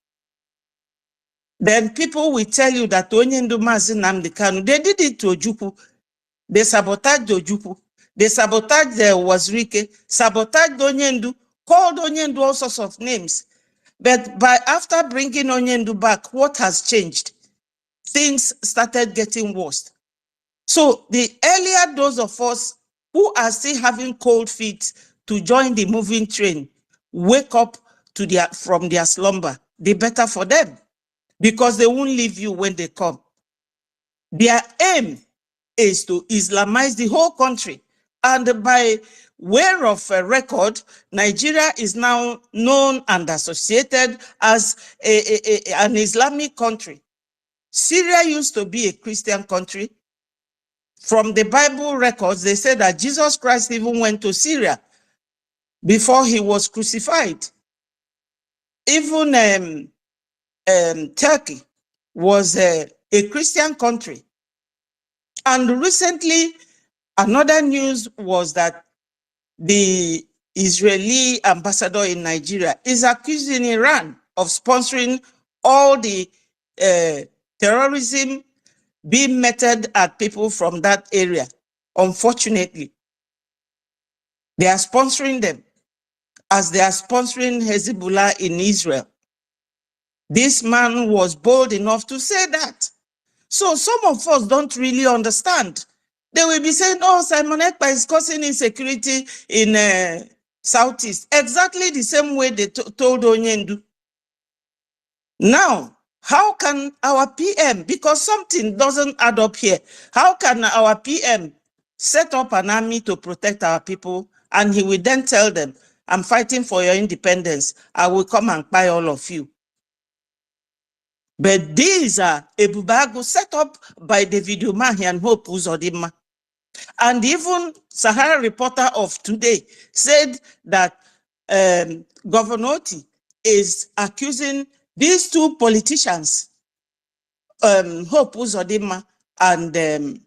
Then people will tell you that Onyendu Mazi Nnamdi Kanu, they did it to Ojukwu. They sabotaged Ojukwu. They sabotaged Wazirike, sabotaged Onyendu, called Onyendu all sorts of names. But after bringing Onyendu back, what has changed? Things started getting worse. So the earlier those of us who are still having cold feet to join the moving train, wake up to from their slumber, the better for them, because they won't leave you when they come. Their aim is to Islamize the whole country. And by way of a record, Nigeria is now known and associated as an Islamic country. Syria used to be a Christian country. From the Bible records, they say that Jesus Christ even went to Syria before he was crucified. Even Turkey was a Christian country. And recently, another news was that the Israeli ambassador in Nigeria is accusing Iran of sponsoring all the terrorism being meted at people from that area. Unfortunately, they are sponsoring them as they are sponsoring Hezbollah in Israel. This man was bold enough to say that. So some of us don't really understand. They will be saying, oh, Simon Ekpa is causing insecurity in Southeast. Exactly the same way they told Onyendu. Now, how can our PM, because something doesn't add up here, how can our PM set up an army to protect our people, and he will then tell them, I'm fighting for your independence, I will come and buy all of you. But these are Ebubago set up by David Umahi and Hope Uzodinma. And even Sahara Reporter of today said that Governor Oti is accusing these two politicians, Hope Uzodinma and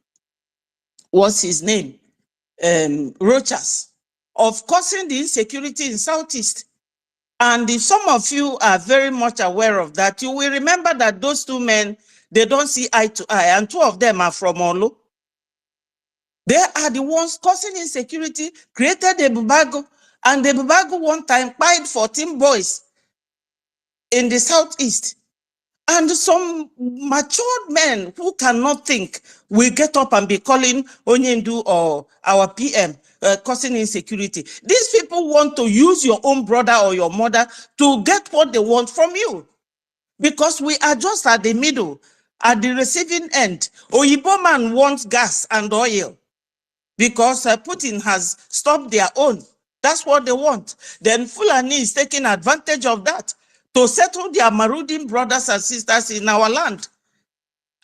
what's his name, Rochas, of causing the insecurity in Southeast. And if some of you are very much aware of that, you will remember that those two men, they don't see eye to eye, and two of them are from Olu. They are the ones causing insecurity, created the Bubago, and the Bubago one time pied 14 boys in the Southeast. And some matured men who cannot think will get up and be calling Onyendu or our PM causing insecurity. These people want to use your own brother or your mother to get what they want from you. Because we are just at the middle, at the receiving end. Oyibo man wants gas and oil because Putin has stopped their own. That's what they want. Then Fulani is taking advantage of that to settle their marauding brothers and sisters in our land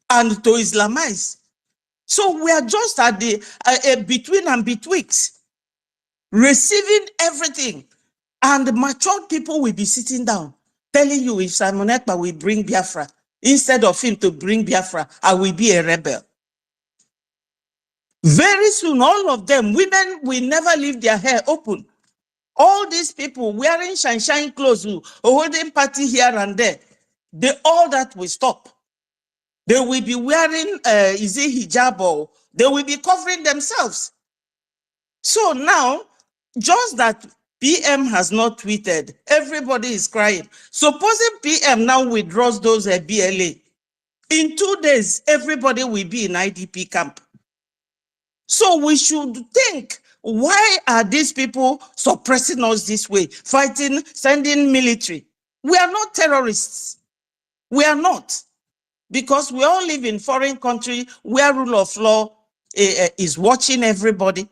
and to Islamize. So we are just at the between and betwixt, receiving everything. And matured people will be sitting down, telling you if Simon Ekpa will bring Biafra, instead of him to bring Biafra, I will be a rebel. Very soon, all of them, women will never leave their hair open. All these people wearing shine clothes, holding party here and there, all that will stop. They will be wearing is it hijab, or they will be covering themselves. So now, just that PM has not tweeted, everybody is crying. Supposing PM now withdraws those BLA, in 2 days, everybody will be in IDP camp. So we should think, why are these people suppressing us this way, fighting, sending military? We are not terrorists. We are not. Because we all live in foreign country where rule of law is watching everybody.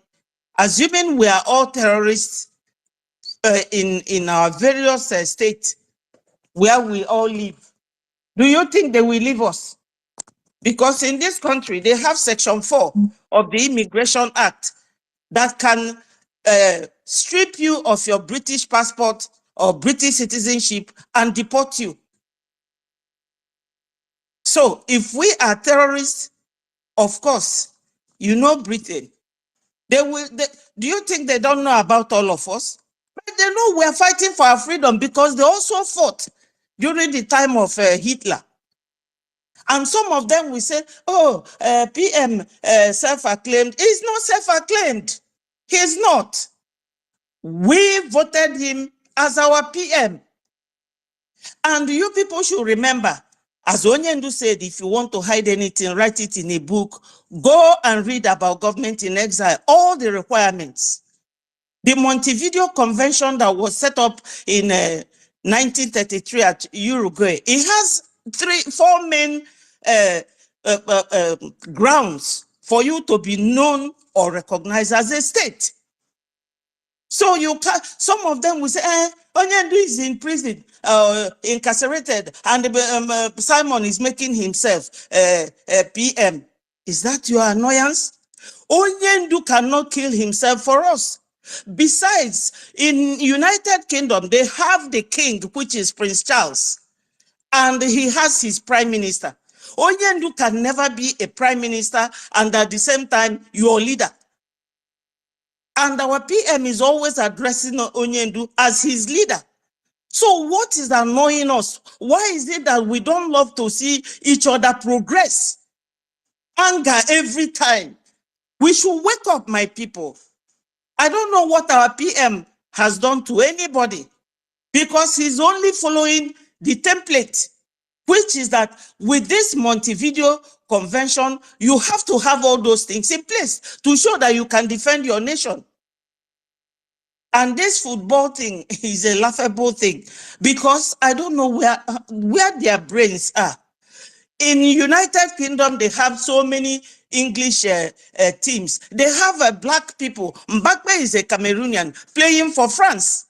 Assuming we are all terrorists in our various states where we all live, do you think they will leave us? Because in this country, they have Section 4 of the Immigration Act that can strip you of your British passport or British citizenship and deport you. So if we are terrorists, of course, you know Britain. Do you think they don't know about all of us? But they know we are fighting for our freedom because they also fought during the time of Hitler. And some of them will say, oh, PM self-acclaimed. He's not self-acclaimed. He's not. We voted him as our PM. And you people should remember, as Onyendu said, if you want to hide anything, write it in a book. Go and read about government in exile, all the requirements. The Montevideo Convention that was set up in 1933 at Uruguay, it has 4 main grounds for you to be known or recognized as a state. So you can, some of them will say, Onyendu is in prison, incarcerated, and Simon is making himself PM. Is that your annoyance? Onyendu cannot kill himself for us. Besides, in United Kingdom, they have the king, which is Prince Charles, and he has his prime minister. Onyendu can never be a prime minister and at the same time your leader. And our PM is always addressing Onyendu as his leader. So what is annoying us? Why is it that we don't love to see each other progress? Anger every time. We should wake up, my people. I don't know what our PM has done to anybody, because he's only following the template, which is that with this Montevideo Convention, you have to have all those things in place to show that you can defend your nation. And this football thing is a laughable thing, because I don't know where their brains are. In United Kingdom, they have so many English teams. They have black people. Mbappe is a Cameroonian playing for France.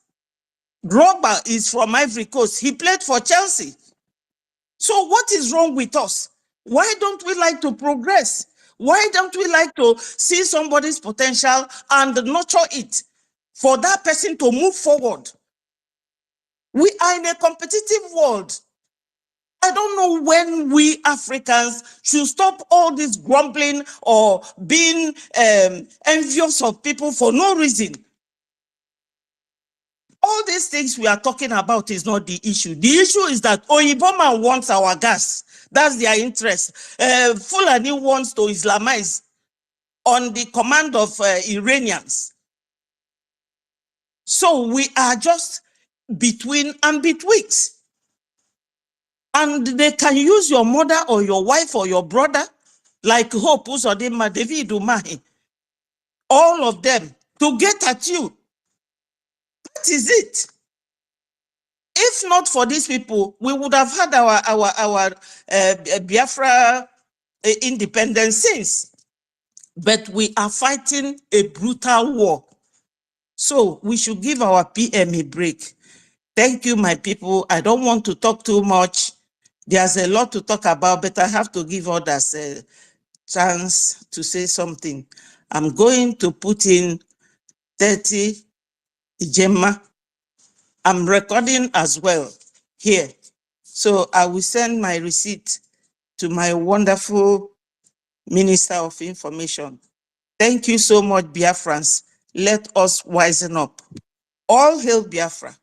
Drogba is from Ivory Coast. He played for Chelsea. So what is wrong with us? Why don't we like to progress? Why don't we like to see somebody's potential and nurture it for that person to move forward? We are in a competitive world. I don't know when we Africans should stop all this grumbling or being envious of people for no reason. All these things we are talking about is not the issue. The issue is that Oyiboma wants our gas. That's their interest. Fulani wants to Islamize on the command of Iranians. So we are just between and betwixt. And they can use your mother or your wife or your brother, like Hope Uzodinma, David Umahi, all of them, to get at you. That is it. If not for these people, we would have had our Biafra independence since. But we are fighting a brutal war. So we should give our PM a break. Thank you, my people. I don't want to talk too much. There's a lot to talk about, but I have to give others a chance to say something. I'm going to put in 30 Ijema. I'm recording as well here. So I will send my receipt to my wonderful Minister of Information. Thank you so much, Biafrans. Let us wisen up. All hail Biafra.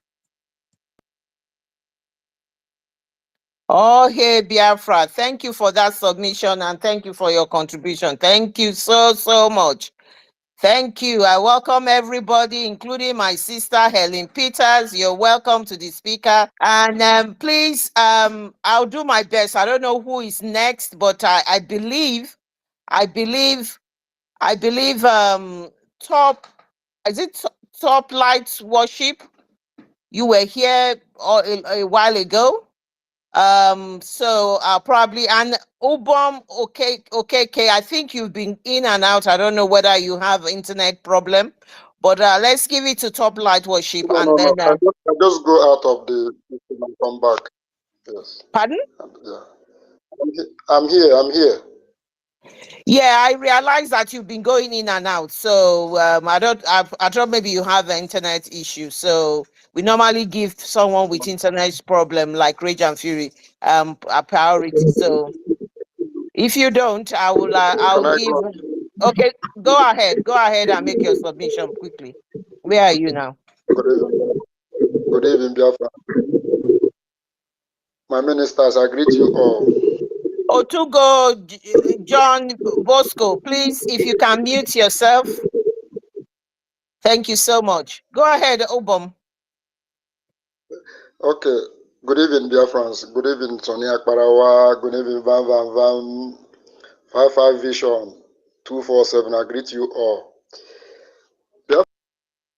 Oh, hey, Biafra. Thank you for that submission and thank you for your contribution. Thank you so much. Thank you. I welcome everybody, including my sister, Helen Peters. You're welcome to the speaker. And please, I'll do my best. I don't know who is next, but I believe, Top Lights Worship? You were here a while ago. So I'll probably, and Ubom, okay, I think you've been in and out. I don't know whether you have internet problem, but let's give it to Top Light Worship. No, and no, then no. I just go out of the system and come back. Yes. Pardon? Yeah. I'm here. Yeah, I realize that you've been going in and out. So I thought maybe you have an internet issue. So we normally give someone with internet problem like Rage and Fury a priority. So if you don't, I'll give. Okay, go ahead and make your submission quickly. Where are you now? Good evening, Biafra. My ministers, I greet you all. Otugo John Bosco, please, if you can mute yourself. Thank you so much. Go ahead, Obom. Okay. Good evening, Biafrans. Good evening, Sonia Akbarawa. Good evening, Van. 55 Vision 247. I greet you all.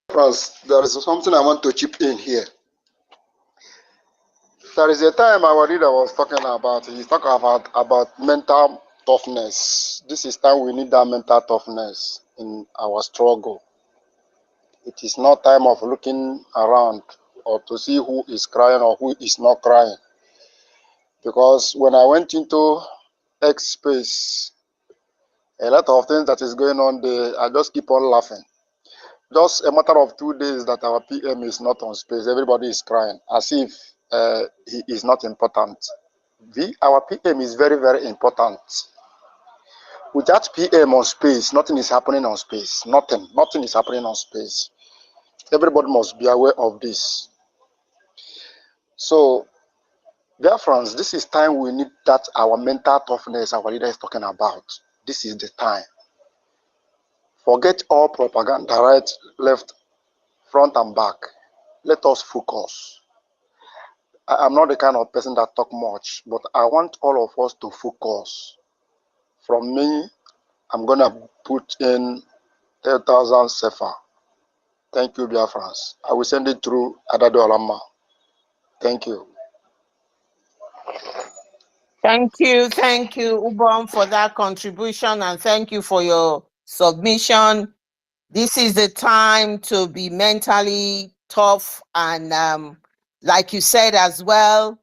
Biafrans, there is something I want to chip in here. There is a time our leader was talking about. He's talking about mental toughness. This is time we need that mental toughness in our struggle. It is not time of looking around or to see who is crying or who is not crying. Because when I went into X space, a lot of things that is going on there, I just keep on laughing. Just a matter of 2 days that our PM is not on space, everybody is crying as if he is not important. Our PM is very, very important. Without PM on space, nothing is happening on space. Nothing is happening on space. Everybody must be aware of this. So, dear friends, this is time we need that our mental toughness our leader is talking about. This is the time. Forget all propaganda, right, left, front and back. Let us focus. I'm not the kind of person that talk much, but I want all of us to focus. From me, I'm going to put in 10,000 sefa. Thank you, Biafrans. I will send it through Adado Alama. Thank you. Thank you, Ubon, for that contribution, and thank you for your submission. This is the time to be mentally tough, and like you said as well,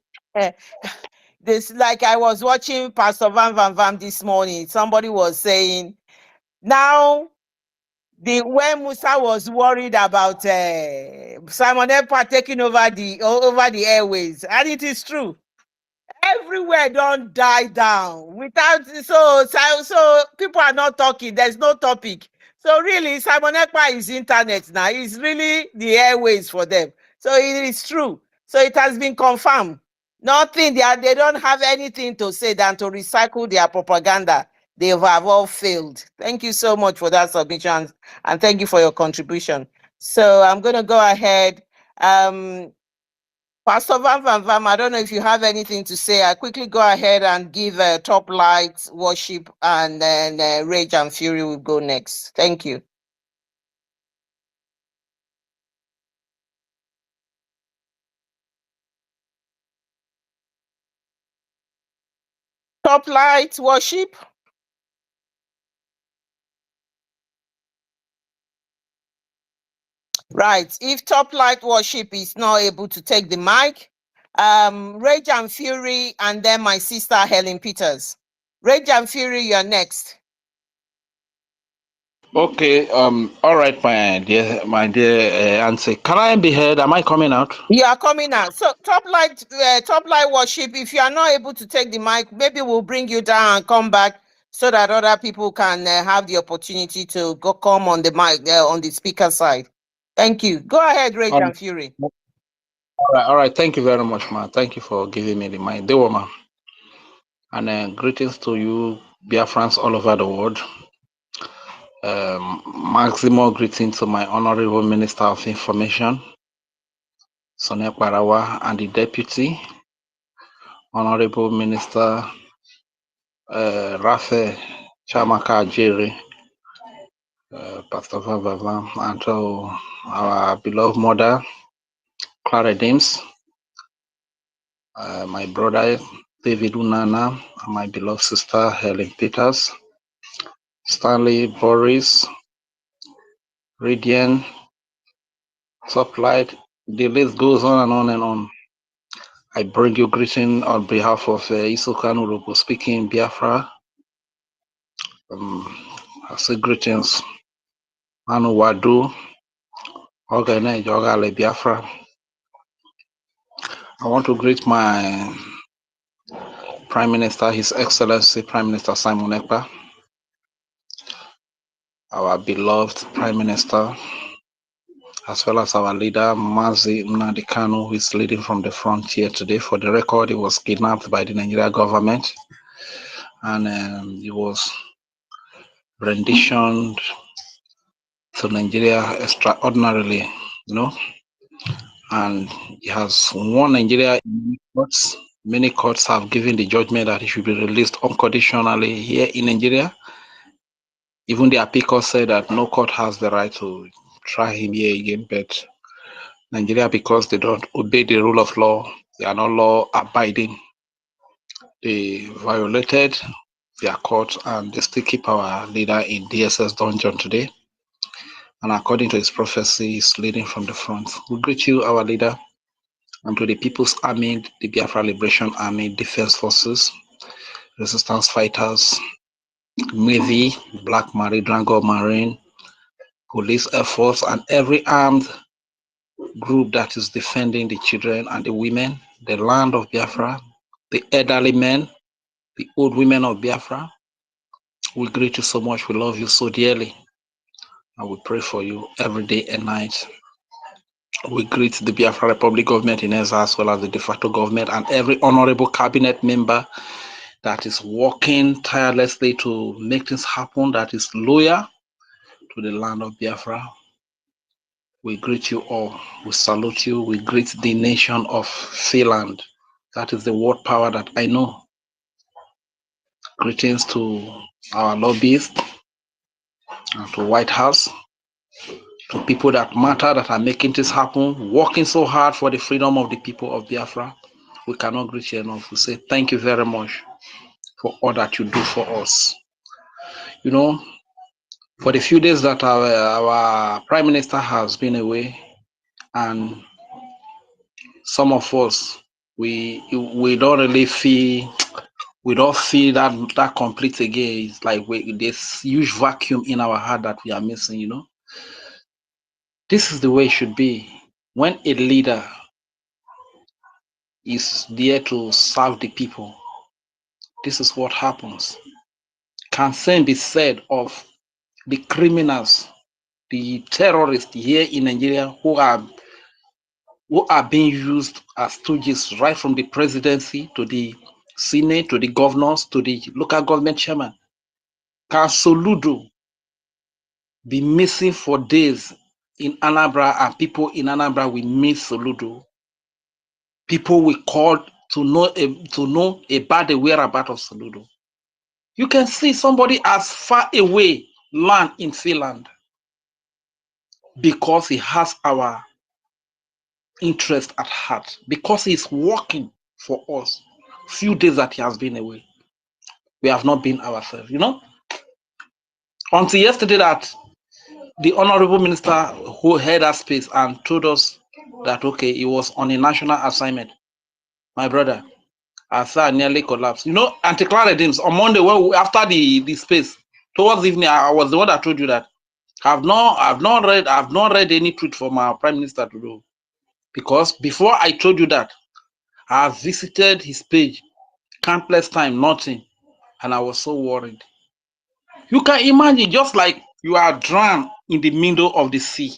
this, like I was watching Pastor Van this morning. Somebody was saying now when Musa was worried about Simon Ekpa taking over the airways, and it is true. Everywhere don't die down without so people are not talking. There's no topic. So really, Simon Ekpa is internet now. It's really the airways for them. So it is true. So it has been confirmed. Nothing. They don't have anything to say than to recycle their propaganda. They have all failed. Thank you so much for that submission, and thank you for your contribution. So I'm going to go ahead. Pastor Van, I don't know if you have anything to say. I quickly go ahead and give top lights, worship, and then Rage and Fury will go next. Thank you. Top lights, worship. Right. If top light worship is not able to take the mic, Rage and Fury, and then my sister Helen Peters. Rage and Fury, you're next. Okay, all right, my dear Auntie. Can I be heard? Am I coming out? You are coming out. So top light worship. If you are not able to take the mic, maybe we'll bring you down and come back so that other people can have the opportunity to come on the mic on the speaker side. Thank you. Go ahead, Rage and Fury. All right. Thank you very much, ma. Thank you for giving me the mic. Dewo, ma. And greetings to you, Biafrans all over the world. Maximum greeting to my Honorable Minister of Information, Sonia Kwarawa, and the Deputy Honorable Minister Raffle Chamaka Jerry, Pastor Vava, and to our beloved mother, Clara Dames, my brother David Unana, and my beloved sister Helen Peters, Stanley Boris, Radian, Suplight, the list goes on and on and on. I bring you greeting on behalf of Isoka Nurubu speaking Biafra. I say greetings. Manu Wadu, Ogane Jogale Biafra. I want to greet my Prime Minister, His Excellency Prime Minister Simon Ekpa, our beloved Prime Minister, as well as our leader, Mazi Nnamdi Kanu, who is leading from the front here today. For the record, he was kidnapped by the Nigeria government, and he was renditioned to Nigeria extraordinarily, and he has won Nigeria in many courts. Many courts have given the judgment that he should be released unconditionally here in Nigeria. Even the appeal court said that no court has the right to try him here again, but Nigeria, because they don't obey the rule of law, they are not law abiding. They violated their court and they still keep our leader in DSS dungeon today. and according to his prophecy, is leading from the front. We greet you, our leader, and to the People's Army, the Biafra Liberation Army, Defense Forces, Resistance Fighters, Navy, Black Marine, Drango Marine, Police Air Force, and every armed group that is defending the children and the women, the land of Biafra, the elderly men, the old women of Biafra. We greet you so much. We love you so dearly. And we pray for you every day and night. We greet the Biafra Republic government in exile, as well as the de facto government and every honorable cabinet member that is working tirelessly to make things happen, that is loyal to the land of Biafra. We greet you all. We salute you. We greet the nation of Finland. That is the word power that I know. Greetings to our lobbyists and to White House, to people that matter, that are making this happen, working so hard for the freedom of the people of Biafra. We cannot greet you enough. We say thank you very much for all that you do for us. You know, for the few days that our Prime Minister has been away, and some of us, we don't really feel, we don't feel that complete again. It's like this huge vacuum in our heart that we are missing, you know. This is the way it should be. When a leader is there to serve the people, this is what happens. Can same be said of the criminals, the terrorists here in Nigeria who are being used as stooges, right from the presidency to the Senate, to the governors, to the local government chairman. Can Soludo be missing for days in Anambra, and people in Anambra will miss Soludo? People will call to know about the whereabouts of Soludo. You can see somebody as far away land in Finland because he has our interest at heart, because he's working for us. Few days that he has been away, we have not been ourselves, you know. Until yesterday that the honorable minister who held that space and told us that, okay, he was on a national assignment. My brother, I said I nearly collapsed. You know, Anti-Clara Redeems on Monday, after the space, towards evening, I was the one that told you that I've not read any tweet from our Prime Minister to do. Because before I told you that, I have visited his page countless times, nothing. And I was so worried. You can imagine, just like you are drowned in the middle of the sea.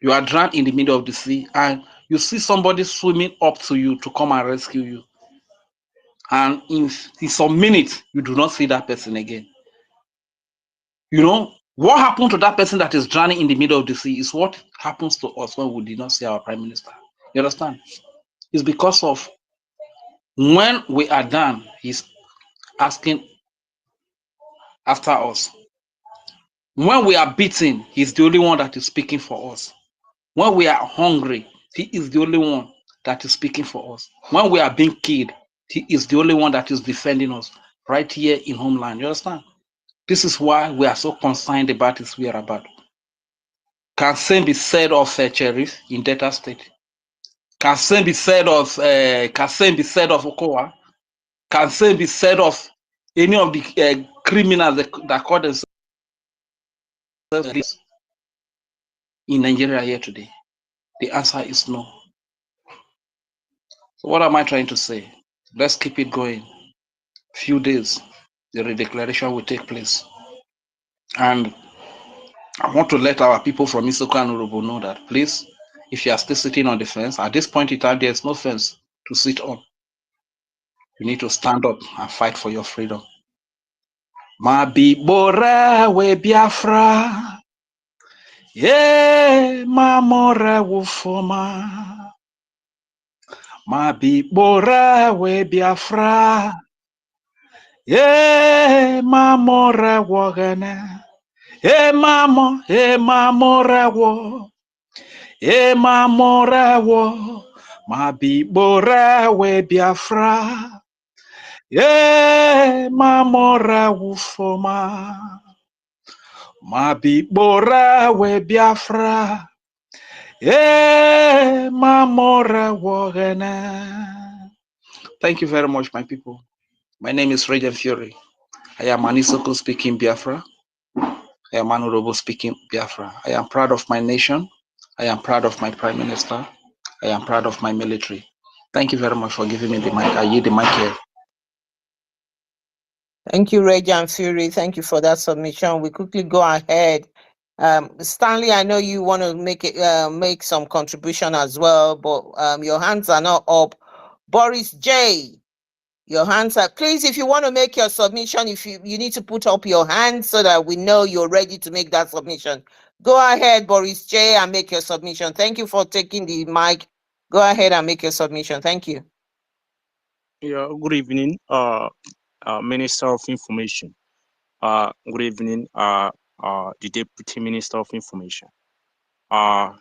You are drowned in the middle of the sea, and you see somebody swimming up to you to come and rescue you. And in some minutes, you do not see that person again. You know, what happened to that person that is drowning in the middle of the sea is what happens to us when we did not see our Prime Minister. You understand? It's because of when we are done, he's asking after us. When we are beaten, he's the only one that is speaking for us. When we are hungry, he is the only one that is speaking for us. When we are being killed, he is the only one that is defending us right here in homeland. You understand? This is why we are so concerned about his whereabouts. Can same be said of Cherif in Delta State? Can same be said of Okowa? Can same be said of any of the criminals that call themselves in Nigeria here today? The answer is no. So what am I trying to say? Let's keep it going. Few days, the redeclaration will take place. And I want to let our people from Isoko and Urobo know that, please, if you are still sitting on the fence, at this point in time, there's no fence to sit on. You need to stand up and fight for your freedom. Mabibora we Biafra, yeah, mamora wufoma. Mabibora we Biafra, yeah, mamora wagana. Emamorawo, mabibora we Biafra, emamorawo foma, Mabibora we Biafra. Mamora wogana. Thank you very much, my people. My name is Radiant Fury. I am an Isoko speaking Biafra. I am an Urobo speaking Biafra. I am proud of my nation. I am proud of my Prime Minister. I am proud of my military. Thank you very much for giving me the mic. I yield the mic here. Thank you, Radiant Fury. Thank you for that submission. We quickly go ahead. Stanley, I know you want to make some contribution as well, but your hands are not up. Boris J, your hands are, please, if you want to make your submission, if you need to put up your hand so that we know you're ready to make that submission. Go ahead, Boris J, and make your submission. Thank you for taking the mic. Go ahead and make your submission. Thank you. Yeah, good evening, Minister of Information. Good evening, the Deputy Minister of Information. I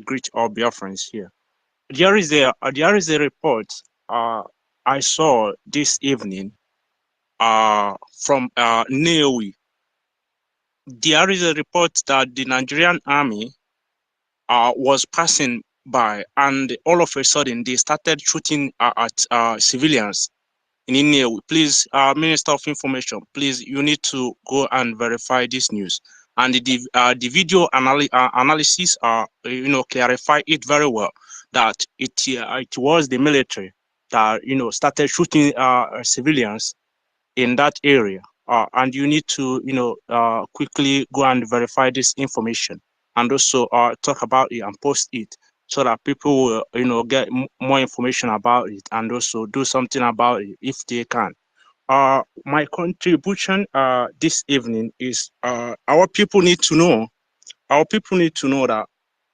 greet all Biafrans here. There is a report I saw this evening from Neowi. There is a report that the Nigerian army was passing by, and all of a sudden they started shooting at civilians in Neowi. Please, Minister of Information, please, you need to go and verify this news. And the video analysis, clarify it very well that it was the military that started shooting civilians in that area. And you need to quickly go and verify this information, and also talk about it and post it so that people will get more information about it and also do something about it if they can. My contribution this evening is our people need to know that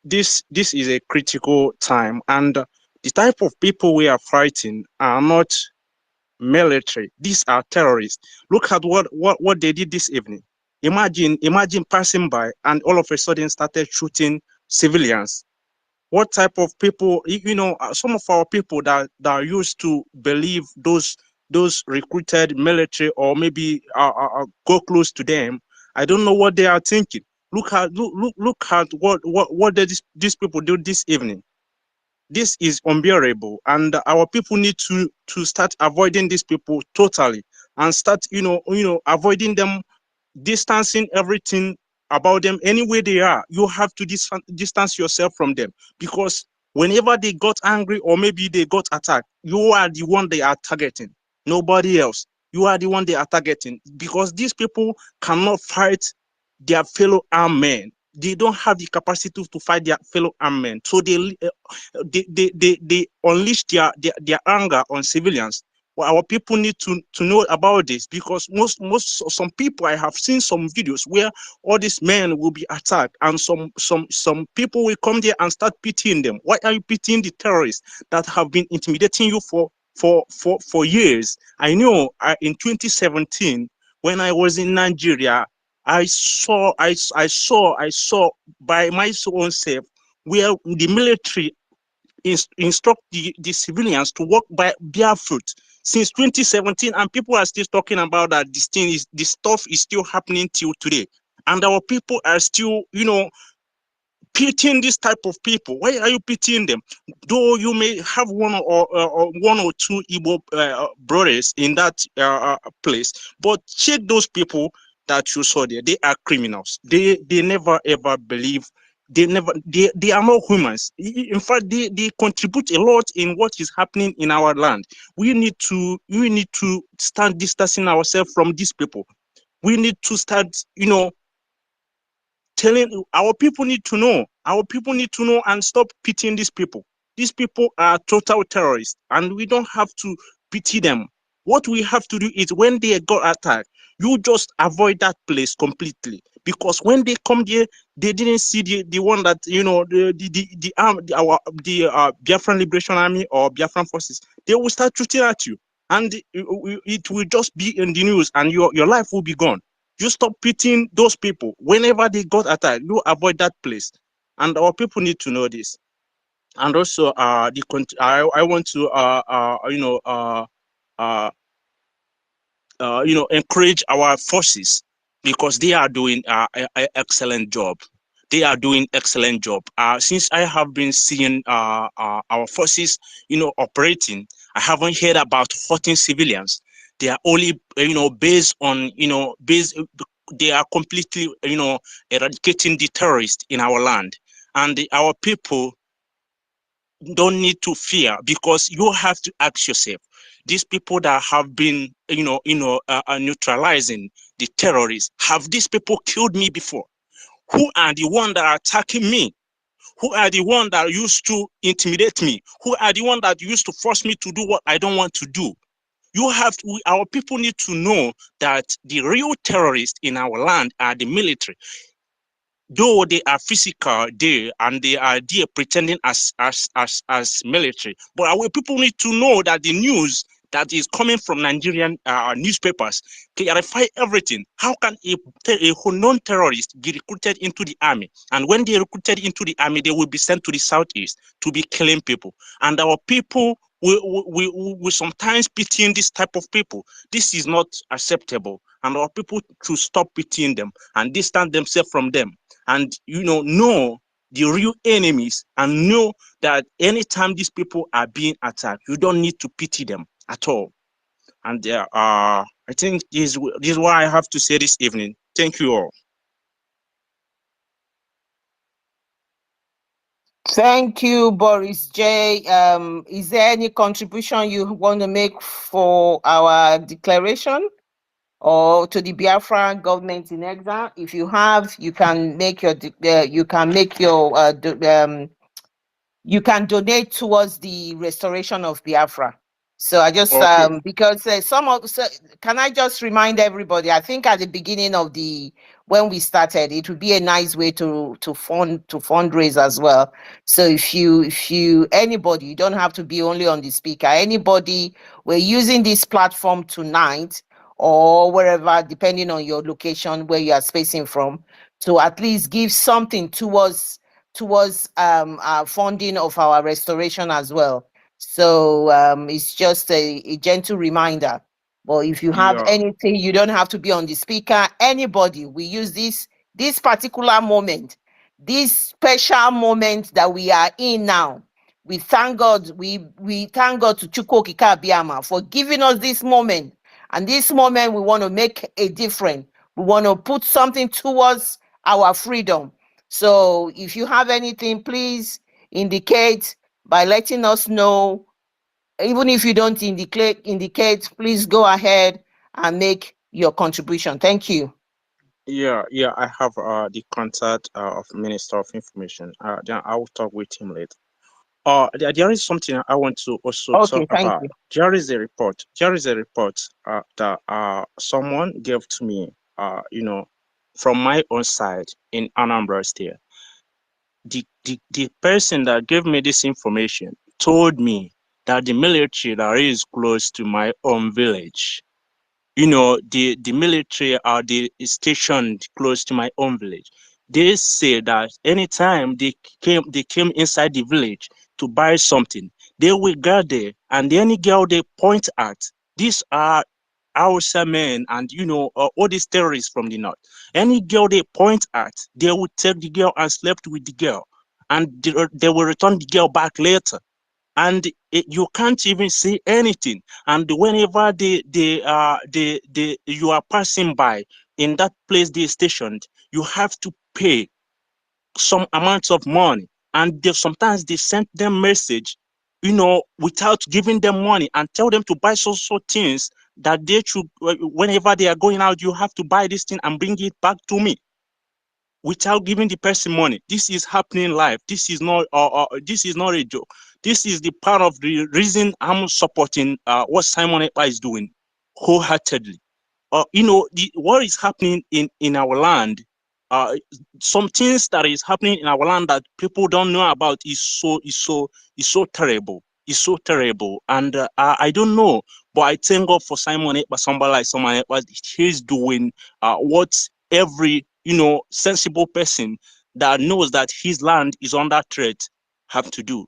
this is a critical time, and the type of people we are fighting are not military. These are terrorists. Look at what they did this evening. Imagine passing by and all of a sudden started shooting civilians. What type of people, some of our people that are used to believe those recruited military, or maybe go close to them, I don't know what they are thinking. Look at what did these people do this evening. This is unbearable, and our people need to start avoiding these people totally, and start avoiding them, distancing everything about them. Anywhere they are, you have to distance yourself from them, because whenever they got angry or maybe they got attacked, you are the one they are targeting, nobody else. You are the one they are targeting, because these people cannot fight their fellow armed men. They don't have the capacity to fight their fellow armed men, so they unleash their anger on civilians. Well, our people need to know about this, because some people, I have seen some videos where all these men will be attacked, and some people will come there and start pitying them. Why are you pitying the terrorists that have been intimidating you for years? I know in 2017 when I was in Nigeria, I saw by my own self where the military instruct the civilians to walk by barefoot since 2017, and people are still talking about that. This stuff is still happening till today, and our people are still pitying this type of people. Why are you pitying them? Though you may have one or two Igbo brothers in that place, but check those people that you saw there. They are criminals. They never ever believe. They are not humans. In fact, they contribute a lot in what is happening in our land. We need to start distancing ourselves from these people. We need to start telling our people need to know. Our people need to know and stop pitying these people. These people are total terrorists, and we don't have to pity them. What we have to do is, when they got attacked, you just avoid that place completely, because when they come there, they didn't see the one that the Biafran Liberation Army or Biafran forces. They will start shooting at you, and it will just be in the news, and your life will be gone. You stop pitying those people. Whenever they got attacked, you avoid that place, and our people need to know this. And also, I want to encourage our forces because they are doing an excellent job. They are doing excellent job. Since I have been seeing our forces, operating, I haven't heard about hurting civilians. They are only, based on, they are completely, eradicating the terrorists in our land. And our people don't need to fear, because you have to ask yourself, these people that have been, neutralizing the terrorists, have these people killed me before? Who are the ones that are attacking me? Who are the ones that used to intimidate me? Who are the ones that used to force me to do what I don't want to do? Our people need to know that the real terrorists in our land are the military. Though they are physical there and they are there pretending as military, but our people need to know that the news that is coming from Nigerian newspapers clarify everything. How can a non-terrorist be recruited into the army? And when they are recruited into the army, they will be sent to the southeast to be killing people. And our people we sometimes pitying this type of people. This is not acceptable. And our people should stop pitying them and distance themselves from them. And know the real enemies, and know that anytime these people are being attacked, you don't need to pity them at all. And I think this is what I have to say this evening. Thank you all. Thank you, Boris J. Is there any contribution you want to make for our declaration or to the Biafra government in exile? If you have, you can make your you can donate towards the restoration of Biafra. So I just Okay. because can I just remind everybody? I think at the beginning of when we started, it would be a nice way to fundraise as well. So if you anybody, you don't have to be only on the speaker. Anybody, we're using this platform tonight or wherever, depending on your location where you are spacing from, to at least give something towards funding of our restoration as well. So it's just a gentle reminder. But if you have Yeah. anything, you don't have to be on the speaker. Anybody, we use this particular moment, this special moment that we are in now. We thank God. We thank God to Chukwu Okike Abiyama for giving us this moment. And this moment, we want to make a difference. We want to put something towards our freedom. So if you have anything, please indicate by letting us know. Even if you don't indicate, please go ahead and make your contribution. Thank you. Yeah, I have the contact of Minister of Information. Then I will talk with him later. There is something I want to also talk Okay, thank about. you. There is a report. That someone gave to me. From my own side in Anambra State. The person that gave me this information told me that the military that is close to my own village, the military are stationed close to my own village. They say that anytime they came inside the village to buy something, they will go there, and any girl they point at, these are Hausa men and all these terrorists from the north. Any girl they point at, they will take the girl and sleep with the girl, and they will return the girl back later, and you can't even see anything. And whenever you are passing by in that place they stationed, you have to pay some amounts of money, and sometimes they send them message, without giving them money, and tell them to buy so things that they should, whenever they are going out, you have to buy this thing and bring it back to me, without giving the person money. This is happening live. This is not a joke. This is the part of the reason I'm supporting what Simon Ekpa is doing wholeheartedly. What is happening in our land, some things that is happening in our land that people don't know about is so terrible. It's so terrible. And I don't know, but I thank God for Simon Ekpa, somebody like Simon Ekpa. He's doing what every sensible person that knows that his land is under threat have to do.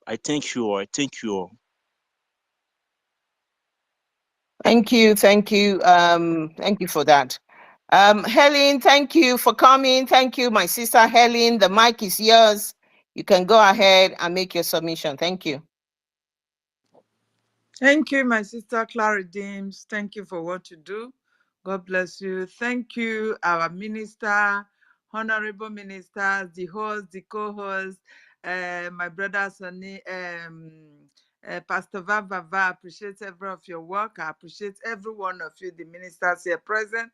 I thank you all. Thank you all. Thank you. Thank you for that. Helen, thank you for coming. Thank you, my sister Helen. The mic is yours. You can go ahead and make your submission. Thank you. Thank you, my sister Clara James. Thank you for what you do. God bless you. Thank you, our minister, honorable ministers, the host, the co-host, my brother Sonny, Pastor Vava. Appreciate every of your work. I appreciate every one of you, the ministers here present,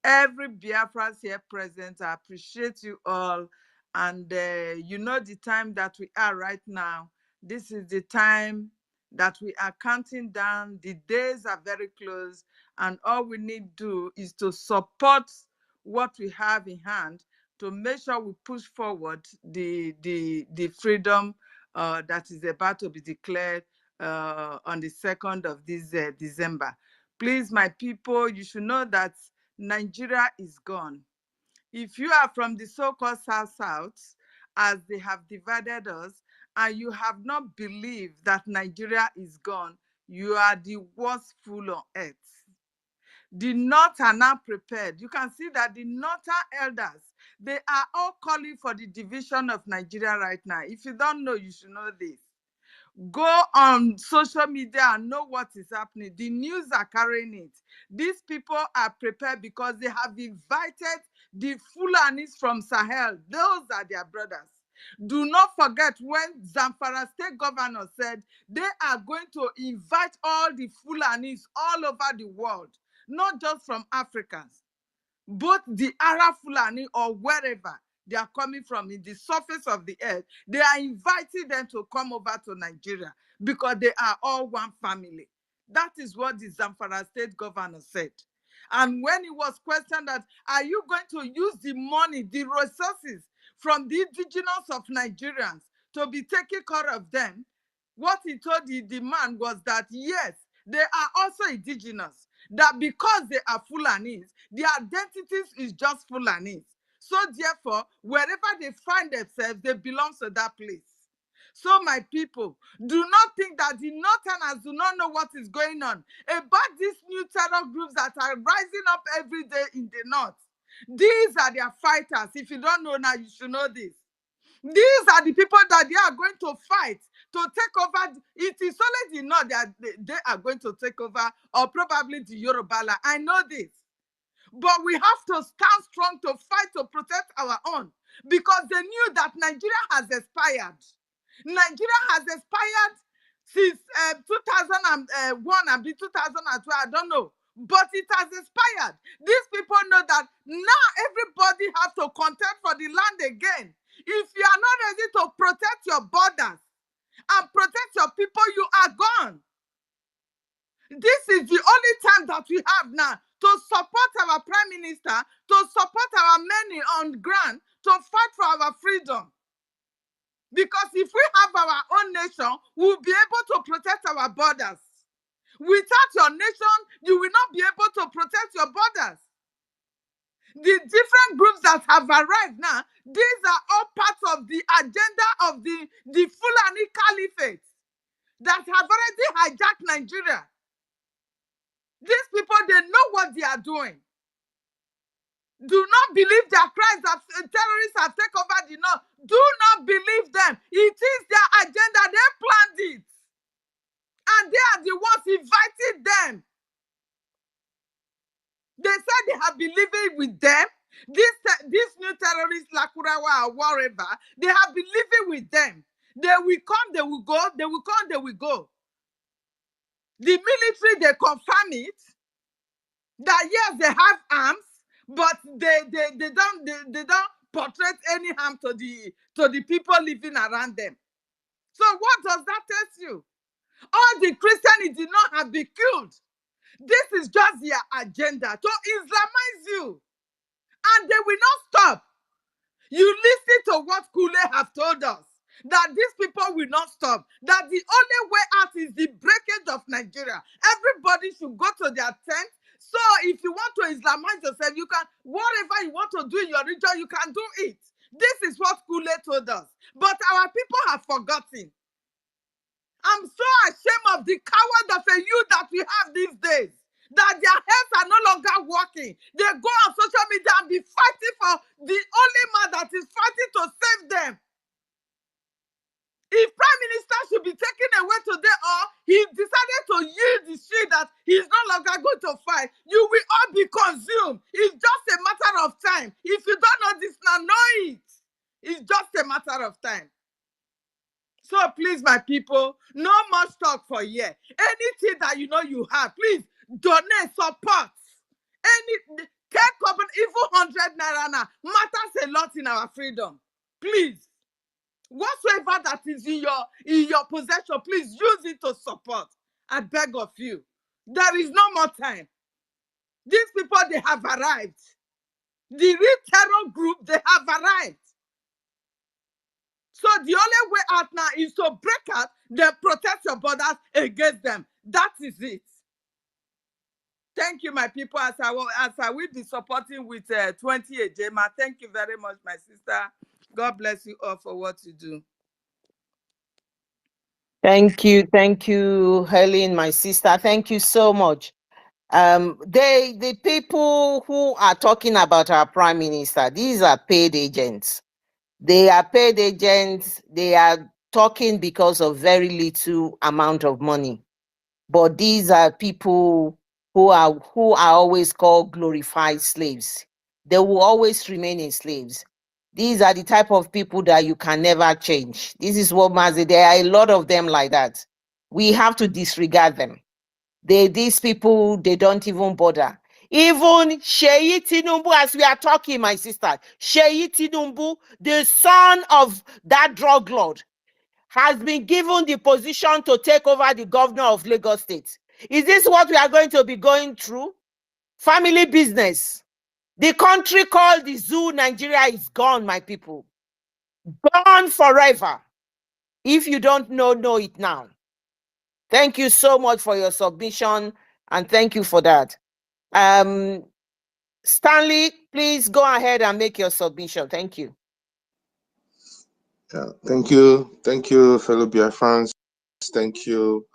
every Biafra here present. I appreciate you all. And you know the time that we are right now. This is the time that we are counting down. The days are very close, and all we need to do is to support what we have in hand to make sure we push forward the freedom that is about to be declared on the 2nd of this December. Please, my people, you should know that Nigeria is gone. If you are from the so-called South, as they have divided us, and you have not believed that Nigeria is gone, you are the worst fool on earth. The North are now prepared. You can see that the Northern elders, they are all calling for the division of Nigeria right now. If you don't know, you should know this. Go on social media and know what is happening. The news are carrying it. These people are prepared because they have invited the Fulanis from Sahel. Those are their brothers. Do not forget when Zamfara state governor said they are going to invite all the Fulanis all over the world, not just from Africans, both the Arab Fulani or wherever they are coming from in the surface of the earth. They are inviting them to come over to Nigeria because they are all one family. That is what the Zamfara state governor said. And when he was questioned that, are you going to use the money, the resources from the indigenous of Nigerians to be taking care of them? What he told the man was that, yes, they are also indigenous, that because they are Fulanis, their identities is just Fulanis. So therefore, wherever they find themselves, they belong to that place. So my people, do not think that the Northerners do not know what is going on about these new terror groups that are rising up every day in the North. These are their fighters. If you don't know now, you should know this. These are the people that they are going to fight to take over. It is only the North that they are going to take over, or probably the Yorubala. I know this. But we have to stand strong to fight to protect our own, because they knew that Nigeria has expired. Nigeria has expired since 2001 and 2012, I don't know. But it has expired. These people know that now everybody has to contend for the land again. If you are not ready to protect your borders and protect your people, you are gone. This is the only time that we have now to support our prime minister, to support our men on ground, to fight for our freedom. Because if we have our own nation, we'll be able to protect our borders. Without your nation, you will not be able to protect your borders. The different groups that have arrived now, these are all parts of the agenda of the Fulani Caliphate that have already hijacked Nigeria. These people, they know what they are doing. Do not believe their crimes that terrorists have taken over the North. Do not believe them. It is their agenda. They planned it. And they are the ones inviting them. They said they have been living with them. These new terrorists, Lakurawa or whatever, they have been living with them. They will come, they will go. They will come, they will go. The military, they confirm it. That yes, they have arms, but they don't portray any harm to the people living around them. So what does that tell you? All the Christians did not have been killed. This is just their agenda to Islamize you, and they will not stop. You listen to what Kule have told us, that these people will not stop, that the only way out is the breakage of Nigeria. Everybody should go to their tent. So if you want to Islamize yourself, you can, whatever you want to do in your region, you can do it. This is what Kule told us. But our people have forgotten. I'm so ashamed of the coward of a youth that we have these days. that their heads are no longer working. They go on social media and be fighting for the only man that is fighting to save them. If Prime Minister should be taken away today, or he decided to yield the shield that he's no longer going to fight, you will all be consumed. It's just a matter of time. If you don't know this now, know it. It's just a matter of time. So please, my people, no much talk for here. Anything that you know you have, please donate, support. Take up even 100 naira now matters a lot in our freedom. Please. Whatsoever that is in your possession, please use it to support. I beg of you. There is no more time. These people, they have arrived. The real terror group, they have arrived. So the only way out now is to break out, then protect your borders against them. That is it. Thank you, my people, as I will be supporting with 20 Ejema. Thank you very much, my sister. God bless you all for what you do. Thank you, Helen, my sister. Thank you so much. The people who are talking about our Prime Minister, these are paid agents. They are paid agents. They are talking because of very little amount of money. But these are people who are always called glorified slaves. They will always remain in slaves. These are the type of people that you can never change. This is what Mazi, there are a lot of them like that. We have to disregard them. These people, they don't even bother. Even Sheyi Tinubu, as we are talking, my sister, Sheyi Tinubu, the son of that drug lord, has been given the position to take over the governor of Lagos State. Is this what we are going to be going through? Family business. The country called the zoo, Nigeria, is gone, my people. Gone forever. If you don't know it now. Thank you so much for your submission, and thank you for that. Stanley, please go ahead and make your submission. Thank you. Yeah, thank you, fellow Biafrans. Thank you,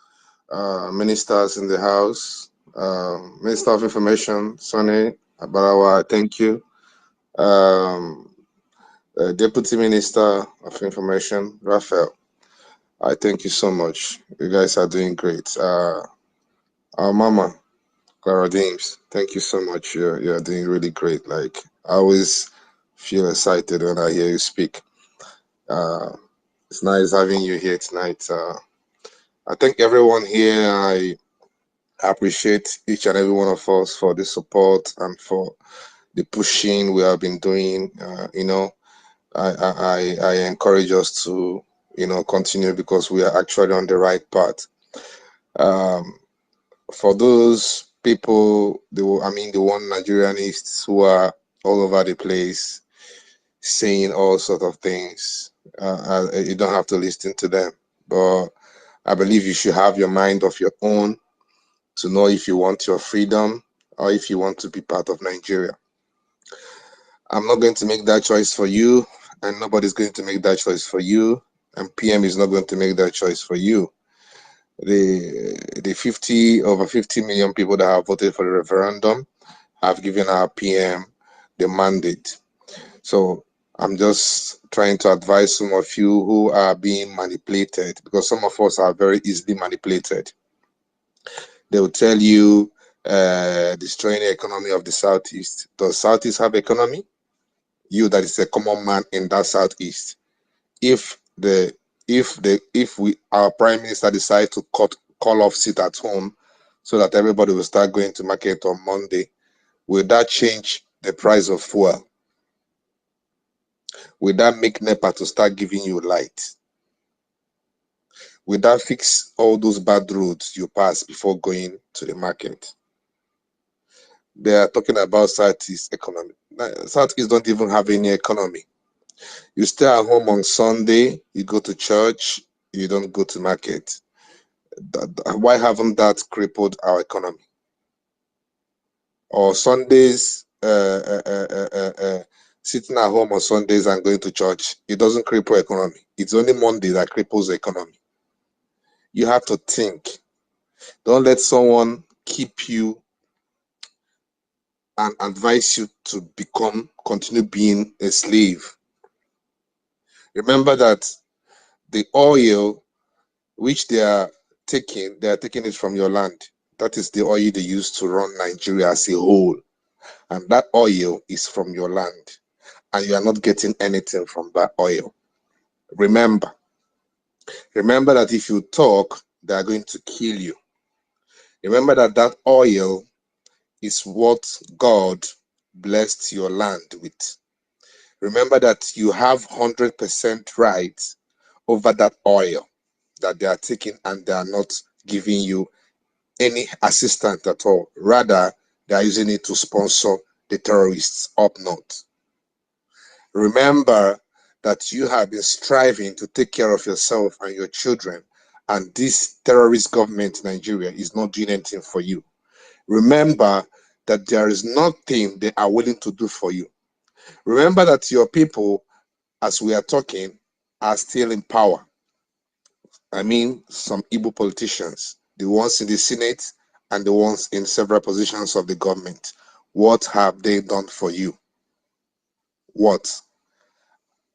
ministers in the House, Minister of Information, Sonny Abarawa. Thank you, Deputy Minister of Information, Raffle. I thank you so much. You guys are doing great. Our mama, Clara James, thank you so much. You're doing really great. Like, I always feel excited when I hear you speak. It's nice having you here tonight. I thank everyone here. I appreciate each and every one of us for the support and for the pushing we have been doing. I encourage us to, continue, because we are actually on the right path. For those people, the one Nigerianists who are all over the place saying all sorts of things, you don't have to listen to them. But I believe you should have your mind of your own to know if you want your freedom or if you want to be part of Nigeria. I'm not going to make that choice for you, and nobody's going to make that choice for you, and PM is not going to make that choice for you. The over 50 million people that have voted for the referendum have given our PM the mandate. So I'm just trying to advise some of you who are being manipulated, because some of us are very easily manipulated. They will tell you destroying the economy of the Southeast. Does Southeast have economy? You that is a common man in that Southeast. If our Prime Minister decide to call off sit at home so that everybody will start going to market on Monday, will that change the price of fuel? Will that make NEPA to start giving you light? Will that fix all those bad roads you pass before going to the market? They are talking about Southeast economy. Southeast don't even have any economy. You stay at home on Sunday, you go to church, you don't go to market. Why haven't that crippled our economy? Or Sundays, sitting at home on Sundays and going to church, it doesn't cripple economy. It's only Monday that cripples the economy. You have to think. Don't let someone keep you and advise you to continue being a slave. Remember that the oil which they are taking it from your land. That is the oil they use to run Nigeria as a whole. And that oil is from your land. And you are not getting anything from that oil. Remember that if you talk, they are going to kill you. Remember that that oil is what God blessed your land with. Remember that you have 100% right over that oil that they are taking, and they are not giving you any assistance at all. Rather, they are using it to sponsor the terrorists up north. Remember that you have been striving to take care of yourself and your children, and this terrorist government in Nigeria is not doing anything for you. Remember that there is nothing they are willing to do for you. Remember that your people, as we are talking, are still in power. I mean, some Igbo politicians, the ones in the Senate and the ones in several positions of the government. What have they done for you? What?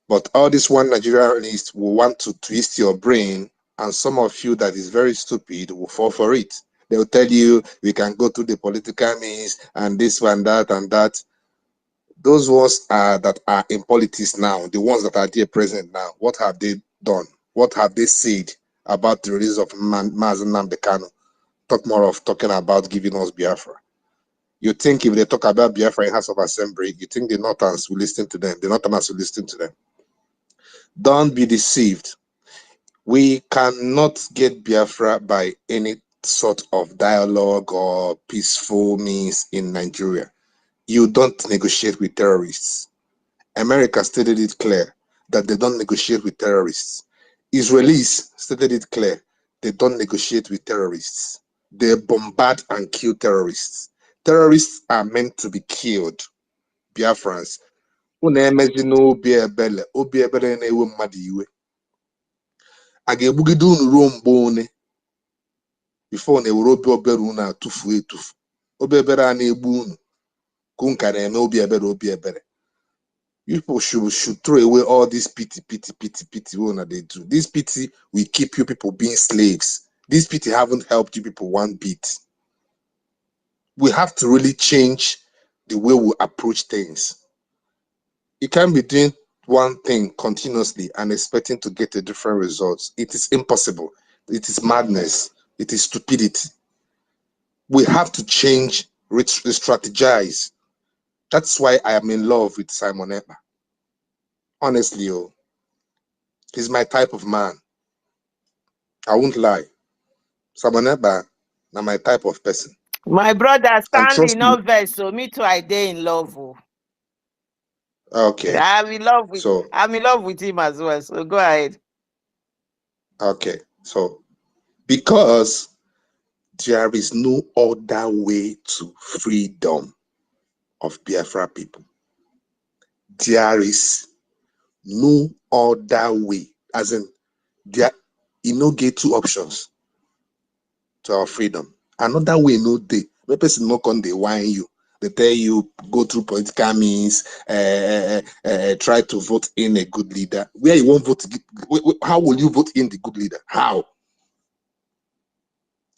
But all this one Nigerianists will want to twist your brain, and some of you that is very stupid will fall for it. They will tell you we can go to the political means and this one, that, and that. Those ones that are in politics now, the ones that are there present now, what have they done? What have they said about the release of Mazen Nnamdi Kanu? Talk more of talking about giving us Biafra. You think if they talk about Biafra in House of Assembly, you think the Northerns will listen to them. The Northerners will listen to them. Don't be deceived. We cannot get Biafra by any sort of dialogue or peaceful means in Nigeria. You don't negotiate with terrorists. America stated it clear that they don't negotiate with terrorists. Israelis stated it clear they don't negotiate with terrorists. They bombard and kill terrorists. Terrorists are meant to be killed. Biafrans. A ga-egbugide unu ruo mgbe one before na-ewere obi ebere unu atụfuo etufu. Obi ebere a na-egbu unu ka unu ka na-eme obi ebere. You people should throw away all this pity una they do. This pity will keep you people being slaves. This pity haven't helped you people one bit. We have to really change the way we approach things. You can't be doing one thing continuously and expecting to get a different results. It is impossible. It is madness. It is stupidity. We have to change, strategize. That's why I am in love with Simon Ekpa. Honestly, he's my type of man. I won't lie. Simon Ekpa, now my type of person. My brother And Stanley, trust me. no verse, so me too, I dey in love. Okay. I'm in love with him as well. So go ahead. Okay. So because there is no other way to freedom of Biafra people. There is no other way. As in, there get two options to our freedom. Another way, no day. The person no come they whine you. They tell you go through political means, try to vote in a good leader. Where you won't vote, how will you vote in the good leader? How?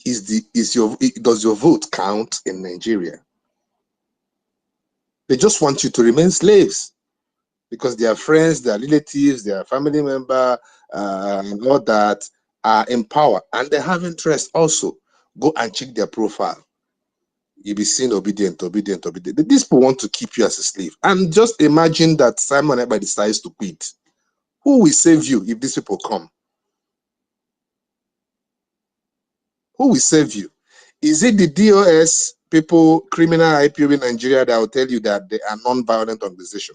Does your vote count in Nigeria? They just want you to remain slaves because their friends, their relatives, their family member, and all that are in power, and they have interest also. Go and check their profile. You'll be seen obedient. These people want to keep you as a slave. And just imagine that Simon Ekpa decides to quit. Who will save you if these people come? Who will save you? Is it the DOS people, criminal IPOB in Nigeria, that will tell you that they are non-violent organization?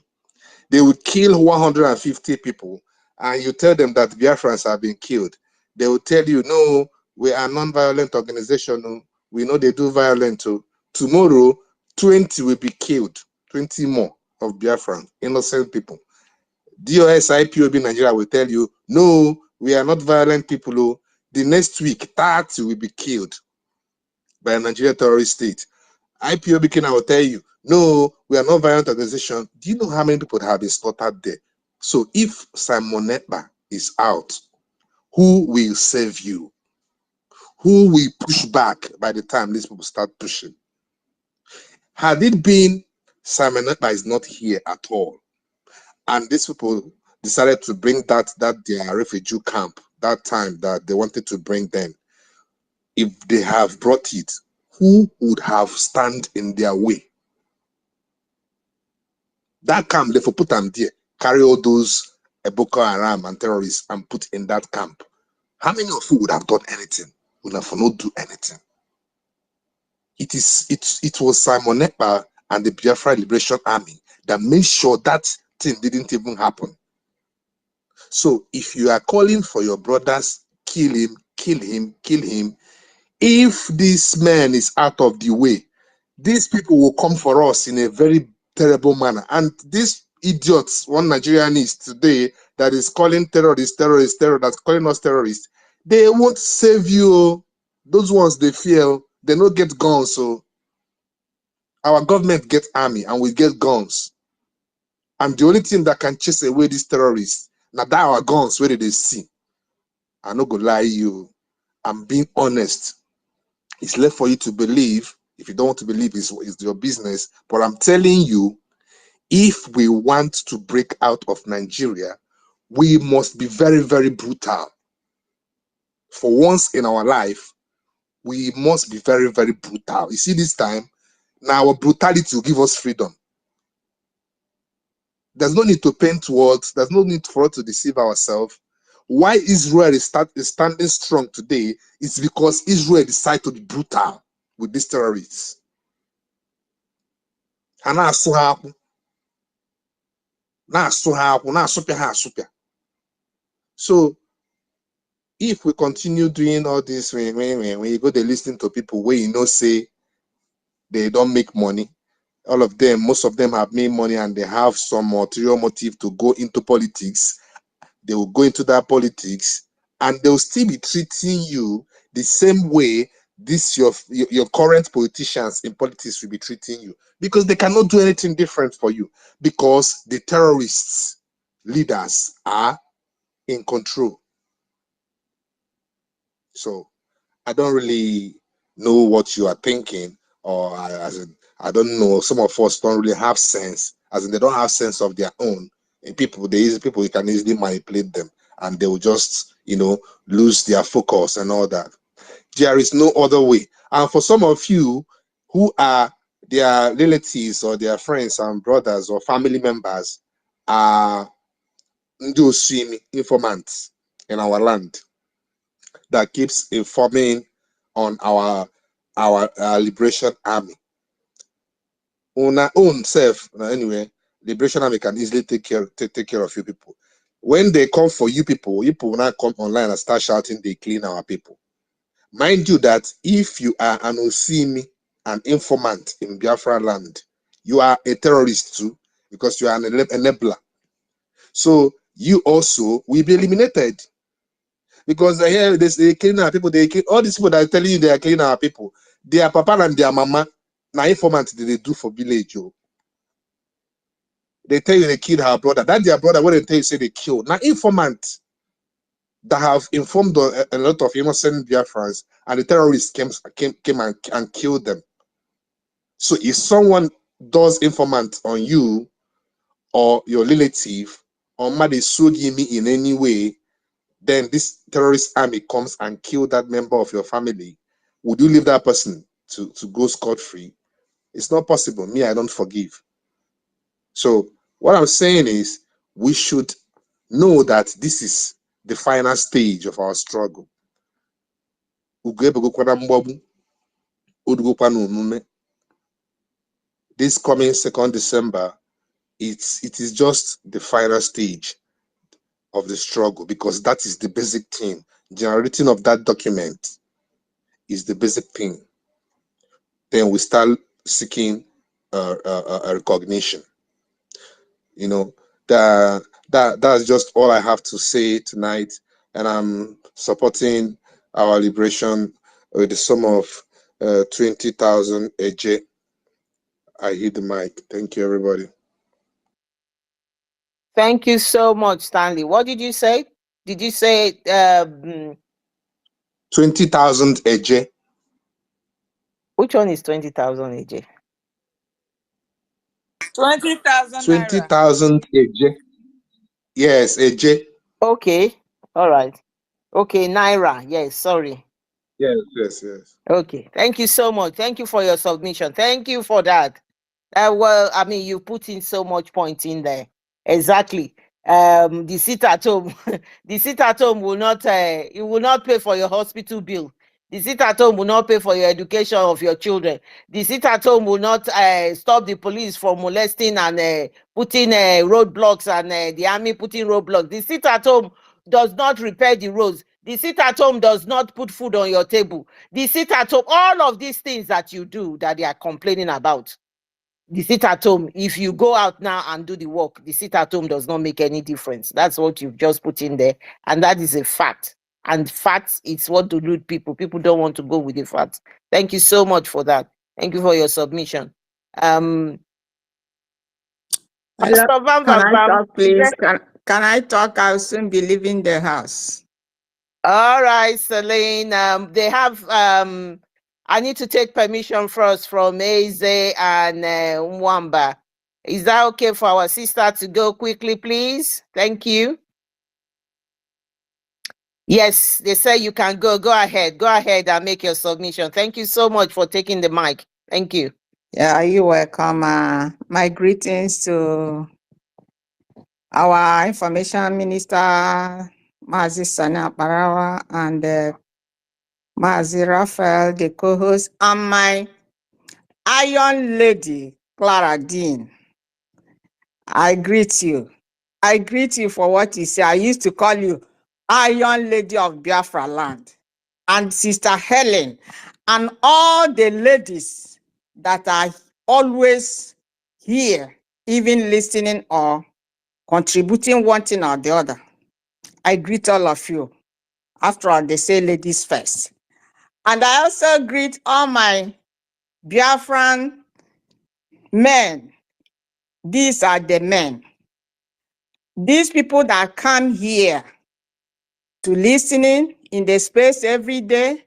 They will kill 150 people, and you tell them that Biafrans are being killed. They will tell you, no, we are non-violent organization. We know they do violent too. Tomorrow, 20 will be killed. 20 more of Biafran, innocent people. DOS IPOB in Nigeria will tell you, no, we are not violent people. The next week, 30 will be killed by a Nigerian terrorist state. IPOB Kenya will tell you, No, we are not violent organization. Do you know how many people have been slaughtered there? So if Simon Ekpa is out, who will save you? Who will push back by the time these people start pushing? Had it been Simon Ekpa is not here at all, and these people decided to bring that their refugee camp that time that they wanted to bring them, if they have brought it, who would have stand in their way? That camp, they for put them there, carry all those Boko Haram and terrorists and put in that camp. How many of you would have done anything? Would have not do anything? It was Simon Ekpa and the Biafra Liberation Army that made sure that thing didn't even happen. So if you are calling for your brothers, kill him, kill him, kill him. If this man is out of the way, these people will come for us in a very terrible manner. And these idiots, one Nigerian is today that is calling terrorists, that's calling us terrorists, they won't save you. Those ones they feel they don't get guns. So our government gets army and we get guns. And the only thing that can chase away these terrorists, now that our guns, where did they see? I'm not gonna lie you. I'm being honest. It's left for you to believe. If you don't want to believe, it's your business. But I'm telling you, if we want to break out of Nigeria, we must be very, very brutal. For once in our life, we must be very, very brutal. You see, this time, now our brutality will give us freedom. There's no need to paint words. There's no need for us to deceive ourselves. Why Israel is standing strong today is because Israel decided to be brutal with these terrorists. So if we continue doing all this, when you go to listen to people where you know say they don't make money, all of them, most of them have made money and they have some ulterior motive to go into politics. They will go into that politics and they'll still be treating you the same way this your current politicians in politics will be treating you, because they cannot do anything different for you, because the terrorists leaders are in control. So I don't really know what you are thinking, or I don't know. Some of us don't really have sense, as in they don't have sense of their own. And people you can easily manipulate them, and they will just lose their focus and all that. There is no other way. And for some of you who are their relatives or their friends and brothers or family members are those informants in our land that keeps informing on our liberation army. On our own self, anyway, liberation army can easily take care of you people. When they come for you people will not come online and start shouting they clean our people. Mind you that if you are an Osimi, an informant in Biafra land, you are a terrorist too, because you are an enabler. So you also will be eliminated. Because here they clean our people, they kill all these people that are telling you they are cleaning our people. Their papa and their mama, now informant they do for village. They tell you they killed her brother. That their brother, when they tell you say they killed. Now informant that have informed a lot of innocent Biafrans, and the terrorists came and killed them. So if someone does informant on you or your relative, or maybe sugi me in any way, then this terrorist army comes and kill that member of your family, would you leave that person to go scot-free? It's not possible. Me, I don't forgive. So what I'm saying is we should know that this is the final stage of our struggle. This coming 2nd December, it is just the final stage of the struggle, because that is the basic thing. Generating of that document is the basic thing. Then we start seeking a recognition. That's just all I have to say tonight. And I'm supporting our liberation with the sum of 20,000 AJ. I hit the mic. Thank you, everybody. Thank you so much, Stanley. What did you say? Did you say 20,000 AJ. which one is 20,000 AJ? 20,000 naira. 20,000 AJ. Yes, AJ. Okay, all right. Okay, Naira. Yes, sorry. Yes. Okay, thank you so much. Thank you for your submission. Thank you for that. Well, I mean, you put in so much point in there. Exactly. The sit at home, the sit at home will not, it will not pay for your hospital bill. The sit at home will not pay for your education of your children. The sit at home will not stop the police from molesting and putting roadblocks and the army putting roadblocks. The sit at home does not repair the roads. The sit at home does not put food on your table. The sit at home, all of these things that you do that they are complaining about. The sit at home, if you go out now and do the work, the sit at home does not make any difference. That's what you've just put in there. And that is a fact. And facts, it's what to do people. People don't want to go with the facts. Thank you so much for that. Thank you for your submission. Hello, Pastor Van can Van I Van, talk, please? Can I talk? I'll soon be leaving the house. all right, Celine. They have I need to take permission first from Eze and Mwamba. Is that okay for our sister to go quickly, please? Thank you. Yes, they say you can go. Go ahead. Go ahead and make your submission. Thank you so much for taking the mic. Thank you. Yeah, you're welcome. My greetings to our Information Minister, Mazi Sana Barawa, and Mazi Raffle, the co-host, and my Iron Lady, Clara Dean. I greet you. I greet you for what you say. I used to call you Iron Lady of Biafra land. And Sister Helen, and all the ladies that are always here, even listening or contributing one thing or the other. I greet all of you. After all, they say ladies first. And I also greet all my Biafran men. These are the men. These people that come here to listening in the space every day,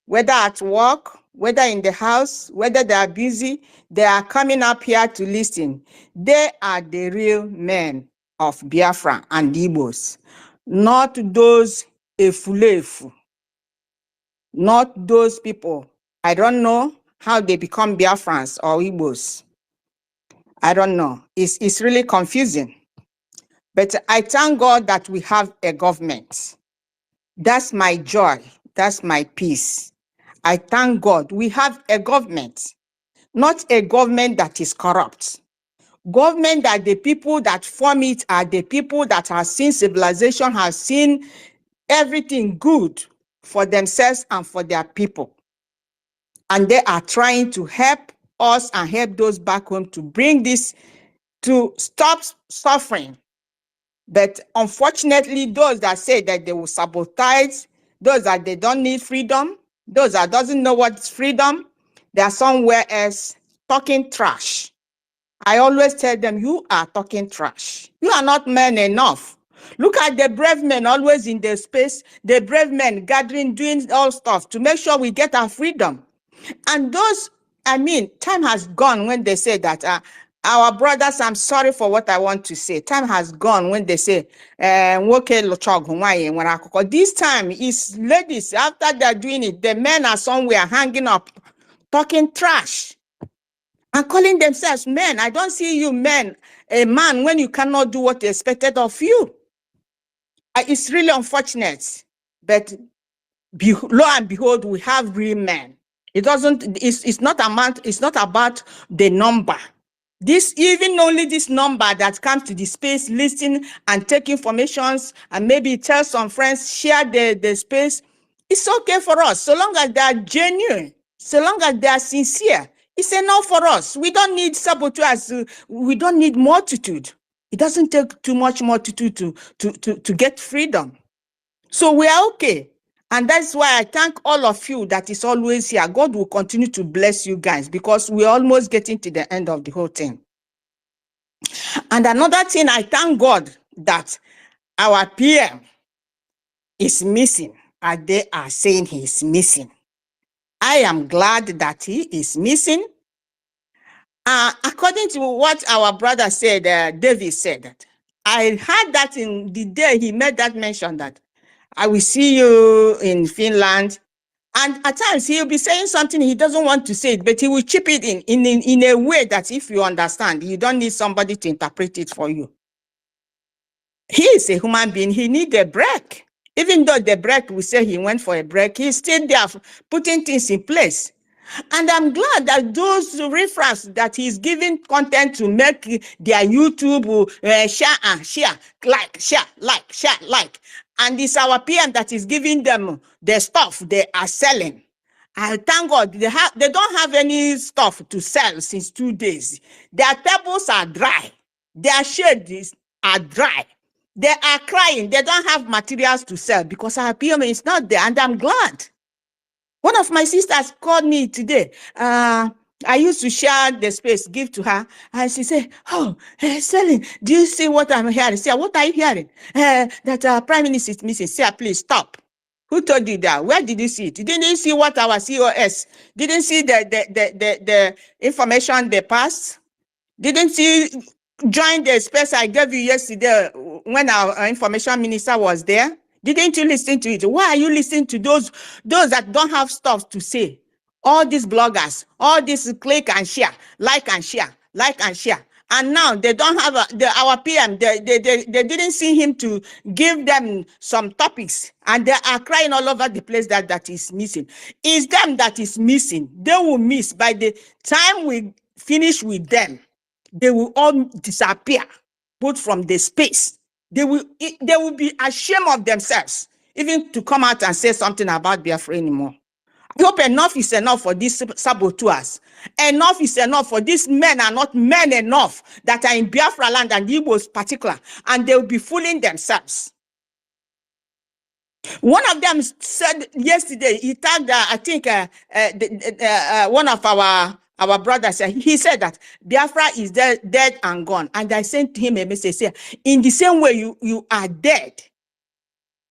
whether at work, whether in the house, whether they are busy, they are coming up here to listen. They are the real men of Biafra and Igbos, not those efulefu, not those people. I don't know how they become Biafrans or Igbos. I don't know. It's really confusing. But I thank God that we have a government. That's my joy. That's my peace. I thank God we have a government, not a government that is corrupt. Government that the people that form it are the people that have seen civilization, have seen everything good for themselves and for their people. And they are trying to help us and help those back home to bring this, to stop suffering. But unfortunately, those that say that they will sabotage, those that they don't need freedom, those that doesn't know what's freedom, they are somewhere else talking trash. I always tell them, you are talking trash. You are not men enough. Look at the brave men always in the space, the brave men gathering, doing all stuff to make sure we get our freedom. And those, I mean, time has gone when they say that our brothers, I'm sorry for what I want to say. Time has gone when they say, this time is ladies, after they're doing it, the men are somewhere hanging up, talking trash and calling themselves men. I don't see you men, a man, when you cannot do what is expected of you. It's really unfortunate, but lo and behold, we have real men. It's not about the number. This, even only this number that comes to the space, listen and take informations and maybe tell some friends, share the space. It's okay for us, so long as they are genuine, so long as they are sincere. It's enough for us. We don't need saboteurs. We don't need multitude. It doesn't take too much multitude to get freedom. So we are okay. And that's why I thank all of you that is always here. God will continue to bless you guys because we're almost getting to the end of the whole thing. And another thing, I thank God that our PM is missing, and they are saying he is missing. I am glad that he is missing. According to what our brother said, David said that, I heard that in the day he made that mention that I will see you in Finland. And at times he'll be saying something he doesn't want to say it, but he will chip it in a way that if you understand, you don't need somebody to interpret it for you. He is a human being. He needs a break. Even though the break, we say he went for a break, he's still there putting things in place. And I'm glad that those reference that he's giving content to make their YouTube share, like. And it's our PM that is giving them the stuff they are selling. I thank God they don't have any stuff to sell since 2 days. Their tables are dry. Their shades are dry. They are crying. They don't have materials to sell because our PM is not there. And I'm glad. One of my sisters called me today. I used to share the space, give to her. And she said, oh, Selling, do you see what I'm hearing? Say, what are you hearing? That our Prime Minister is missing. Say, please stop. Who told you that? Where did you see it? You didn't see what our COS, didn't see the information they passed? Didn't you join the space I gave you yesterday when our information minister was there? Didn't you listen to it? Why are you listening to those that don't have stuff to say? All these bloggers, all this click and share, like and share, like and share. And now they don't have our PM, they didn't see him to give them some topics. And they are crying all over the place that is missing. It's them that is missing. They will miss. By the time we finish with them, they will all disappear, both from the space. They will be ashamed of themselves, even to come out and say something about Biafra anymore. I hope enough is enough for these saboteurs. Enough is enough for these men are not men enough that are in Biafra land and Igbos particular, and they will be fooling themselves. One of them said yesterday, he tagged, I think, one of our brothers, he said that Biafra is dead and gone. And I sent him a message, say, in the same way you are dead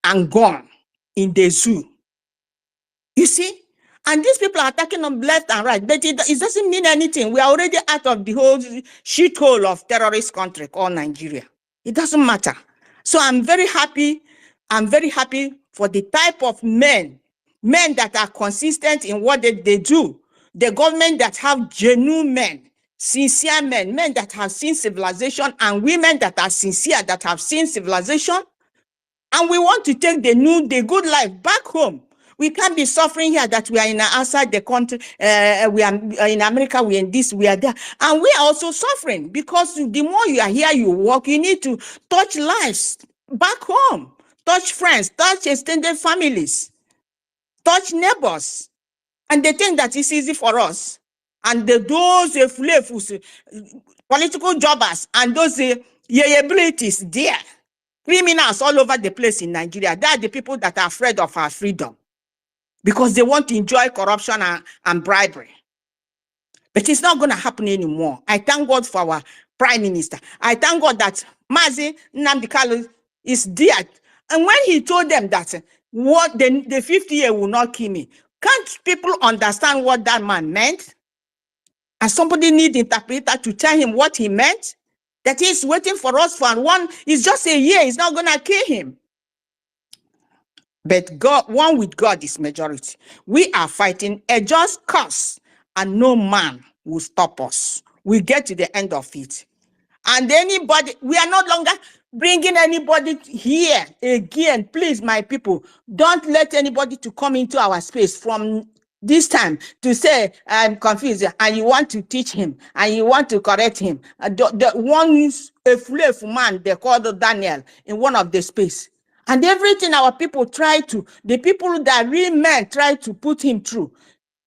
and gone in the zoo. You see? And these people are attacking them left and right, but it doesn't mean anything. We are already out of the whole shithole of terrorist country called Nigeria. It doesn't matter. So I'm very happy. I'm very happy for the type of men that are consistent in what they do. The government that have genuine men, sincere men that have seen civilization, and women that are sincere, that have seen civilization. And we want to take the good life back home. We can't be suffering here that we are outside the country. We are in America, we are in this, we are there. And we are also suffering because the more you are here, you work, you need to touch lives back home, touch friends, touch extended families, touch neighbors. And they think that it's easy for us. And those political jobbers and those abilities there, criminals all over the place in Nigeria, they are the people that are afraid of our freedom because they want to enjoy corruption and bribery. But it's not going to happen anymore. I thank God for our Prime Minister. I thank God that Mazi Nnamdi Kanu is there. And when he told them that what the 50 year will not kill me, can't people understand what that man meant? And somebody need interpreter to tell him what he meant? That he's waiting for us for one, it's just a year, it's not going to kill him. But God, one with God is majority. We are fighting a just cause, and no man will stop us. We get to the end of it. And anybody, we are no longer bringing anybody here again. Please, my people, don't let anybody to come into our space from this time to say, I'm confused, and you want to teach him, and you want to correct him. The one, a flave man, they called Daniel in one of the space. And everything our people the people that real men try to put him through.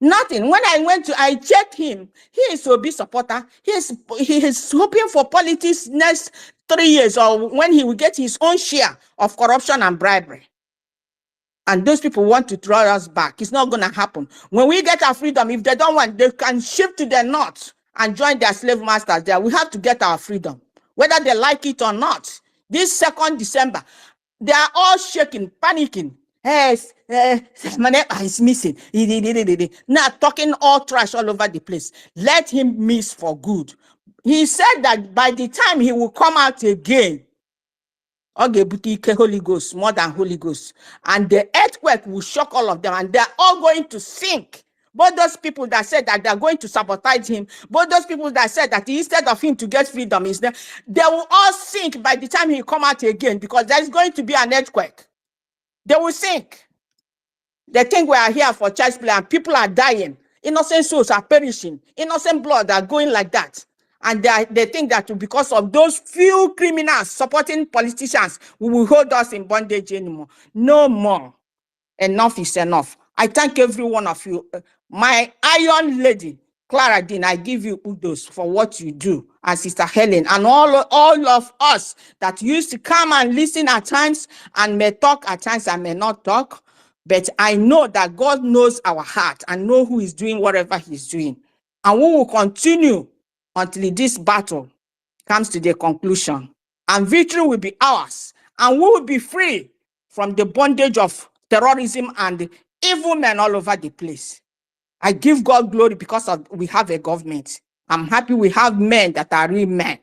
Nothing. When I checked him, he is a big supporter. He is hoping for politics next 3 years or when he will get his own share of corruption and bribery. And those people want to throw us back. It's not going to happen. When we get our freedom, if they don't want, they can shift to the north and join their slave masters there. We have to get our freedom, whether they like it or not. This 2nd December, they are all shaking, panicking. Yes, Manepa is missing. Now talking all trash all over the place. Let him miss for good. He said that by the time he will come out again, Holy Ghost, more than Holy Ghost, and the earthquake will shock all of them, and they're all going to sink. Both those people that said that they're going to sabotage him, both those people that said that instead of him to get freedom, is there, they will all sink by the time he come out again, because there's going to be an earthquake. They will sink. They think we are here for church play, and people are dying. Innocent souls are perishing. Innocent blood are going like that. And they think that because of those few criminals supporting politicians, we will hold us in bondage anymore. No more. Enough is enough. I thank every one of you. My iron lady, Clara Dean, I give you kudos for what you do, and Sister Helen, and all of us that used to come and listen at times, and may talk at times and may not talk. But I know that God knows our heart and know who is doing whatever he's doing. And we will continue until this battle comes to the conclusion. And victory will be ours. And we will be free from the bondage of terrorism and evil men all over the place. I give God glory because we have a government. I'm happy we have men that are real men,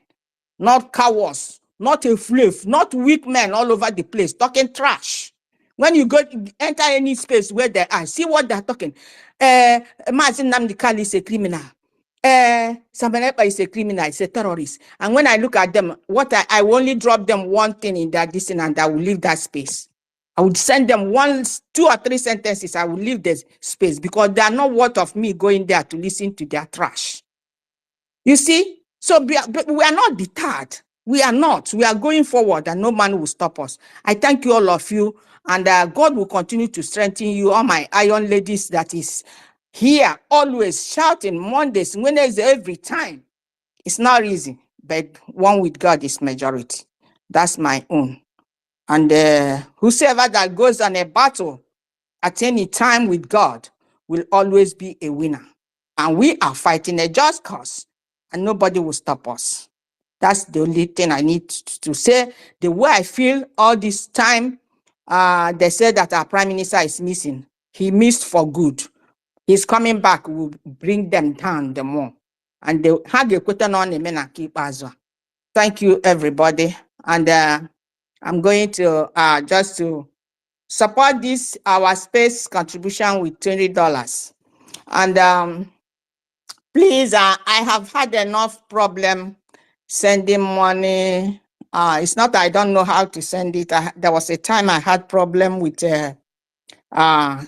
not cowards, not a slave, not weak men all over the place talking trash. When you go enter any space where they are, see what they're talking. Mazin Namdi Kali is a criminal. Samanepa is a criminal, is a terrorist. And when I look at them, I only drop them one thing in that distance, and I will leave that space. I would send them 1, 2 or 3 sentences. I will leave the space, because they are not worth of me going there to listen to their trash. You see? So we are not deterred. We are not. We are going forward, and no man will stop us. I thank you, all of you, and God will continue to strengthen you, all my iron ladies that is here, always shouting Mondays, Wednesdays, every time. It's not easy, but one with God is majority. That's my own. And whosoever that goes on a battle at any time with God will always be a winner. And we are fighting a just cause, and nobody will stop us. That's the only thing I need to say. The way I feel all this time, they said that our prime minister is missing. He missed for good. He's coming back, will bring them down the more. And they have a question on the men and keep as well. Thank you, everybody. And I'm going to just to support this, our space contribution with $20. And please, I have had enough problem sending money. It's not I don't know how to send it. There was a time I had problem with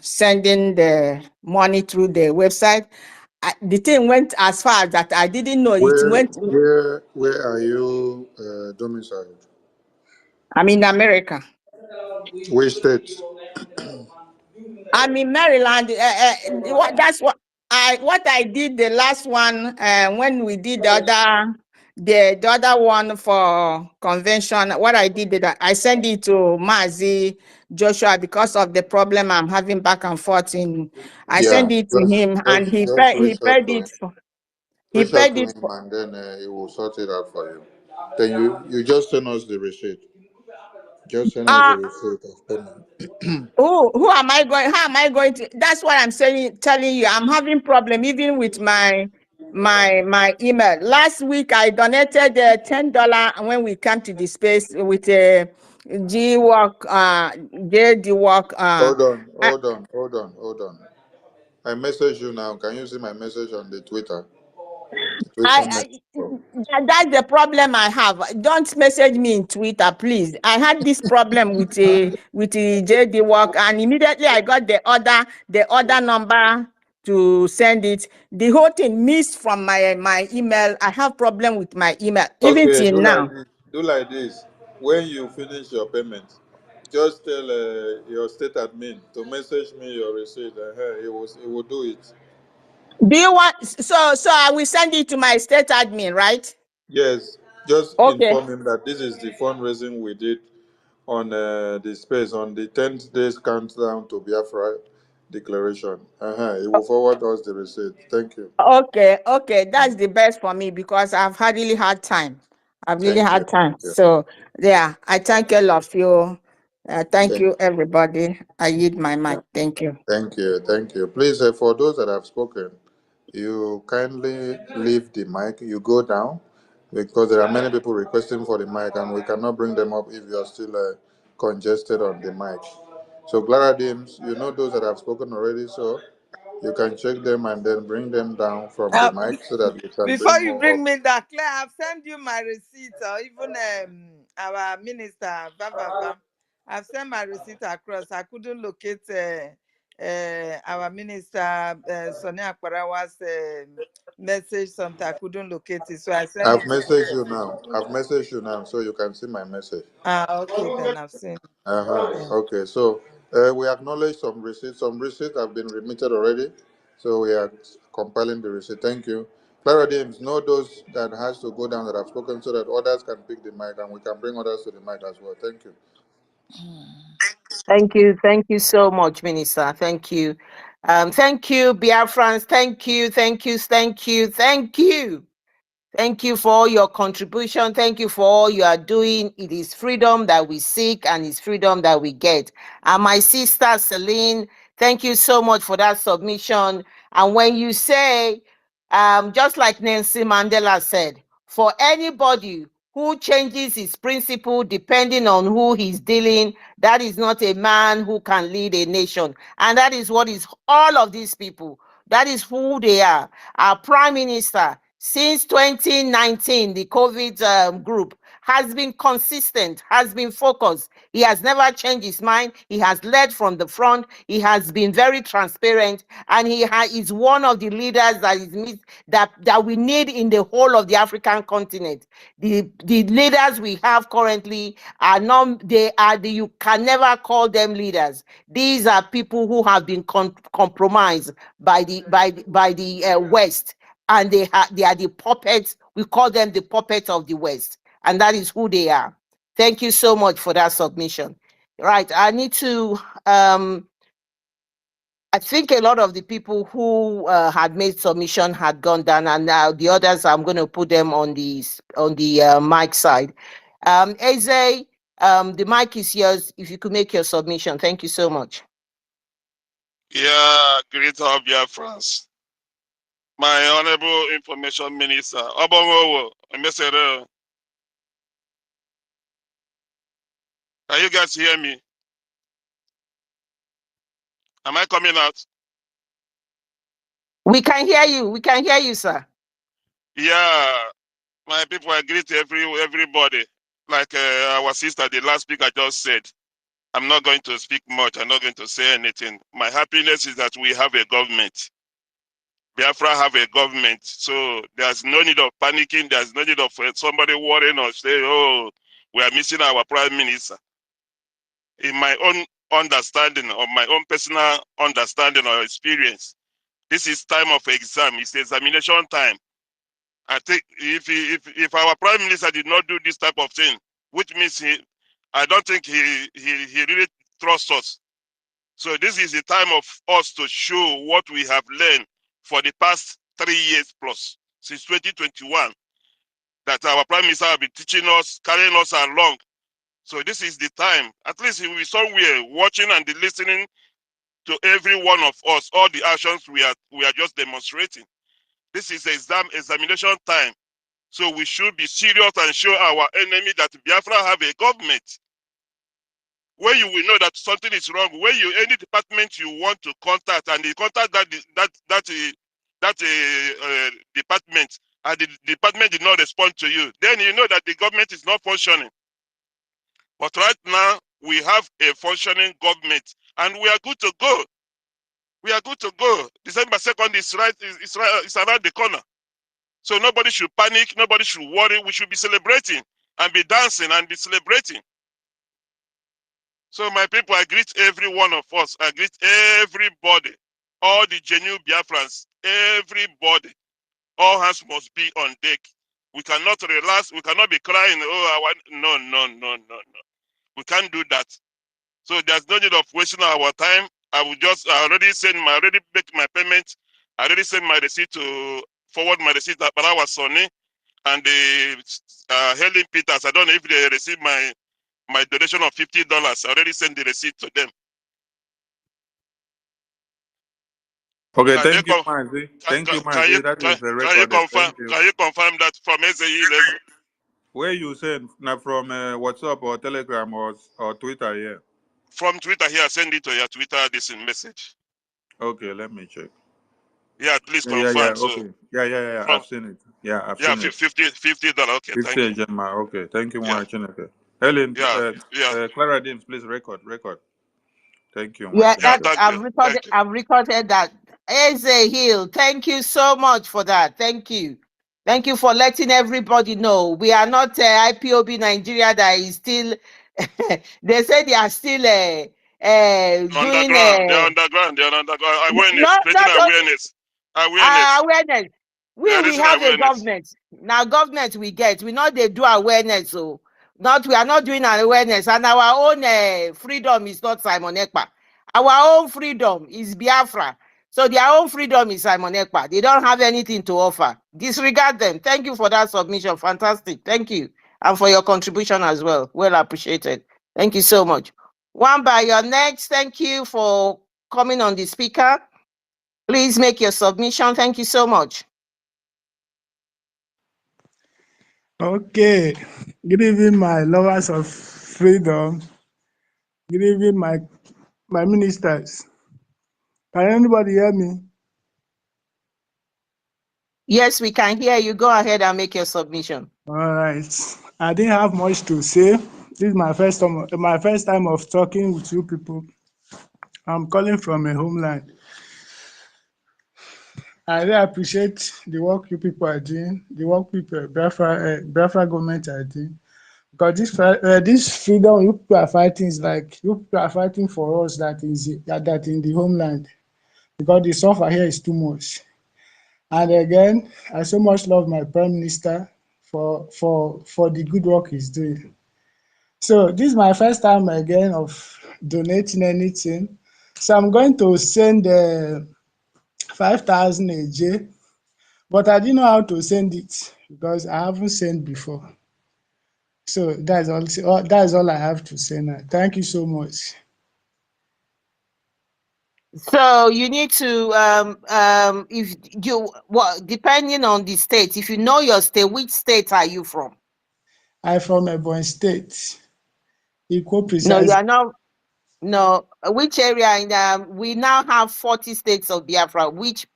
sending the money through the website. The thing went as far that I didn't know it went. Where are you domiciled? I'm in America. Which state? I'm in Maryland. That's what I did the last one when we did the other one for convention. What I did is that I sent it to Mazi Joshua because of the problem I'm having back and forth I Yeah, sent it to him, and he reach out paid to it him. for Reach out to him, and then he will sort it out for you. Then you just send us the receipt. Just send us the receipt of payment. Who am I going? How am I going to? That's what I'm saying. Telling you, I'm having problem even with my email. Last week I donated $10 when we come to the space with a G work JD work. Hold on. I message you now. Can you see my message on the Twitter? That's the problem I have. Don't message me in Twitter, please. I had this problem with the JD work, and immediately I got the other number to send it. The whole thing missed from my email. I have problem with my email even Okay, till now. do like this. When you finish your payment, just tell your state admin to message me your receipt. He will do it. Do you want so I will send it to my state admin, right? Yes, just Okay. inform him that this is the fundraising we did on the space on the 10th days countdown to Biafra declaration. He will forward us the receipt. Thank you. Okay, that's the best for me because I've hardly had time. I've really Thank you. had time. Thank you. So yeah, I thank all of you. Thank Thank you, everybody. I yield my mic. Thank you. Thank you. Thank you. Please, for those that have spoken, you kindly leave the mic. You go down because there are many people requesting for the mic and we cannot bring them up if you are still congested on the mic. So, Clara Dims, you know those that have spoken already, so you can check them and then bring them down from the mic so that we can Before bring you more bring up. me that, Claire, I've sent you my receipt, or even our minister, I've sent my receipt across. I couldn't locate our minister, Sonia Akparawa's message, something. I couldn't locate it, so I sent I've it. messaged you now. I've messaged you now so you can see my message. Okay, then I've seen it. Yeah. Okay, so we acknowledge some receipts. Some receipts have been remitted already, so we are compiling the receipt. Thank you. Clara James, know those that has to go down that have spoken so that others can pick the mic and we can bring others to the mic as well. Thank you. Thank you so much, Minister. Thank you. Thank you, Biafrans. Thank you. Thank you for all your contribution. Thank you for all you are doing. It is freedom that we seek and it's freedom that we get. And my sister Celine, thank you so much for that submission. And when you say, just like Nelson Mandela said, for anybody who changes his principle depending on who he's dealing, that is not a man who can lead a nation. And that is what is all of these people. That is who they are. Our Prime Minister, since 2019, the COVID group has been consistent, has been focused. He has never changed his mind. He has led from the front. He has been very transparent, and he is one of the leaders that we need in the whole of the African continent. The leaders we have currently are not. You can never call them leaders. These are people who have been compromised by the West, and they are the puppets. We call them the puppets of the West, and that is who they are. Thank you so much for that submission. Right, I need to. I think a lot of the people who had made submission had gone down, and now the others, I'm going to put them on the mic side. Eze, the mic is yours. If you could make your submission, thank you so much. Yeah, great of Biafrans. My Honorable Information Minister, Obongowo, Mesere. Can you guys hear me? Am I coming out? We can hear you. We can hear you, sir. Yeah, my people, I greet everybody. Like our sister, the last speaker just said, I'm not going to speak much. I'm not going to say anything. My happiness is that we have a government. Biafra have a government, so there's no need of panicking. There's no need of somebody worrying or saying, oh, we are missing our prime minister. In my own understanding, or my own personal understanding or experience, this is time of exam. It's examination time. I think if our prime minister did not do this type of thing, which means I don't think he really trusts us. So this is the time of us to show what we have learned for the past 3 years plus, since 2021, that our prime minister have been teaching us, carrying us along. So this is the time. At least he will be somewhere watching and listening to every one of us, all the actions we are just demonstrating. This is examination time. So we should be serious and show our enemy that Biafra have a government. Where you will know that something is wrong, where any department you want to contact and you contact that department and the department did not respond to you, then you know that the government is not functioning. But right now we have a functioning government and we are good to go. We are good to go. December 2nd is around the corner. So nobody should panic, nobody should worry. We should be celebrating and be dancing and be celebrating. So my people, I greet every one of us. I greet everybody, all the genuine Biafrans, everybody. All hands must be on deck. We cannot relax. We cannot be crying. Oh, no. We can't do that. So there's no need of wasting our time. I already make my payment. I already sent my receipt to forward my receipt to Barawa Sonny and the Helen Peters. I don't know if they received my donation of $50. I already sent the receipt to them. Okay, thank you, Mazi. Thank you, Mazi. That is the record. Can you confirm that from SAE level? Where you send now from WhatsApp or Telegram or Twitter? Yeah. From Twitter here, send it to your Twitter. This message. Okay, let me check. Yeah, please confirm. Yeah. So Okay. Yeah. I've seen it. Yeah, I've seen it. $50. Okay, thank you. 50 Gemma. Okay, thank you, Yeah. Chineke. Helen, Yeah. Clara Deems, please record. Thank you, Yeah, Thank I've you. recorded. I've recorded that. Eze Hill, thank you so much for that. Thank you for letting everybody know we are not IPOB Nigeria that is still. They say they are still doing. They're underground. Awareness, creating Not only awareness. awareness. They are We raising have a awareness. government. Now government we get. We not they do awareness. So we are not doing awareness. And our own freedom is not Simon Ekpa. Our own freedom is Biafra. So their own freedom is Simon Ekpa. They don't have anything to offer. Disregard them. Thank you for that submission. Fantastic. Thank you. And for your contribution as well. Well appreciated. Thank you so much. One by your next. Thank you for coming on the speaker. Please make your submission. Thank you so much. Okay. Good evening, my lovers of freedom. Good evening, my ministers. Can anybody hear me? Yes, we can hear you. Go ahead and make your submission. All right. I didn't have much to say. This is my first time of talking with you people. I'm calling from a homeland. I really appreciate the work you people are doing, the work people Biafra government are doing. Because this freedom you people are fighting is like you people are fighting for us that in the homeland. Because the suffer here is too much. And again, I so much love my Prime Minister for the good work he's doing. So this is my first time again of donating anything. So I'm going to send 5,000 AJ, but I didn't know how to send it because I haven't sent before. So that's all I have to say now. Thank you so much. So you need to if you depending on the state, if you know your state, which state are you from? I'm from Ebonyi State. Equal No, precise. you are not. No, which area? We now have 40 states of Biafra. Which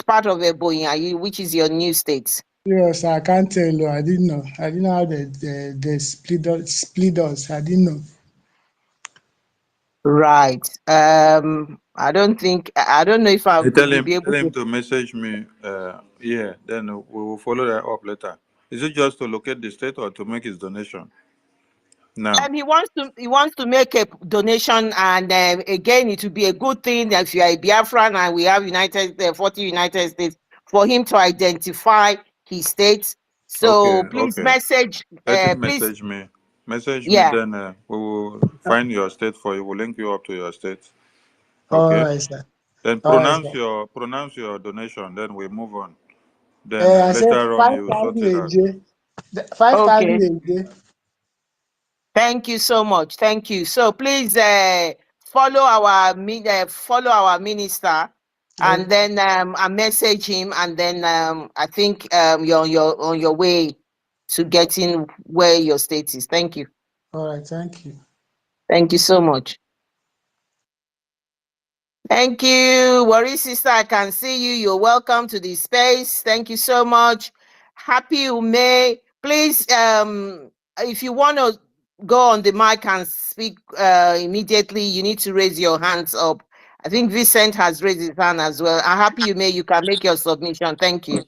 part of Ebonyi are you? Which is your new state? Yes, I can't tell you. I didn't know. I didn't know how they split us. I didn't know. Right. I don't know if I Hey, will be able tell him to. to message me. Then we will follow that up later. Is it just to locate the state or to make his donation? Now. He wants to make a donation, and again, it will be a good thing that if you are a Biafran and we have 40 United States, for him to identify his states. So please Okay. message. Let him Please, message me. Message me, yeah. then we will find your state for you. We'll link you up to your state. All Okay. right, sir. Then All right, pronounce your donation. Then we move on. Then sir. I said later on you 5,000 sort it out. AJ. 5,000 Okay. AJ. Thank you so much. Thank you. So please follow our minister, and then I message him, and then I think you're on your way to getting where your state is. Thank you. All right, thank you. Thank you so much. Thank you, Worry sister. I can see you. You're welcome to the space. Thank you so much. Happy May. Please, if you want to go on the mic and speak immediately, you need to raise your hands up. I think Vincent has raised his hand as well. I'm happy May. You can make your submission. Thank you.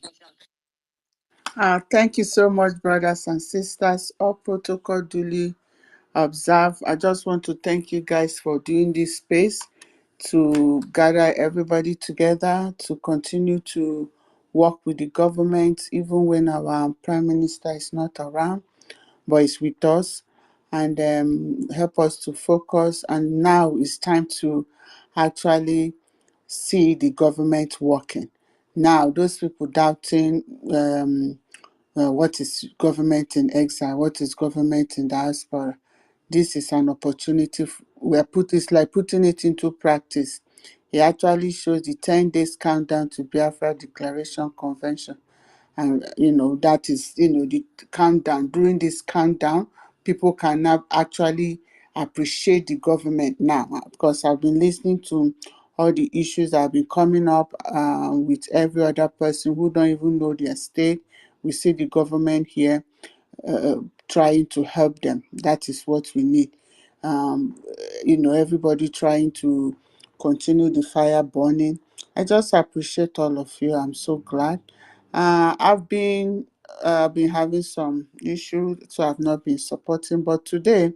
Thank you so much, brothers and sisters. All protocol duly observed. I just want to thank you guys for doing this space to gather everybody together to continue to work with the government, even when our Prime Minister is not around, but is with us. and help us to focus. And now it's time to actually see the government working. Now, those people doubting what is government in exile, what is government in diaspora, this is an opportunity. It's like putting it into practice. It actually shows the 10 days countdown to Biafra Declaration Convention. And, that is, the countdown. During this countdown, people can now actually appreciate the government now. Because I've been listening to all the issues that have been coming up with every other person who don't even know their state. We see the government here trying to help them. That is what we need. Everybody trying to continue the fire burning. I just appreciate all of you. I'm so glad. I've been having some issues, so I've not been supporting. But today,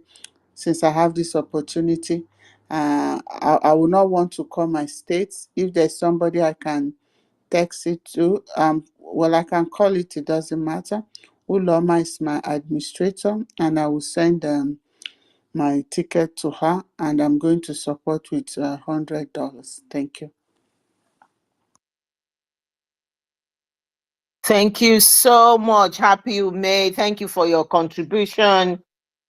since I have this opportunity, I will not want to call my states. If there's somebody I can text it to, I can call it. It doesn't matter. Uloma is my administrator, and I will send my ticket to her, and I'm going to support with $100. Thank you. Thank you so much. Happy May. Thank you for your contribution.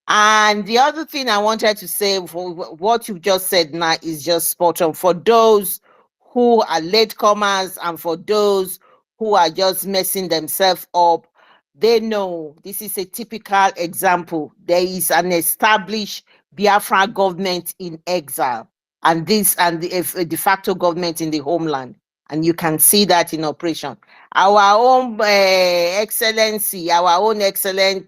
And the other thing I wanted to say, for what you've just said now, is just spot on. For those who are latecomers and for those who are just messing themselves up, they know this is a typical example. There is an established Biafra government in exile, and the de facto government in the homeland. And you can see that in operation. Our own excellency, our own excellent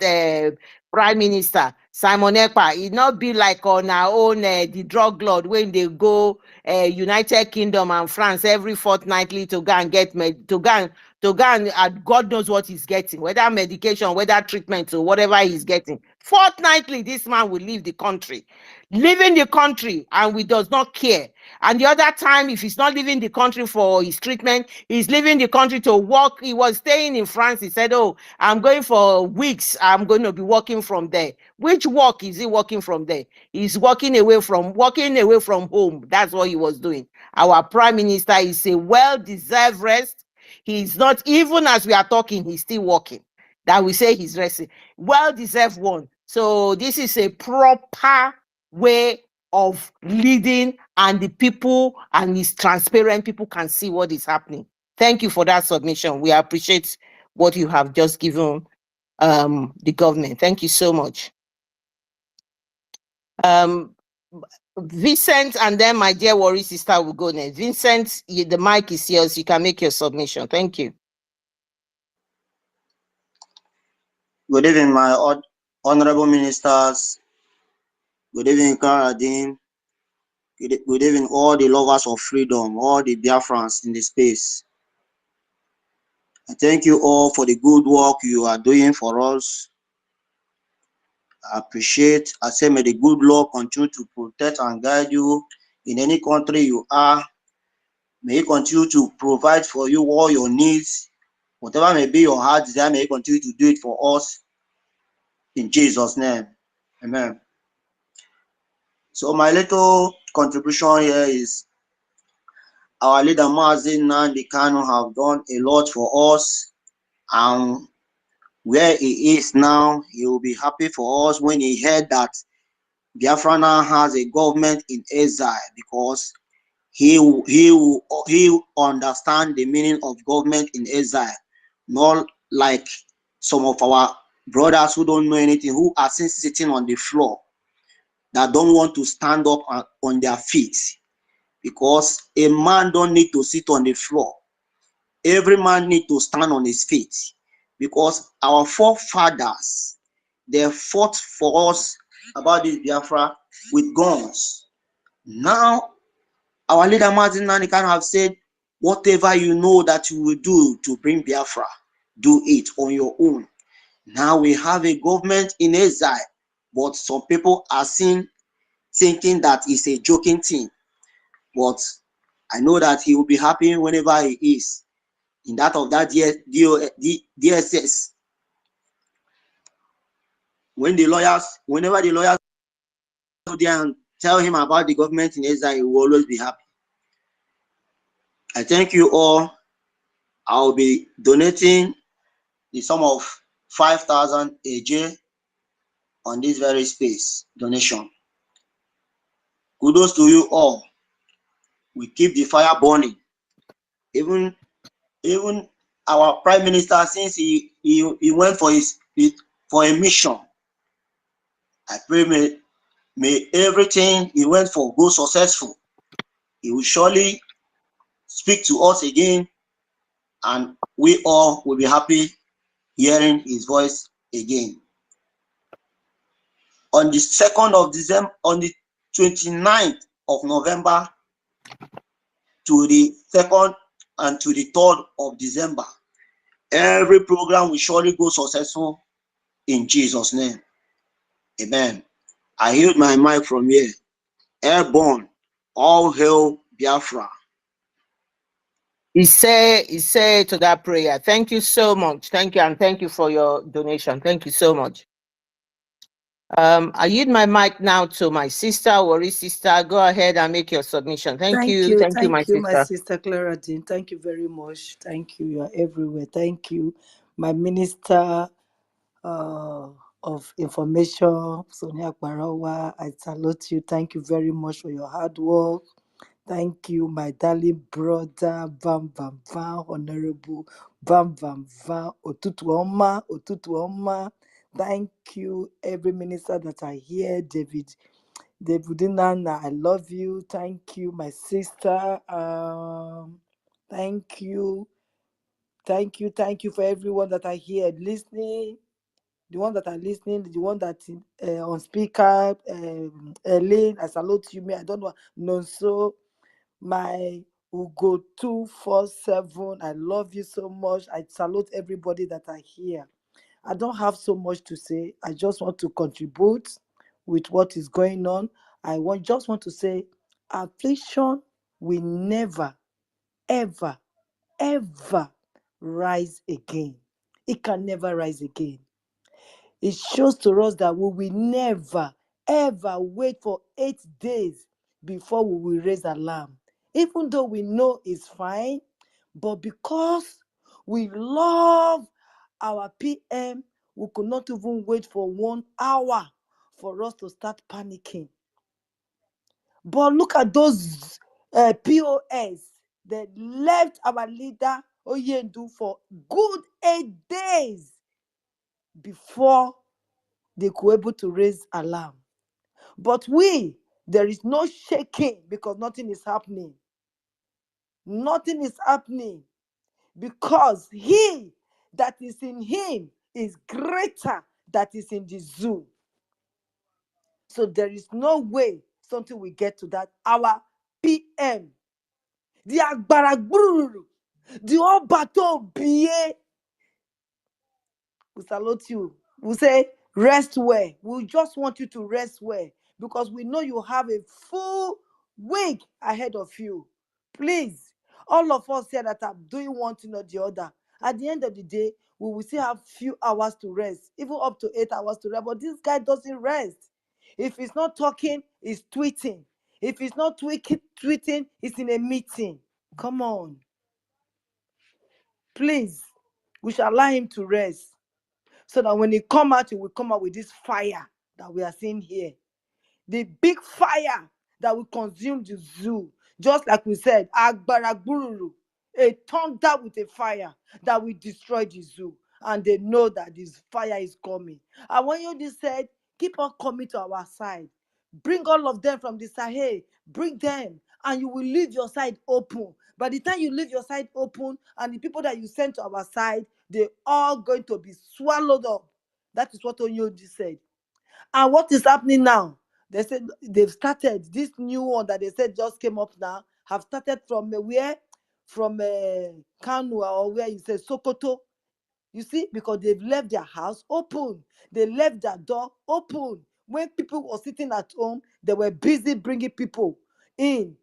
Prime Minister Simon Ekpa, it not be like on our own the drug lord when they go United Kingdom and France every fortnightly to go and get God knows what he's getting, whether medication, whether treatment, or whatever he's getting. Fortnightly, this man will leave the country, and we does not care. And the other time, if he's not leaving the country for his treatment, he's leaving the country to work. He was staying in France. He said, "Oh, I'm going for weeks. I'm going to be working from there." Which work is he working from there? He's working away from home. That's what he was doing. Our Prime Minister is a well-deserved rest. He's not, even as we are talking, he's still working. That we say he's resting. Well-deserved one. So this is a proper way of leading, and the people, and it's transparent. People can see what is happening. Thank you for that submission. We appreciate what you have just given the government. Thank you so much. Vincent, and then my dear worry sister will go next. Vincent, the mic is yours. You can make your submission. Thank you. Good evening, my honorable ministers. Good evening, Karadin. Good evening, all the lovers of freedom, all the Biafrans in the space. I thank you all for the good work you are doing for us. I appreciate. I say, may the good Lord continue to protect and guide you in any country you are. May He continue to provide for you all your needs. Whatever may be your heart desire, may He continue to do it for us. In Jesus' name. Amen. So my little contribution here is, our leader Mazi Nnamdi Kanu have done a lot for us, and where he is now, he will be happy for us when he heard that Biafra now has a government in exile, because he understand the meaning of government in exile, not like some of our brothers who don't know anything, who are still sitting on the floor, that don't want to stand up on their feet. Because a man don't need to sit on the floor. Every man need to stand on his feet. Because our forefathers, they fought for us about this Biafra with guns. Now, our leader Martin Nnamdi Kanu have said, whatever you know that you will do to bring Biafra, do it on your own. Now we have a government in exile, but some people are thinking that it's a joking thing. But I know that he will be happy whenever he is in that DSS. whenever the lawyers go there and tell him about the government in exile, he will always be happy. I thank you all. I'll be donating the sum of 5,000 AJ on this very space donation. Kudos to you all. We keep the fire burning. Even our Prime Minister, since he went for a mission, I pray may everything he went for go successful. He will surely speak to us again, and we all will be happy hearing his voice again. On the 2nd of December, on the 29th of November to the 2nd and to the 3rd of December, every program will surely go successful in Jesus' name. Amen. I yield my mic from here. Airborne, all hail Biafra. He say to that prayer. Thank you so much. Thank you, and thank you for your donation. Thank you so much. I yield my mic now to my sister, Worry sister. Go ahead and make your submission. Thank you, my sister. Sister Clara Dean. Thank you very much. Thank you. You are everywhere. Thank you, my minister of information, Sonia Barawa. I salute you. Thank you very much for your hard work. Thank you, my darling brother, Bam Bam Bam, Honorable Bam Bam Bam, Otutu Oma. Thank you, every minister that I hear, David Nana, I love you. Thank you, my sister. Thank you for everyone that I hear listening. The one that are listening, the one that on speaker, Elaine, I salute you. Me, I don't know. No, so my Ugo 247, I love you so much. I salute everybody that are here. I don't have so much to say. I just want to contribute with what is going on. Just want to say, affliction will never, ever, ever rise again. It can never rise again. It shows to us that we will never, ever wait for 8 days before we will raise alarm. Even though we know it's fine, but because we love our PM, we could not even wait for 1 hour for us to start panicking. But look at those POS that left our leader Oyendu for good 8 days before they could able to raise alarm. But there is no shaking because nothing is happening. Nothing is happening because he that is in him is greater that is in the zoo. So there is no way something will get to that. Our PM, the Agbaragburu, the Obato BA, we salute you. We say, rest well. We just want you to rest well because we know you have a full week ahead of you. Please, all of us here that are doing one thing or the other, at the end of the day, we will still have few hours to rest, even up to 8 hours to rest. But this guy doesn't rest. If he's not talking, he's tweeting. If he's not tweeting, he's in a meeting. Come on. Please, we shall allow him to rest. So that when he come out, he will come out with this fire that we are seeing here. The big fire that will consume the zoo. Just like we said, Agbaragburu, a thunder with a fire that will destroy the zoo. And they know that this fire is coming. And when you just said, keep on coming to our side. Bring all of them from the Sahel. Bring them. And you will leave your side open. By the time you leave your side open, and the people that you send to our side, they're all going to be swallowed up. That is what Onyoji said. And what is happening now? They said they've started this new one that they said just came up now. Have started from where? From Kanu or where you say Sokoto. You see, because they've left their house open. They left their door open. When people were sitting at home, they were busy bringing people in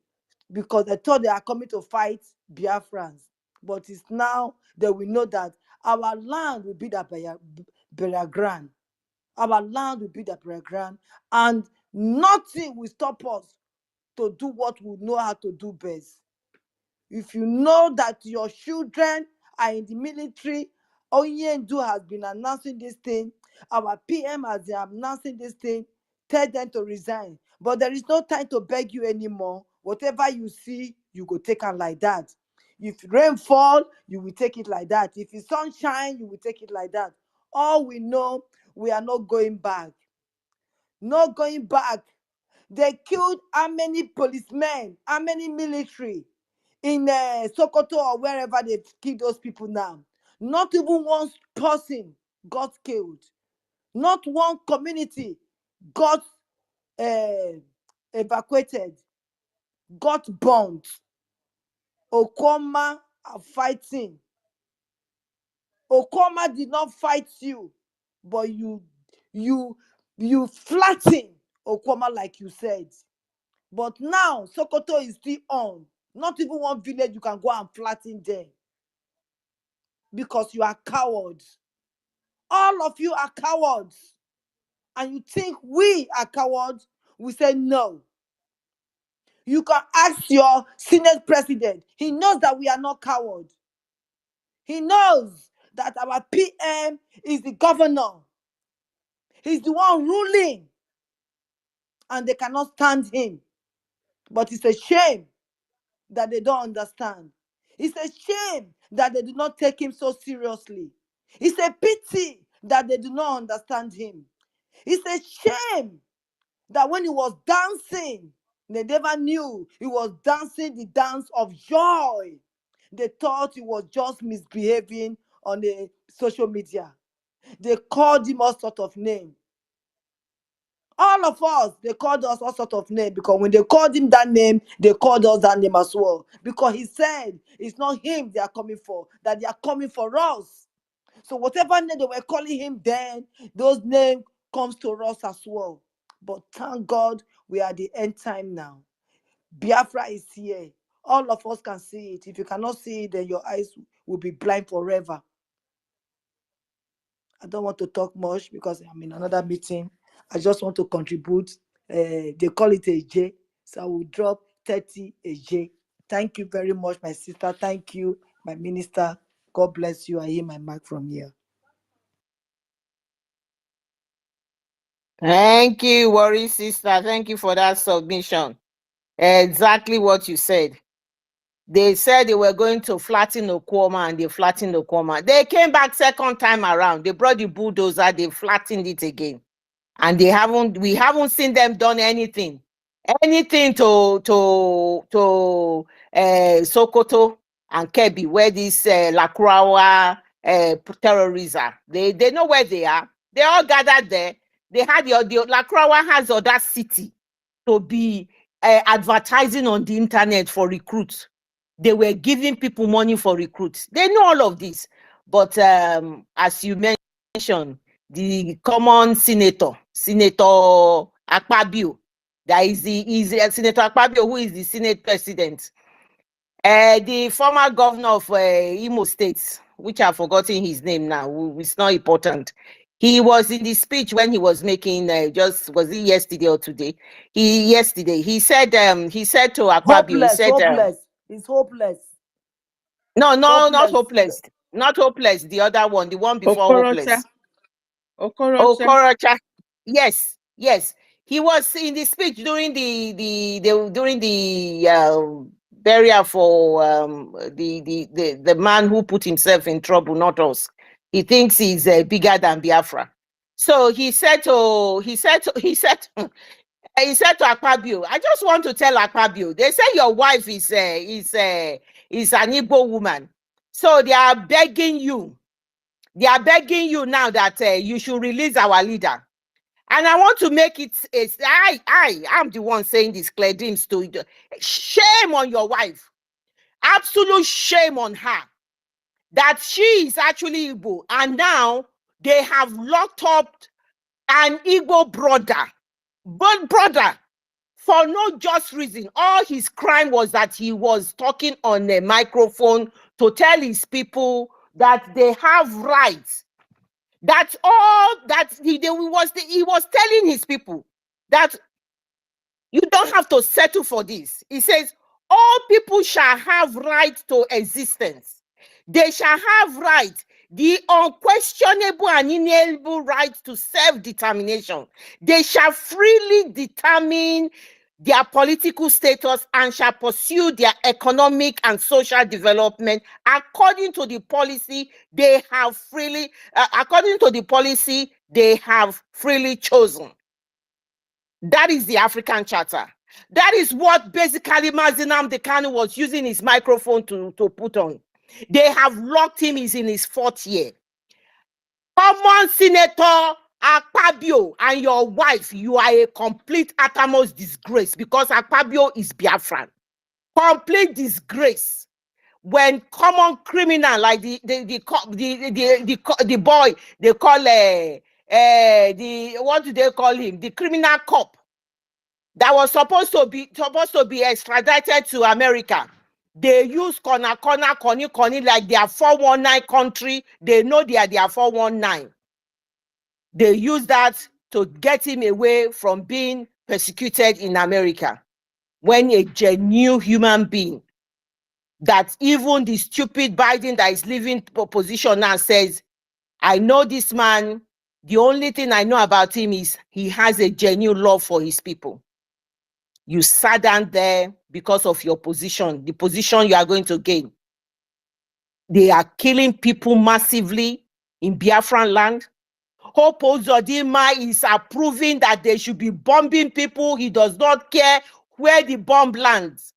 because they thought they are coming to fight Biafrans. But it's now that we know that our land will be that burial ground. Our land will be the playground, and nothing will stop us to do what we know how to do best. If you know that your children are in the military, Onyendu has been announcing this thing, our PM has been announcing this thing, tell them to resign. But there is no time to beg you anymore. Whatever you see, you go take it like that. If rain fall, you will take it like that. If it's sunshine, you will take it like that. All we know, we are not going back. Not going back. They killed how many policemen, how many military in Sokoto or wherever they killed those people now. Not even one person got killed. Not one community got evacuated, got bombed. Okoma are fighting. Okoma did not fight you, but you flatten Okoma like you said. But now Sokoto is still on. Not even one village you can go and flatten them because you are cowards. All of you are cowards. And you think we are cowards? We say no. You can ask your Senate president. He knows that we are not cowards. He knows that our PM is the governor. He's the one ruling. And they cannot stand him. But it's a shame that they don't understand. It's a shame that they do not take him so seriously. It's a pity that they do not understand him. It's a shame that when he was dancing, they never knew he was dancing the dance of joy. They thought he was just misbehaving on the social media. They called him all sort of name. All of us, they called us all sort of name because when they called him that name, they called us that name as well. Because he said it's not him they are coming for, that they are coming for us. So whatever name they were calling him then, those names comes to us as well. But thank God we are at the end time now. Biafra is here. All of us can see it. If you cannot see it, then your eyes will be blind forever. I don't want to talk much because I'm in another meeting. I just want to contribute. They call it a J, so I will drop 30 a J. Thank you very much, my sister. Thank you, my minister. God bless you. I hear my mic from here. Thank you, Worry Sister. Thank you for that submission. Exactly what you said. They said they were going to flatten Okwama and they flattened Okwama. They came back second time around. They brought the bulldozer, they flattened it again. And we haven't seen them done anything to Sokoto and Kebbi, where these Lakrawa terrorists are. They know where they are. They all gathered there. They had the Lakrawa has audacity to be advertising on the internet for recruits. They were giving people money for recruits. They know all of this. But as you mentioned, the common Senator Akpabio, that is Senator Akpabio, who is the Senate president. The former governor of Imo State, which I've forgotten his name now, it's not important. He was in the speech when he was making was it yesterday or today? Yesterday he said to Akpabio, he said hopeless. It's hopeless. No, not hopeless. Not hopeless. The other one, the one before Okorocha. hopeless. Okorocha. Yes. He was in the speech during the burial for the man who put himself in trouble, not us. He thinks he's bigger than Biafra. So he said to Akpabio, I just want to tell Akpabio, they say your wife is an Igbo woman. So they are begging you now that you should release our leader. And I want to make it, I'm the one saying this, Claire Dims, to shame on your wife. Absolute shame on her. That she is actually Igbo. And now they have locked up an Igbo brother. For no just reason. All his crime was that he was talking on a microphone to tell his people that they have rights That's all that he was telling his people that you don't have to settle for this. He says, all people shall have right to existence. They shall have right, the unquestionable and inalienable right to self-determination. They shall freely determine their political status and shall pursue their economic and social development according to the policy they have freely chosen. That is the African Charter. That is what basically Mazi Nnamdi Kanu was using his microphone to put on. They have locked him, he's in his 4th year. Common Senator Akpabio and your wife, you are a complete uttermost disgrace because Akpabio is Biafran. Complete disgrace. When common criminal like the boy they call what do they call him? The criminal cop that was supposed to be extradited to America. They use corner like they are 419 country. They know they are 419. They use that to get him away from being persecuted in America. When a genuine human being, that even the stupid Biden that is leaving position now says, I know this man, the only thing I know about him is he has a genuine love for his people. You sat down there because of your position, the position you are going to gain. They are killing people massively in Biafran land. Hope Uzodinma is approving that they should be bombing people. He does not care where the bomb lands.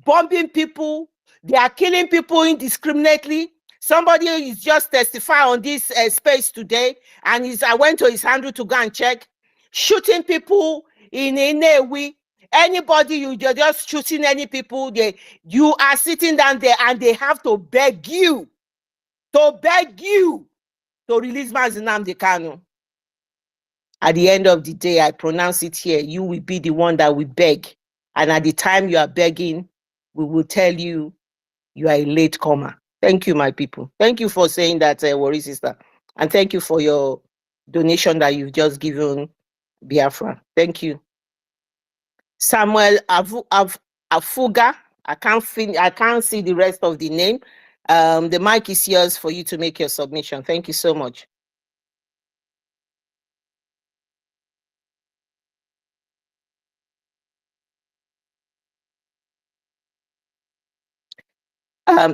Bombing people, they are killing people indiscriminately. Somebody is just testifying on this space today, and I went to his handle to go and check. Shooting people in Inewi. Anybody, you're just shooting any people, you are sitting down there and they have to beg you to release Mazi Nnamdi Kanu. At the end of the day, I pronounce it here, you will be the one that will beg. And at the time you are begging, we will tell you you are a late comer. Thank you, my people. Thank you for saying that, Worry Sister. And thank you for your donation that you've just given Biafra. Thank you. Samuel Afuga. I can't see the rest of the name. The mic is yours for you to make your submission. Thank you so much.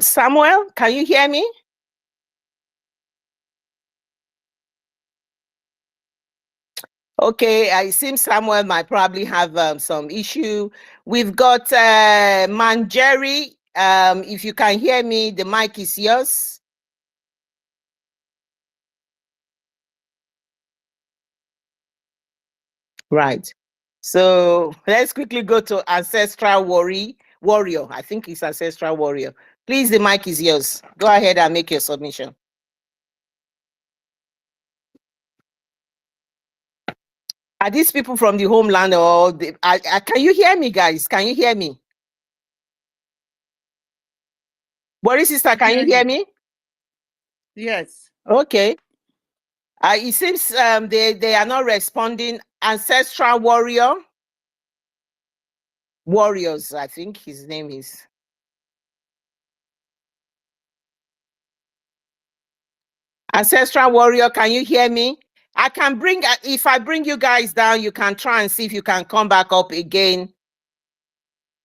Samuel, can you hear me? Okay, I seem Samuel might probably have some issue. We've got Manjeri. If you can hear me, the mic is yours. Right. So let's quickly go to Ancestral Warrior. I think it's Ancestral Warrior. Please, the mic is yours. Go ahead and make your submission. Are these people from the homeland or can you hear me, guys? Can you hear me? Worry Sister, can you hear me? Yes. Okay. It seems they are not responding. Ancestral Warriors, I think his name is. Ancestral Warrior, can you hear me? I can if I bring you guys down, you can try and see if you can come back up again.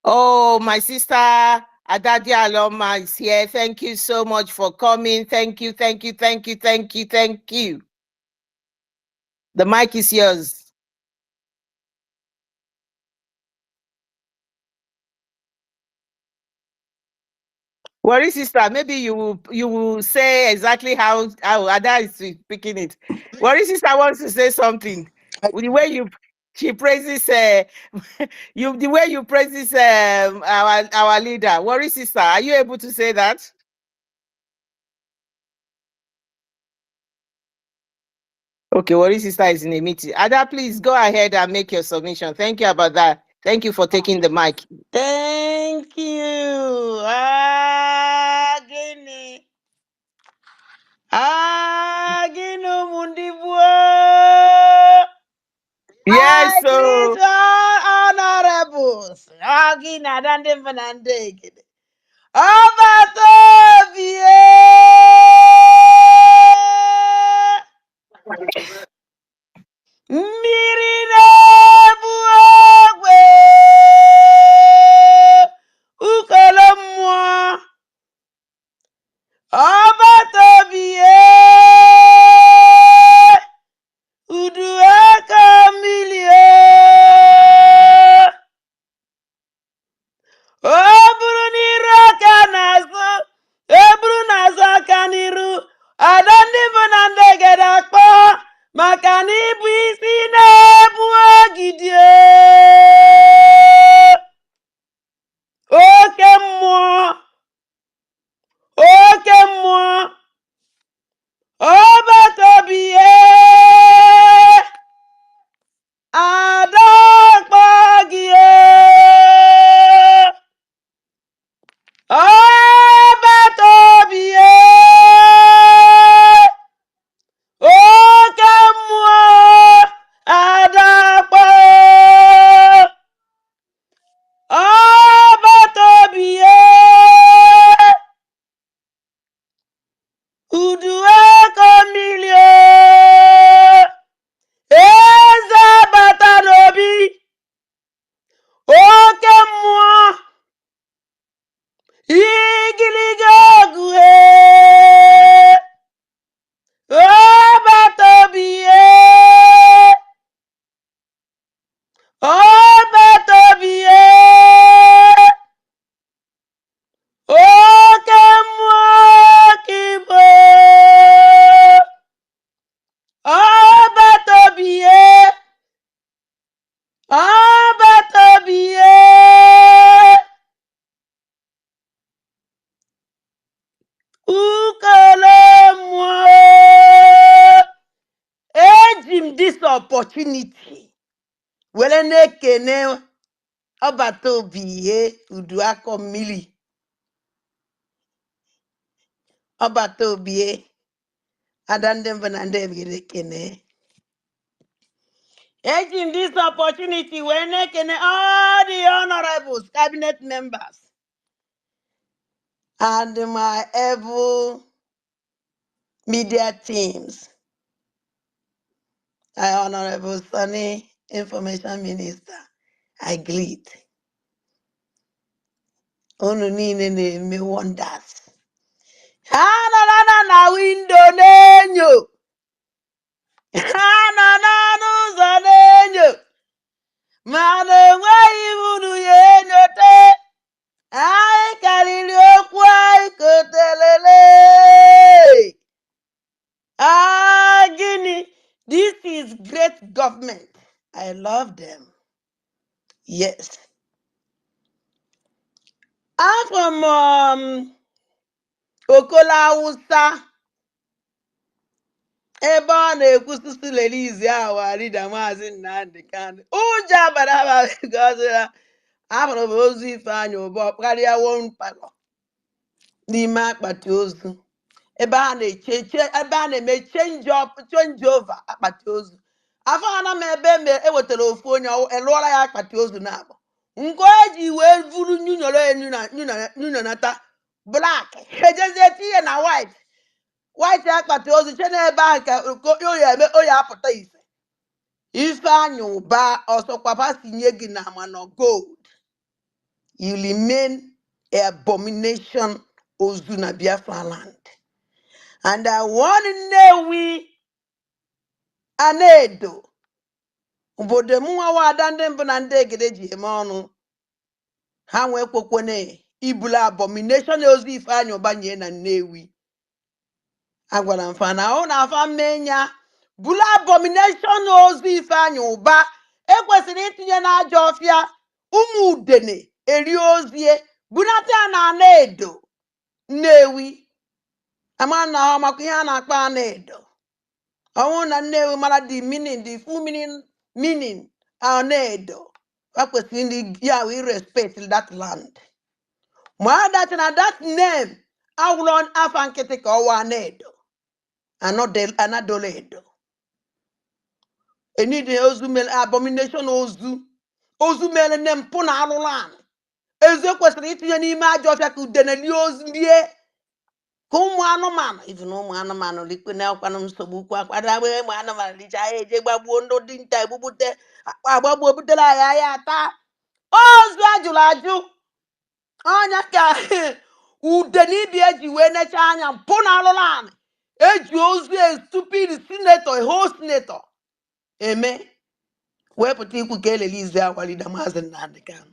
Oh, my sister Adadia Aloma is here. Thank you so much for coming. Thank you. The mic is yours. Worry Sister, maybe you will say exactly how Ada is speaking it. Worry Sister wants to say something. The way she praises the way you praises our leader. Worry Sister, are you able to say that? Okay, Worry Sister is in a meeting. Ada, please go ahead and make your submission. Thank you about that. Thank you for taking the mic. Thank you. Gini. Gino Mundi Yes, I so greet all honorables. Agi na dande vanande gede. Obatobie. Mmiri na-ebu ogwe. Ukolo mmụọ. Obatobie. Udu aka mmiri. O bụrụ n'iru aka n'azụ, e bụrụ n'azụ aka n'iru, ada ndị bụ na ndị gere akpọ maka na ịbụ isi na-ebu ogidi. Oke mmụọ, oke mmụọ, Obatobie, ada akpọ gị. Obatobie, oke mmụọ, ada akpọ. Obatobie, udu aka mmiri. Eze bata n'obi, oke mmụọ, igiliga ọgụ. Obatobie, Obatobie, oke mmụọ kibo. Obatobie, Obatobie, ukolo mmụọ. Eji m this opportunity were na-ekene Obatobie udu akọ mmiri. Obatobie, ada ndị mbụ na ndị ebigere ekene. Eji m this opportunity were na-ekene all the honorables, cabinet members, and my able media teams. Honorable Sunny, Information Minister, I greet. Unu niile na-eme wonders. Ha nọ na window na-enyo. Ha nọ n'ọnụ ụzọ na-enyo. Mana enweghị unu ya enyote. Anyị karịrị okwu anyị kotelele. Gịnị? This is great government. I love them. Yes. I'm from Okola Hausa. Ebe ọ na-ekwususu lelizi awa rida Maazị Nnamdi Kanu. Ụjọ abara gọzira abụrụ m ozu Ifeanyị Ụba karịa wonpalo n'ime akpati ozu. Ebe a na-eme change over akpati ozu. Afọ ana m ebe ewetara ofu onye elụọla ya akpati ozu na-abụ. Nke eji wee vuru nyunyonata black ejezie tinye na white akpati ozu che n'ebe ahụ ka oya apụta ise. Ifeanyị Ụba ọsọkwapa sinye gị na amano gold. You remain an abomination ozu na Biafra land. And I want Nnewi Anedo obodo mụnwa wada ndị mbụ na ndị egede ji eme ọnụ. Ha nwee kwokwene ibula abomination ozu Ifeanyị Ụba nye na Nnewi. Agwara m fa na ọ na-afa mmenya bula abomination ozu Ifeanyị Ụba ekwesịrị itinye n'aja ọfịa ụmụ udene eri ozie bunata ya na Anedo Nnewi. Ama na ọ maka ihe a na-akpọ Anedo. Ọnwụ na Nnewi mara the full meaning Anedo. Kwesịrị ya we respect that land. Ma that na that name awụrụ afa nkịtị ka ọwa Anedo. Anadoledo. Any the ozu mel abomination ozu. Ozu mel nem puna alulan. Eze kwesịrị itinye n'ime ajọ ọfịa ka udene lie ozu lie ka ụmụ anụmanụ even ụmụ anụmanụ likpe na akwanụ nsogbu kwa akwado agba ụmụ anụmanụ licha ya eje gbagbuo ndị dị nta egbubute agbagbuo butere anyị ahịa ata ozu ajụrụ ajụ anya ka udene ibi eji wee necha anya mpụ na alụlanị eji ozu stupid senator ho senator eme wepụta ikwu ka elele ize akwalide maazị Nnamdi Kanu.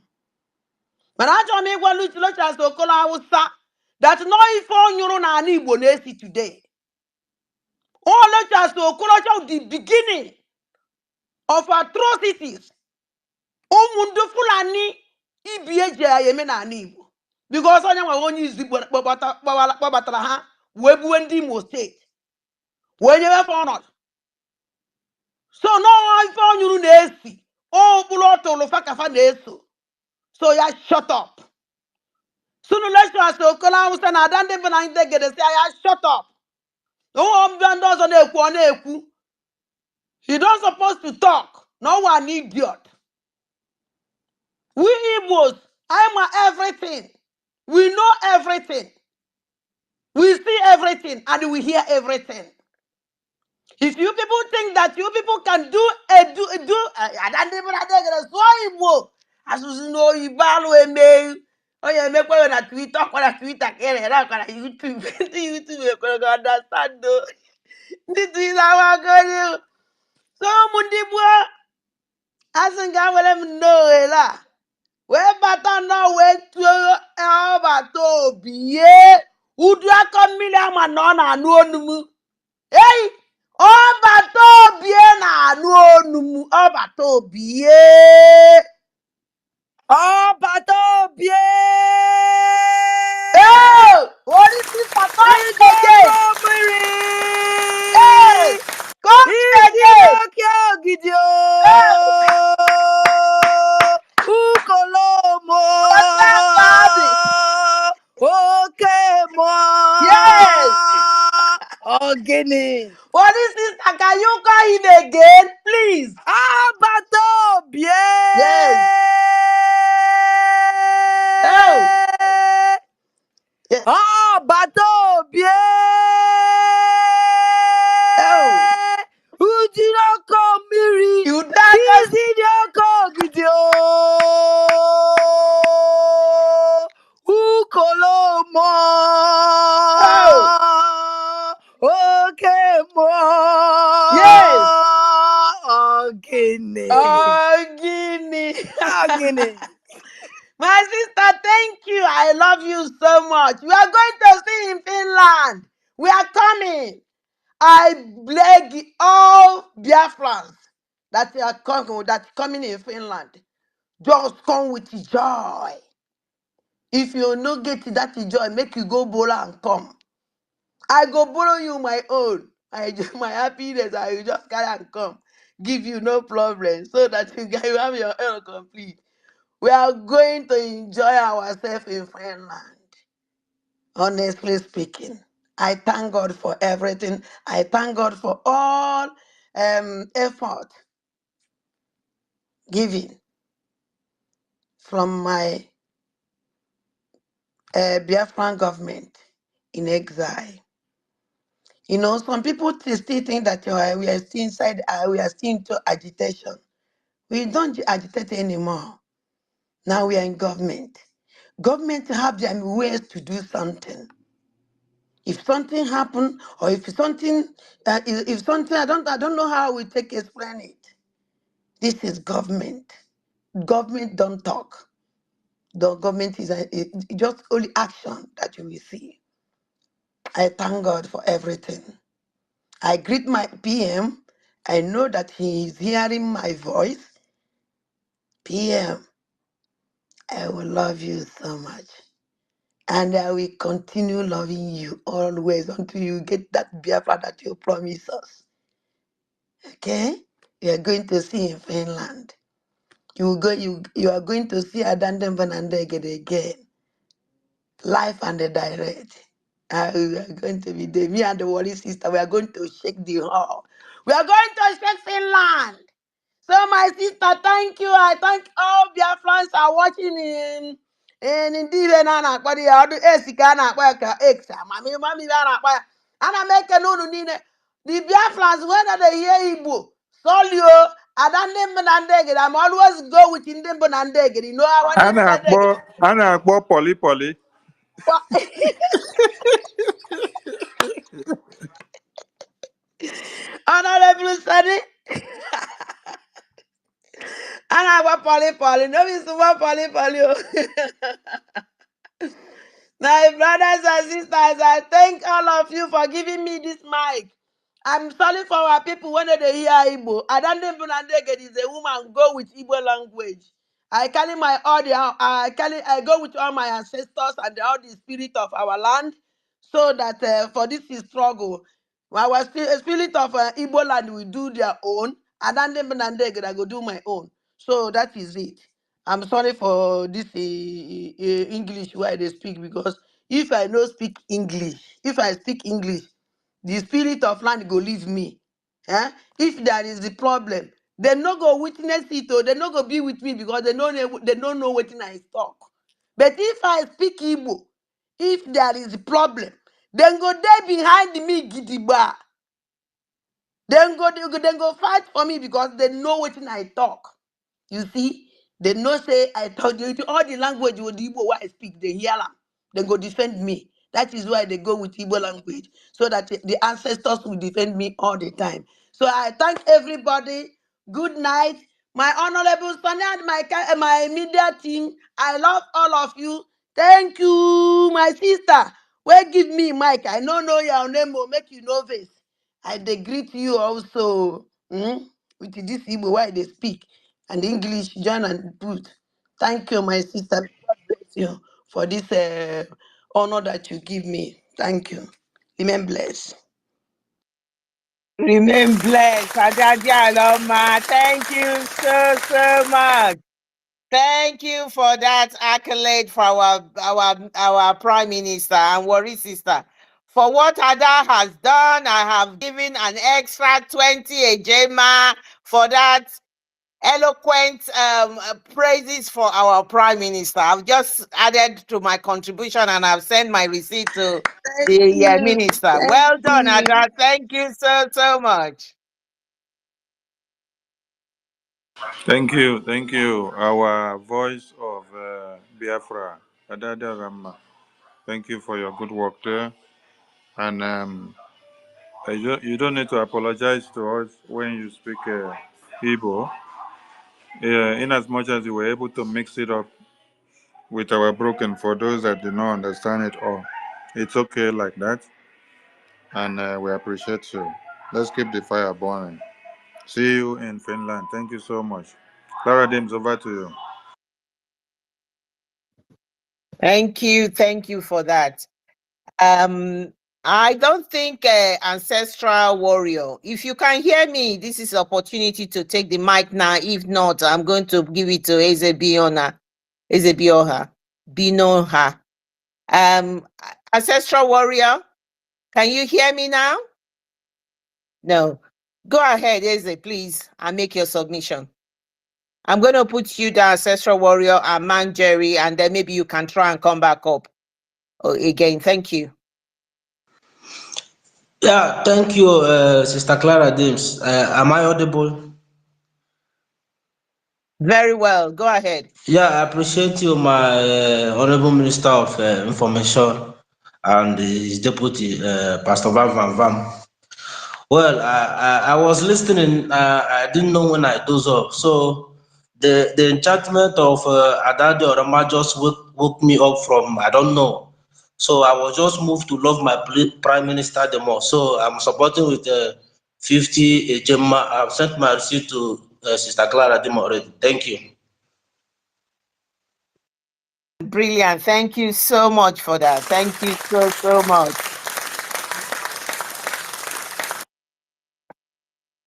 Mana achọrọ m ịgwa Lochas Okolo Hausa that no ife onyụrụ n'ala Igbo na-esi today. All Lochas Okolo the beginning of atrocities. Ụmụndụ Fulani ibi eji eme n'ala Igbo. Because onye nwe onye izu kpọbatara ha wee buwe ndị Imo steeti wee nyewe ọnọdụ. So no ife onyụrụ na-esi okpuru ọtụlụ fakafa na-eso. So ya shut up. Sunu Lochas Okolo Hausa na ada ndị bụ na ndị gede si ya shut up. No mbịa ndị ọzọ na-ekwu ọ na-ekwu. You don't supposed to talk. No one idiot. We Igbos, I'm everything. We know everything. We see everything and we hear everything. If you people think that you people can do I don't even so Igbo. As you know, you battle a mail. Oh, yeah, make one on Twitter, YouTube, YouTube, you're going to understand. This is how I go. So, Mundibwa, as in Gawalem no, la. Where bata no way to Albato be Udra Camilla Manona no. Hey, Albato bien no Albato be Albato bien. Oh, what is this again? Hey, come again. Ukolomo. Okay, Yes. Ogini. What is this? Can you call him again, please? Albato bien. Yes. Oh. Yes. Albato bien. Oh. Ujiroko miri. You dance. Izidioko gidio. Ukolomo. Oh. Okay, mo. Yes. Ogini. Ogini. Ogini. My sister, thank you. I love you so much. We are going to see in Finland. We are coming. I beg all Biafrans that are coming in Finland. Just come with joy. If you no get that joy, make you go borrow and come. I go borrow you my own. My happiness, I will just carry and come. Give you no problem so that you have your own complete. We are going to enjoy ourselves in Finland. Honestly speaking, I thank God for everything. I thank God for all effort given from my Biafran government in exile. You know, some people still think that we are still inside, we are still into agitation. We don't agitate anymore. Now we are in government. Government have their ways to do something. If something happen, or if something, I don't know how we take explain it. This is government. Government don't talk. The government is just only action that you will see. I thank God for everything. I greet my PM. I know that he is hearing my voice. PM, I will love you so much. And I will continue loving you always until you get that Biafra that you promised us. Okay? You are going to see in Finland. You are going to see Adandem Vanandegede again. Live and direct. We are going to be there. Me and the Wally sister, we are going to shake the hall. We are going to shake Finland. So my sister, thank you. I thank all Biafrans are watching in Indeed na akpa di adu esika na akpa ka ex mami na akpa ana make no nine the Biafrans when they hear Igbo solio adande mbandege. I'm always go with Indembo Nandege. You know I want Ndembandege. Ana akpo poli. Honorable Sunny. And I want poly. No, it's one poly. My brothers and sisters, I thank all of you for giving me this mic. I'm sorry for our people when they hear Igbo. I don't even understand is a woman go with Igbo language. I carry my audio. I go with all my ancestors and all the spirit of our land, so that for this struggle, our spirit of Igbo land will do their own. I don't even understand. I go do my own. So that is it. I'm sorry for this English where they speak, because if I no speak English, if I speak English, the spirit of land go leave me. Eh? If there is the problem, they no go witness it, or they no go be with me, because they don't know what I talk. But if I speak Igbo, if there is a problem, then go there behind me gidigba. Then go fight for me, because they know what I talk. You see, they know say I told you all the language with Igbo where I speak, they hear them. They go defend me. That is why they go with Igbo language, so that the ancestors will defend me all the time. So I thank everybody. Good night. My honorable son and my media team. I love all of you. Thank you, my sister. Well, give me mic. I don't know your name will make you nervous. I dey greet you also. With this Igbo why they speak and English join and put. Thank you, my sister. God bless you for this honor that you give me. Thank you. Remain blessed. Remain blessed. Ajaja Aloma. Thank you so much. Thank you for that accolade for our Prime Minister and Worry Sister. For what Ada has done, I have given an extra 20 ejema for that eloquent praises for our Prime Minister. I've just added to my contribution and I've sent my receipt to the Minister. Well done, Ada. Thank you so much. Thank you. Our voice of Biafra, Adada Rama. Thank you for your good work there. And you don't need to apologize to us when you speak Igbo. In as much as you were able to mix it up with our broken for those that do not understand it all. It's okay like that. And we appreciate you. Let's keep the fire burning. See you in Finland. Thank you so much. Clara Dims, over to you. Thank you for that. I don't think Ancestral Warrior, if you can hear me, this is opportunity to take the mic now. If not, I'm going to give it to Ezebioha. Binoha. Ancestral Warrior, can you hear me now? No. Go ahead, Eze, please, and make your submission. I'm going to put you the Ancestral Warrior and Man Jerry, and then maybe you can try and come back up again. Thank you. Yeah, thank you, Sister Clara James. Am I audible? Very well. Go ahead. Yeah, I appreciate you, my Honorable Minister of Information and his deputy, Pastor Van. Well, I was listening. I didn't know when I dozed off. So the enchantment of Adadi Orama just woke me up from, I don't know. So I was just moved to love my Prime Minister the more. So I'm supporting with 50 Gemma. I've sent my receipt to Sister Clara Dimo already. Thank you. Brilliant. Thank you so much for that. Thank you so much.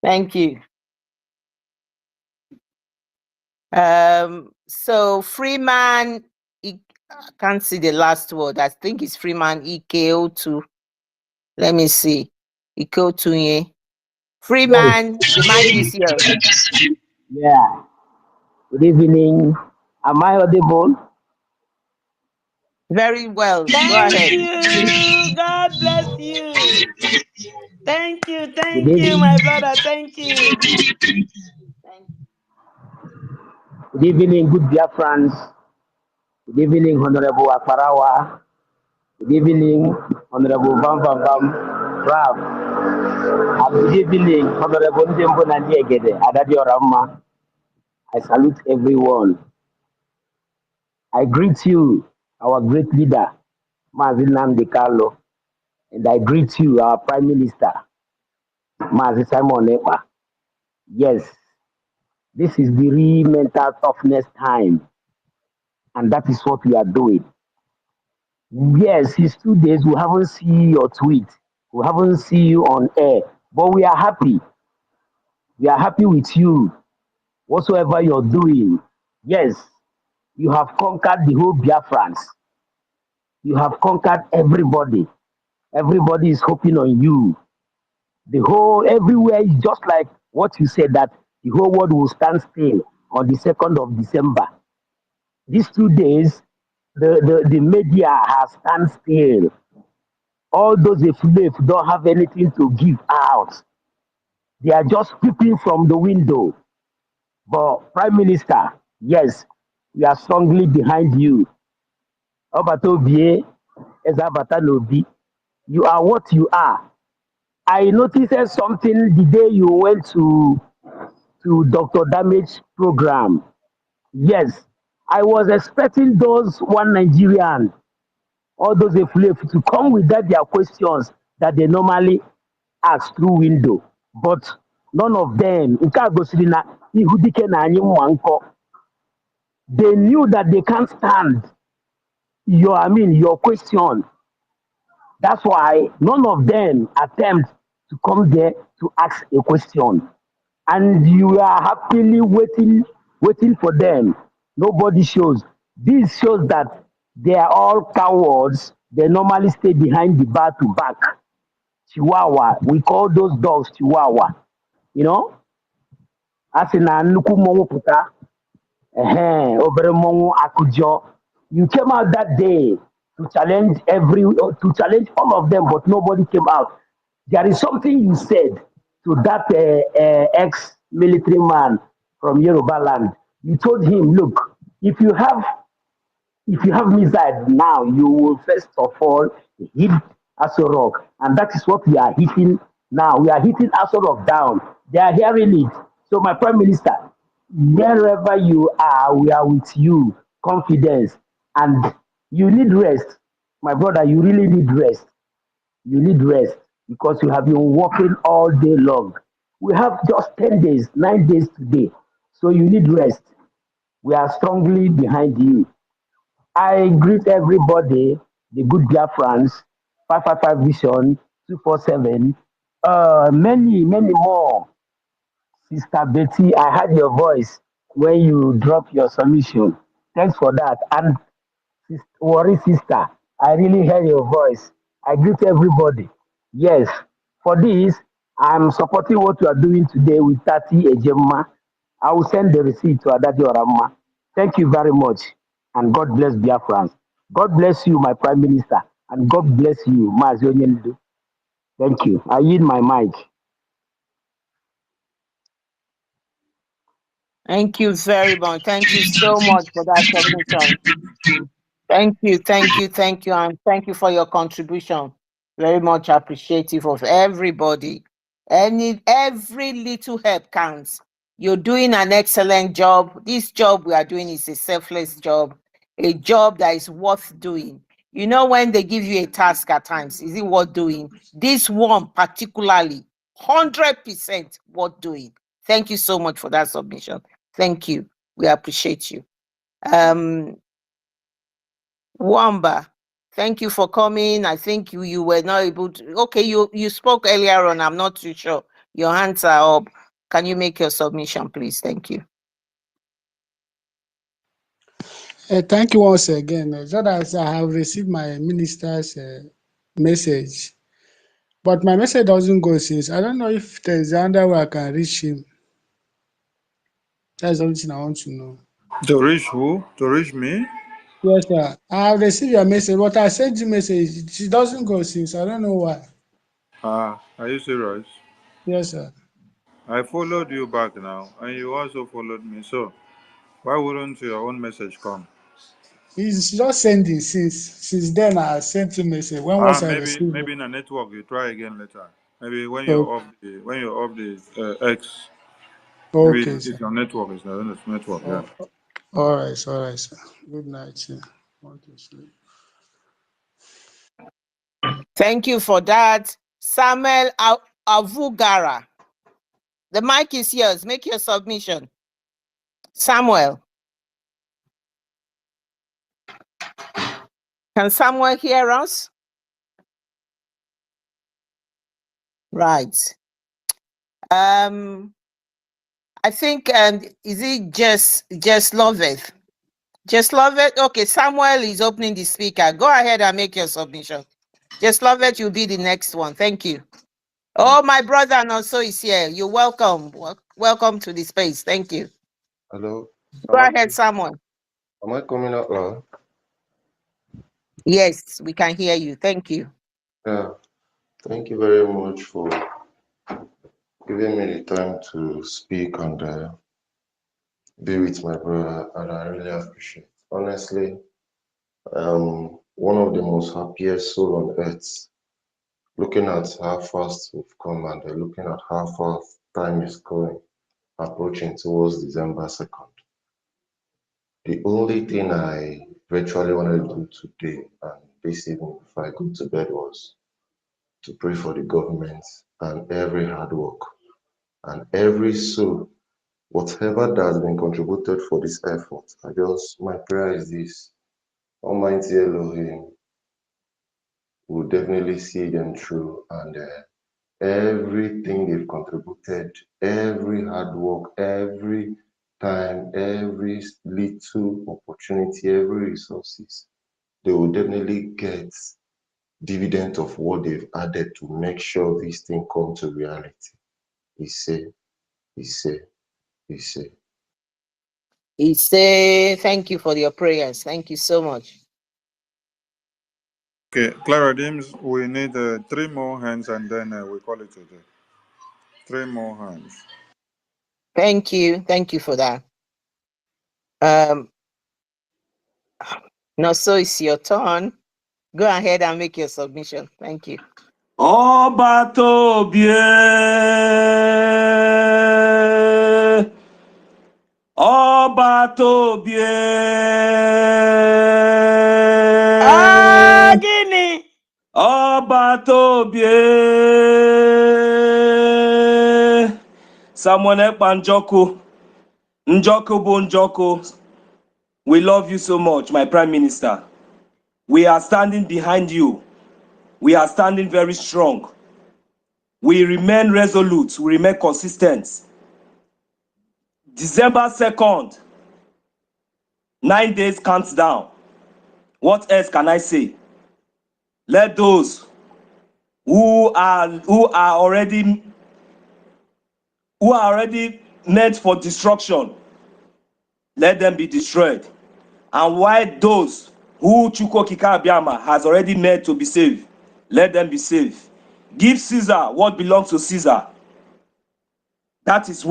Thank you. So Freeman, I can't see the last word. I think it's Freeman EKO2. Let me see. EKO2. Freeman, the mic is yours. Yeah. Good evening. Am I audible? Very well. Go Thank ahead. you. God bless you. Good Thank you, my evening. brother. Thank you. Good evening, good dear friends. Good evening, Honorable Akarawa. Good evening, Honorable Bam Bam Bam Raf. And good evening, Honorable Ndembo Nadiegede, Adadi Orama. I salute everyone. I greet you, our great leader, Mazin Nnamdi Kanu, and I greet you, our Prime Minister, Mazi Simon Ekpa. Yes, this is the real mental toughness time, and that is what we are doing. Yes, it's 2 days. We haven't seen your tweet. We haven't seen you on air, but we are happy. We are happy with you. Whatsoever you're doing, yes, you have conquered the whole Biafrans. You have conquered everybody. Everybody is hoping on you. The whole everywhere is just like what you said that the whole world will stand still on the 2nd of December. These 2 days, the media has stand still. All those if don't have anything to give out. They are just peeping from the window. But Prime Minister, yes, we are strongly behind you. Obatobie, Ezabata, you are what you are. I noticed something the day you went to Dr. Damage program. Yes, I was expecting those one Nigerian, all those Efulef to come with their questions that they normally ask through window, but none of them. Nke a gosiri na ihu dike na anyị nwa nkọ. They knew that they can't stand your question. That's why none of them attempt to come there to ask a question. And you are happily waiting for them. Nobody shows. This shows that they are all cowards. They normally stay behind the bar to back. Chihuahua. We call those dogs Chihuahua. You know? As in a nnukwu mmọnwụ pụta, obere mmọnwụ akụjọ. You came out that day to challenge all of them, but nobody came out. There is something you said to that ex-military man from Yoruba land. You told him, look, if you have missile now, you will first of all hit Aso Rock. And that is what we are hitting now. We are hitting Aso Rock down. They are hearing it. So, my Prime Minister, wherever you are, we are with you. Confidence. And you need rest. My brother, you really need rest. You need rest because you have been working all day long. We have just 10 days, 9 days today. So you need rest. We are strongly behind you. I greet everybody, the good Biafrans, 555 Vision, 247, many more. Sister Betty, I heard your voice when you dropped your submission. Thanks for that. And Worry Sister, I really heard your voice. I greet everybody. Yes, for this, I'm supporting what you are doing today with Tati Ejema. I will send the receipt to Adadi Orama. Thank you very much. And God bless Biafrans. God bless you, my Prime Minister. And God bless you, Mazionyendu. Thank you. I yield my mic. Thank you very much. Thank you so much for that submission. Thank you, and thank you for your contribution. Very much appreciative of everybody. Every little help counts. You're doing an excellent job. This job we are doing is a selfless job, a job that is worth doing. You know, when they give you a task at times, is it worth doing? This one particularly, 100% worth doing. Thank you so much for that submission. Thank you. We appreciate you. Wamba, thank you for coming. I think you were not able to. Okay, you spoke earlier on. I'm not too sure. Your hands are up. Can you make your submission, please? Thank you. Thank you once again. Just as I have received my minister's message, but my message doesn't go since. I don't know if there's another way I can reach him. That's the only thing I want to know. To reach who? To reach me? Yes, sir. I have received your message, but I sent you message. She doesn't go since. I don't know why. Ah, are you serious? Yes, sir. I followed you back now, and you also followed me. So why wouldn't your own message come? He's just sending since then. I sent you message. When Ah, was I maybe received it? maybe in a network. You try again later. Maybe Oh, when you're off the X. Maybe okay, it's sir. your network. It's not network. Yeah. Oh, all right, sir. Good night, sir. Want to sleep. Thank you for that. Samuel Avugara. The mic is yours. Make your submission. Samuel. Can Samuel hear us? Right. I think is it just love it? Just love it. Okay, Samuel is opening the speaker. Go ahead and make your submission. Just love it. You'll be the next one. Thank you. Oh, my brother and also is here. You're welcome. Welcome to the space. Thank you. Hello. Go ahead, Samuel. Am I coming out loud? Yes, we can hear you. Thank you. Yeah. Thank you very much for giving me the time to speak and be with my brother, and I really appreciate it. Honestly, one of the most happiest soul on earth, looking at how fast we've come and looking at how fast time is going, approaching towards December 2nd. The only thing I virtually wanted to do today and this evening before I go to bed was to pray for the government and every hard work and every soul, whatever that has been contributed for this effort. My prayer is this: Almighty Elohim will definitely see them through, and everything they've contributed, every hard work, every time, every little opportunity, every resources, they will definitely get dividend of what they've added to make sure this thing come to reality. He said, he said, he said. He say thank you for your prayers. Thank you so much. Okay, Clara Dims, we need 3 more hands and then we call it a day. 3 more hands. Thank you. Thank you for that. Now, so it's your turn. Go ahead and make your submission. Thank you. Ọba tó bíe, ọba tó bíe, Gini. ọba tó bíe. Samuel Ekpa Njoku, Njoku bụ Njoku. We love you so much, my Prime Minister. We are standing behind you. We are standing very strong. We remain resolute. We remain consistent. December 2nd, 9 days counts down. What else can I say? Let those who are already meant for destruction, let them be destroyed. And while those who Chukwu Okike Abiama has already made to be saved, let them be saved. Give Caesar what belongs to Caesar. That is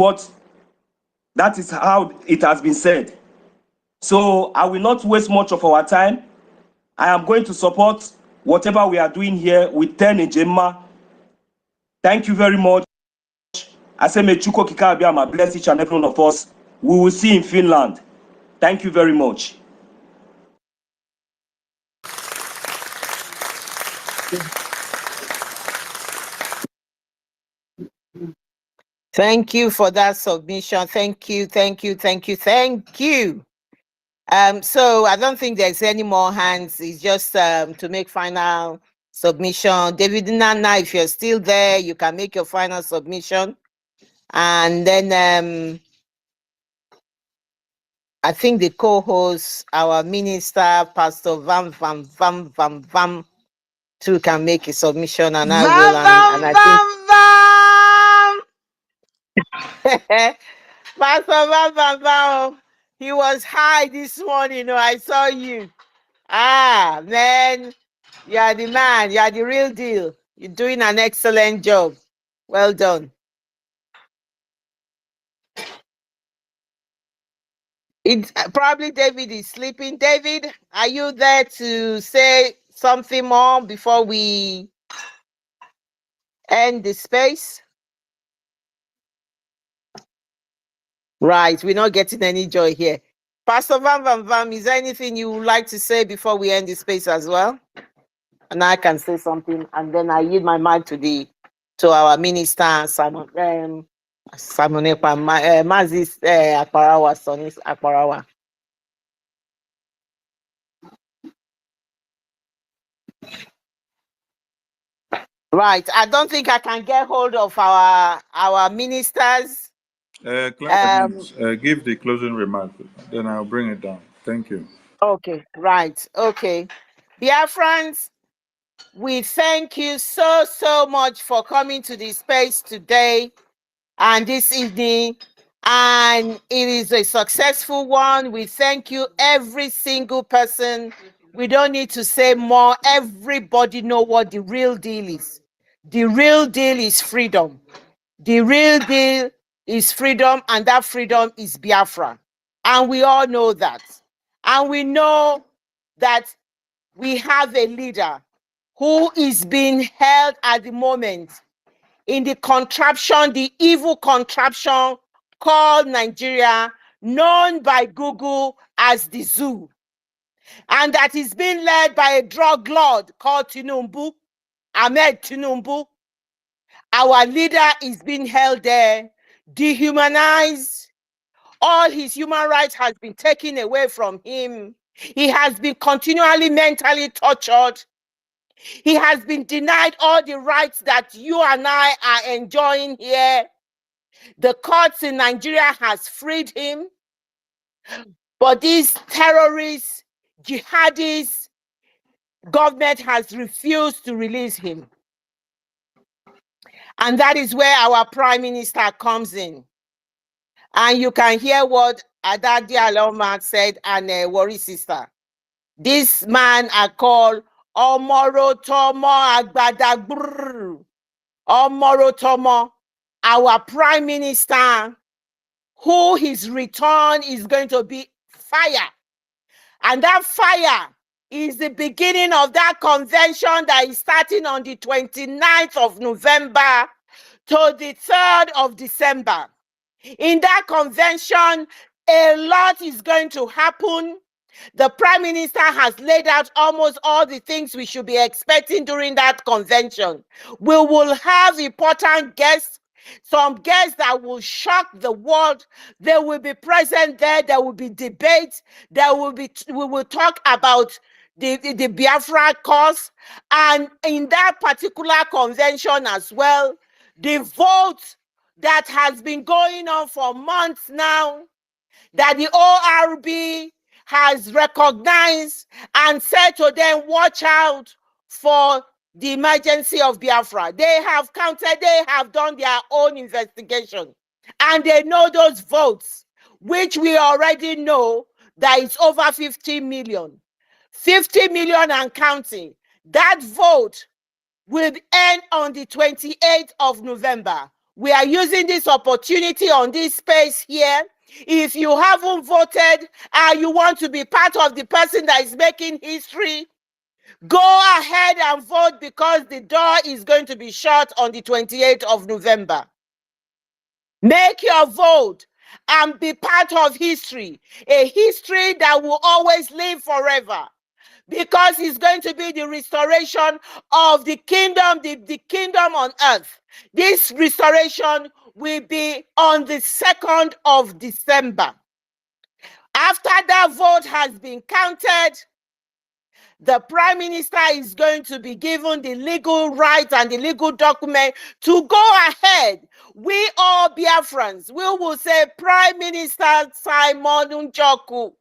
how it has been said. So I will not waste much of our time. I am going to support whatever we are doing here with 10 Ejema. Thank you very much. I say may Chukwu Okike Abiama bless each and every one of us. We will see in Finland. Thank you very much. Thank you for that submission. Thank you. So I don't think there's any more hands. It's just to make final submission. David Nana, if you're still there, you can make your final submission. And then I think the co-host, our minister, Pastor Vam, too, can make a submission, and I will. And I think Pastor Bambam, he was high this morning. Oh, I saw you. Ah, man, you are the man. You are the real deal. You're doing an excellent job. Well done. It's probably David is sleeping. David, are you there to say something more before we end the space? Right, we're not getting any joy here. Pastor Vam, is there anything you would like to say before we end the space as well? And I can say something, and then I yield my mic to our minister, Simon Ekpa, Mazis Akparawa, Sonis Akparawa. Right, I don't think I can get hold of our ministers. Give the closing remark, then I'll bring it down. Thank you. Okay, right, okay. Biafrans, we thank you so much for coming to this space today and this evening, and it is a successful one. We thank you, every single person. We don't need to say more. Everybody know what the real deal is. The real deal is freedom. The real deal is freedom, and that freedom is Biafra. And we all know that. And we know that we have a leader who is being held at the moment in the contraption, the evil contraption called Nigeria, known by Google as the zoo. And that is being led by a drug lord called Tinubu, Ahmed Tinubu. Our leader is being held there, dehumanized. All his human rights has been taken away from him. He has been continually mentally tortured. He has been denied all the rights that you and I are enjoying here. The courts in Nigeria has freed him, but these terrorists, jihadis, government has refused to release him. And that is where our Prime Minister comes in. And you can hear what Adadi Aloma said and Worry Sister. This man are called Omorotomo Agbadagbr. Omorotomo, our Prime Minister, who his return is going to be fire. And that fire is the beginning of that convention that is starting on the 29th of November to the 3rd of December. In that convention, a lot is going to happen. The Prime Minister has laid out almost all the things we should be expecting during that convention. We will have important guests, some guests that will shock the world. They will be present there. There will be debates. We will talk about the Biafra cause. And in that particular convention as well, the vote that has been going on for months now, that the ORB has recognized and said to them, watch out for the emergency of Biafra. They have counted, they have done their own investigation, and they know those votes, which we already know that it's over 50 million. 50 million and counting. That vote will end on the 28th of November. We are using this opportunity on this space here. If you haven't voted and you want to be part of the person that is making history, go ahead and vote, because the door is going to be shut on the 28th of November. Make your vote and be part of history, a history that will always live forever, because it's going to be the restoration of the kingdom, the kingdom on earth. This restoration will be on the 2nd of December. After that vote has been counted, the Prime Minister is going to be given the legal right and the legal document to go ahead. We all Biafrans, we will say, Prime Minister Simon Njoku,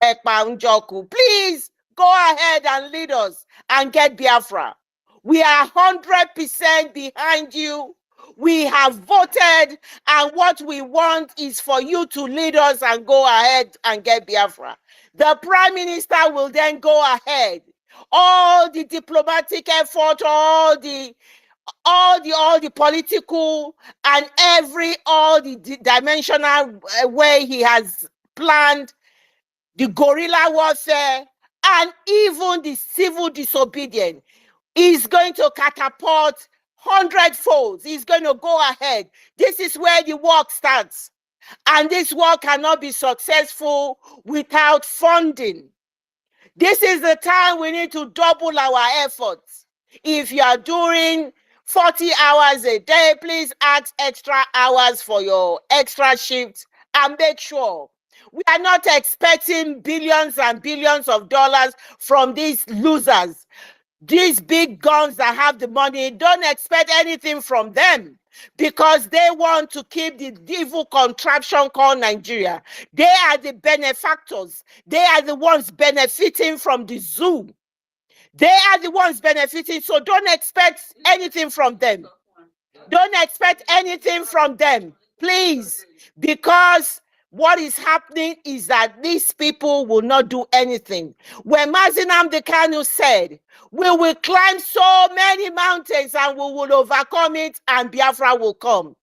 Ekpa Njoku, please go ahead and lead us and get Biafra. We are 100% behind you. We have voted, and what we want is for you to lead us and go ahead and get Biafra. The Prime Minister will then go ahead. All the diplomatic effort, all the political and all the dimensional way he has planned, the guerrilla warfare, and even the civil disobedience is going to catapult 100-fold. He's going to go ahead. This is where the work starts. And this work cannot be successful without funding. This is the time we need to double our efforts. If you are doing 40 hours a day, please add extra hours for your extra shifts and make sure. We are not expecting billions and billions of dollars from these losers. These big guns that have the money, don't expect anything from them, because they want to keep the evil contraption called Nigeria. They are the benefactors. They are the ones benefiting from the zoo. They are the ones benefiting, so don't expect anything from them. Don't expect anything from them, please, because what is happening is that these people will not do anything. When Mazi Nnamdi Kanu said, we will climb so many mountains and we will overcome it and Biafra will come.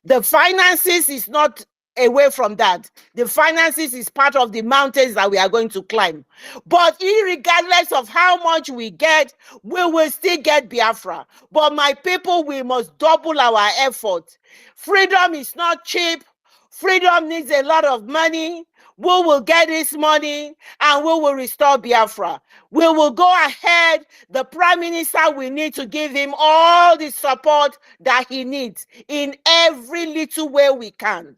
The finances is not away from that. The finances is part of the mountains that we are going to climb. But irregardless of how much we get, we will still get Biafra. But my people, we must double our effort. Freedom is not cheap. Freedom needs a lot of money. We will get this money and we will restore Biafra. We will go ahead. The Prime Minister, we need to give him all the support that he needs in every little way we can.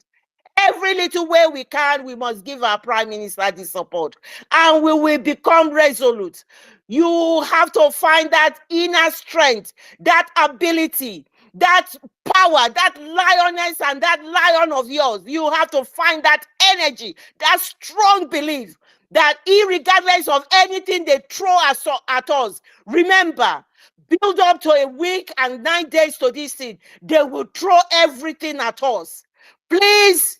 Every little way we can, we must give our Prime Minister the support. And we will become resolute. You have to find that inner strength, that ability, that power, that lioness and that lion of yours. You have to find that energy, that strong belief that irregardless of anything they throw at us, remember, build up to a week and 9 days to this thing. They will throw everything at us. Please,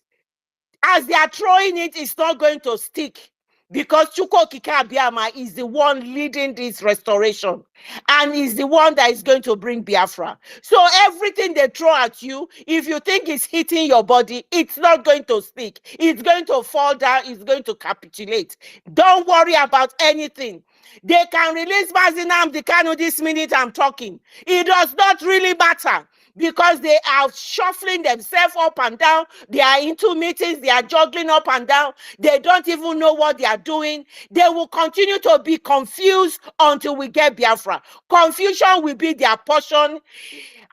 as they are throwing it, it's not going to stick, because Chukwu Okike Abiama is the one leading this restoration and is the one that is going to bring Biafra. So everything they throw at you, if you think it's hitting your body, it's not going to stick. It's going to fall down. It's going to capitulate. Don't worry about anything. They can release Mazi Nnamdi Kanu this minute I'm talking. It does not really matter, because they are shuffling themselves up and down. They are into meetings. They are juggling up and down. They don't even know what they are doing. They will continue to be confused until we get Biafra. Confusion will be their portion,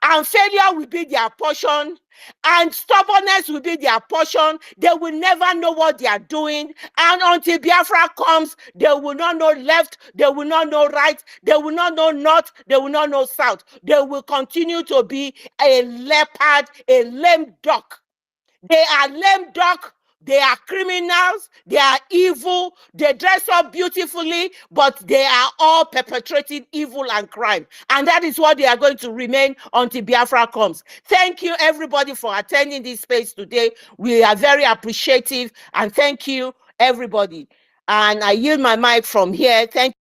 and failure will be their portion, and stubbornness will be their portion. They will never know what they are doing, and until Biafra comes, they will not know left, they will not know right, they will not know north, they will not know south. They will continue to be a leopard, a lame duck. They are lame duck. They are criminals. They are evil. They dress up beautifully, but they are all perpetrating evil and crime. And that is what they are going to remain until Biafra comes. Thank you, everybody, for attending this space today. We are very appreciative, and thank you, everybody. And I yield my mic from here. Thank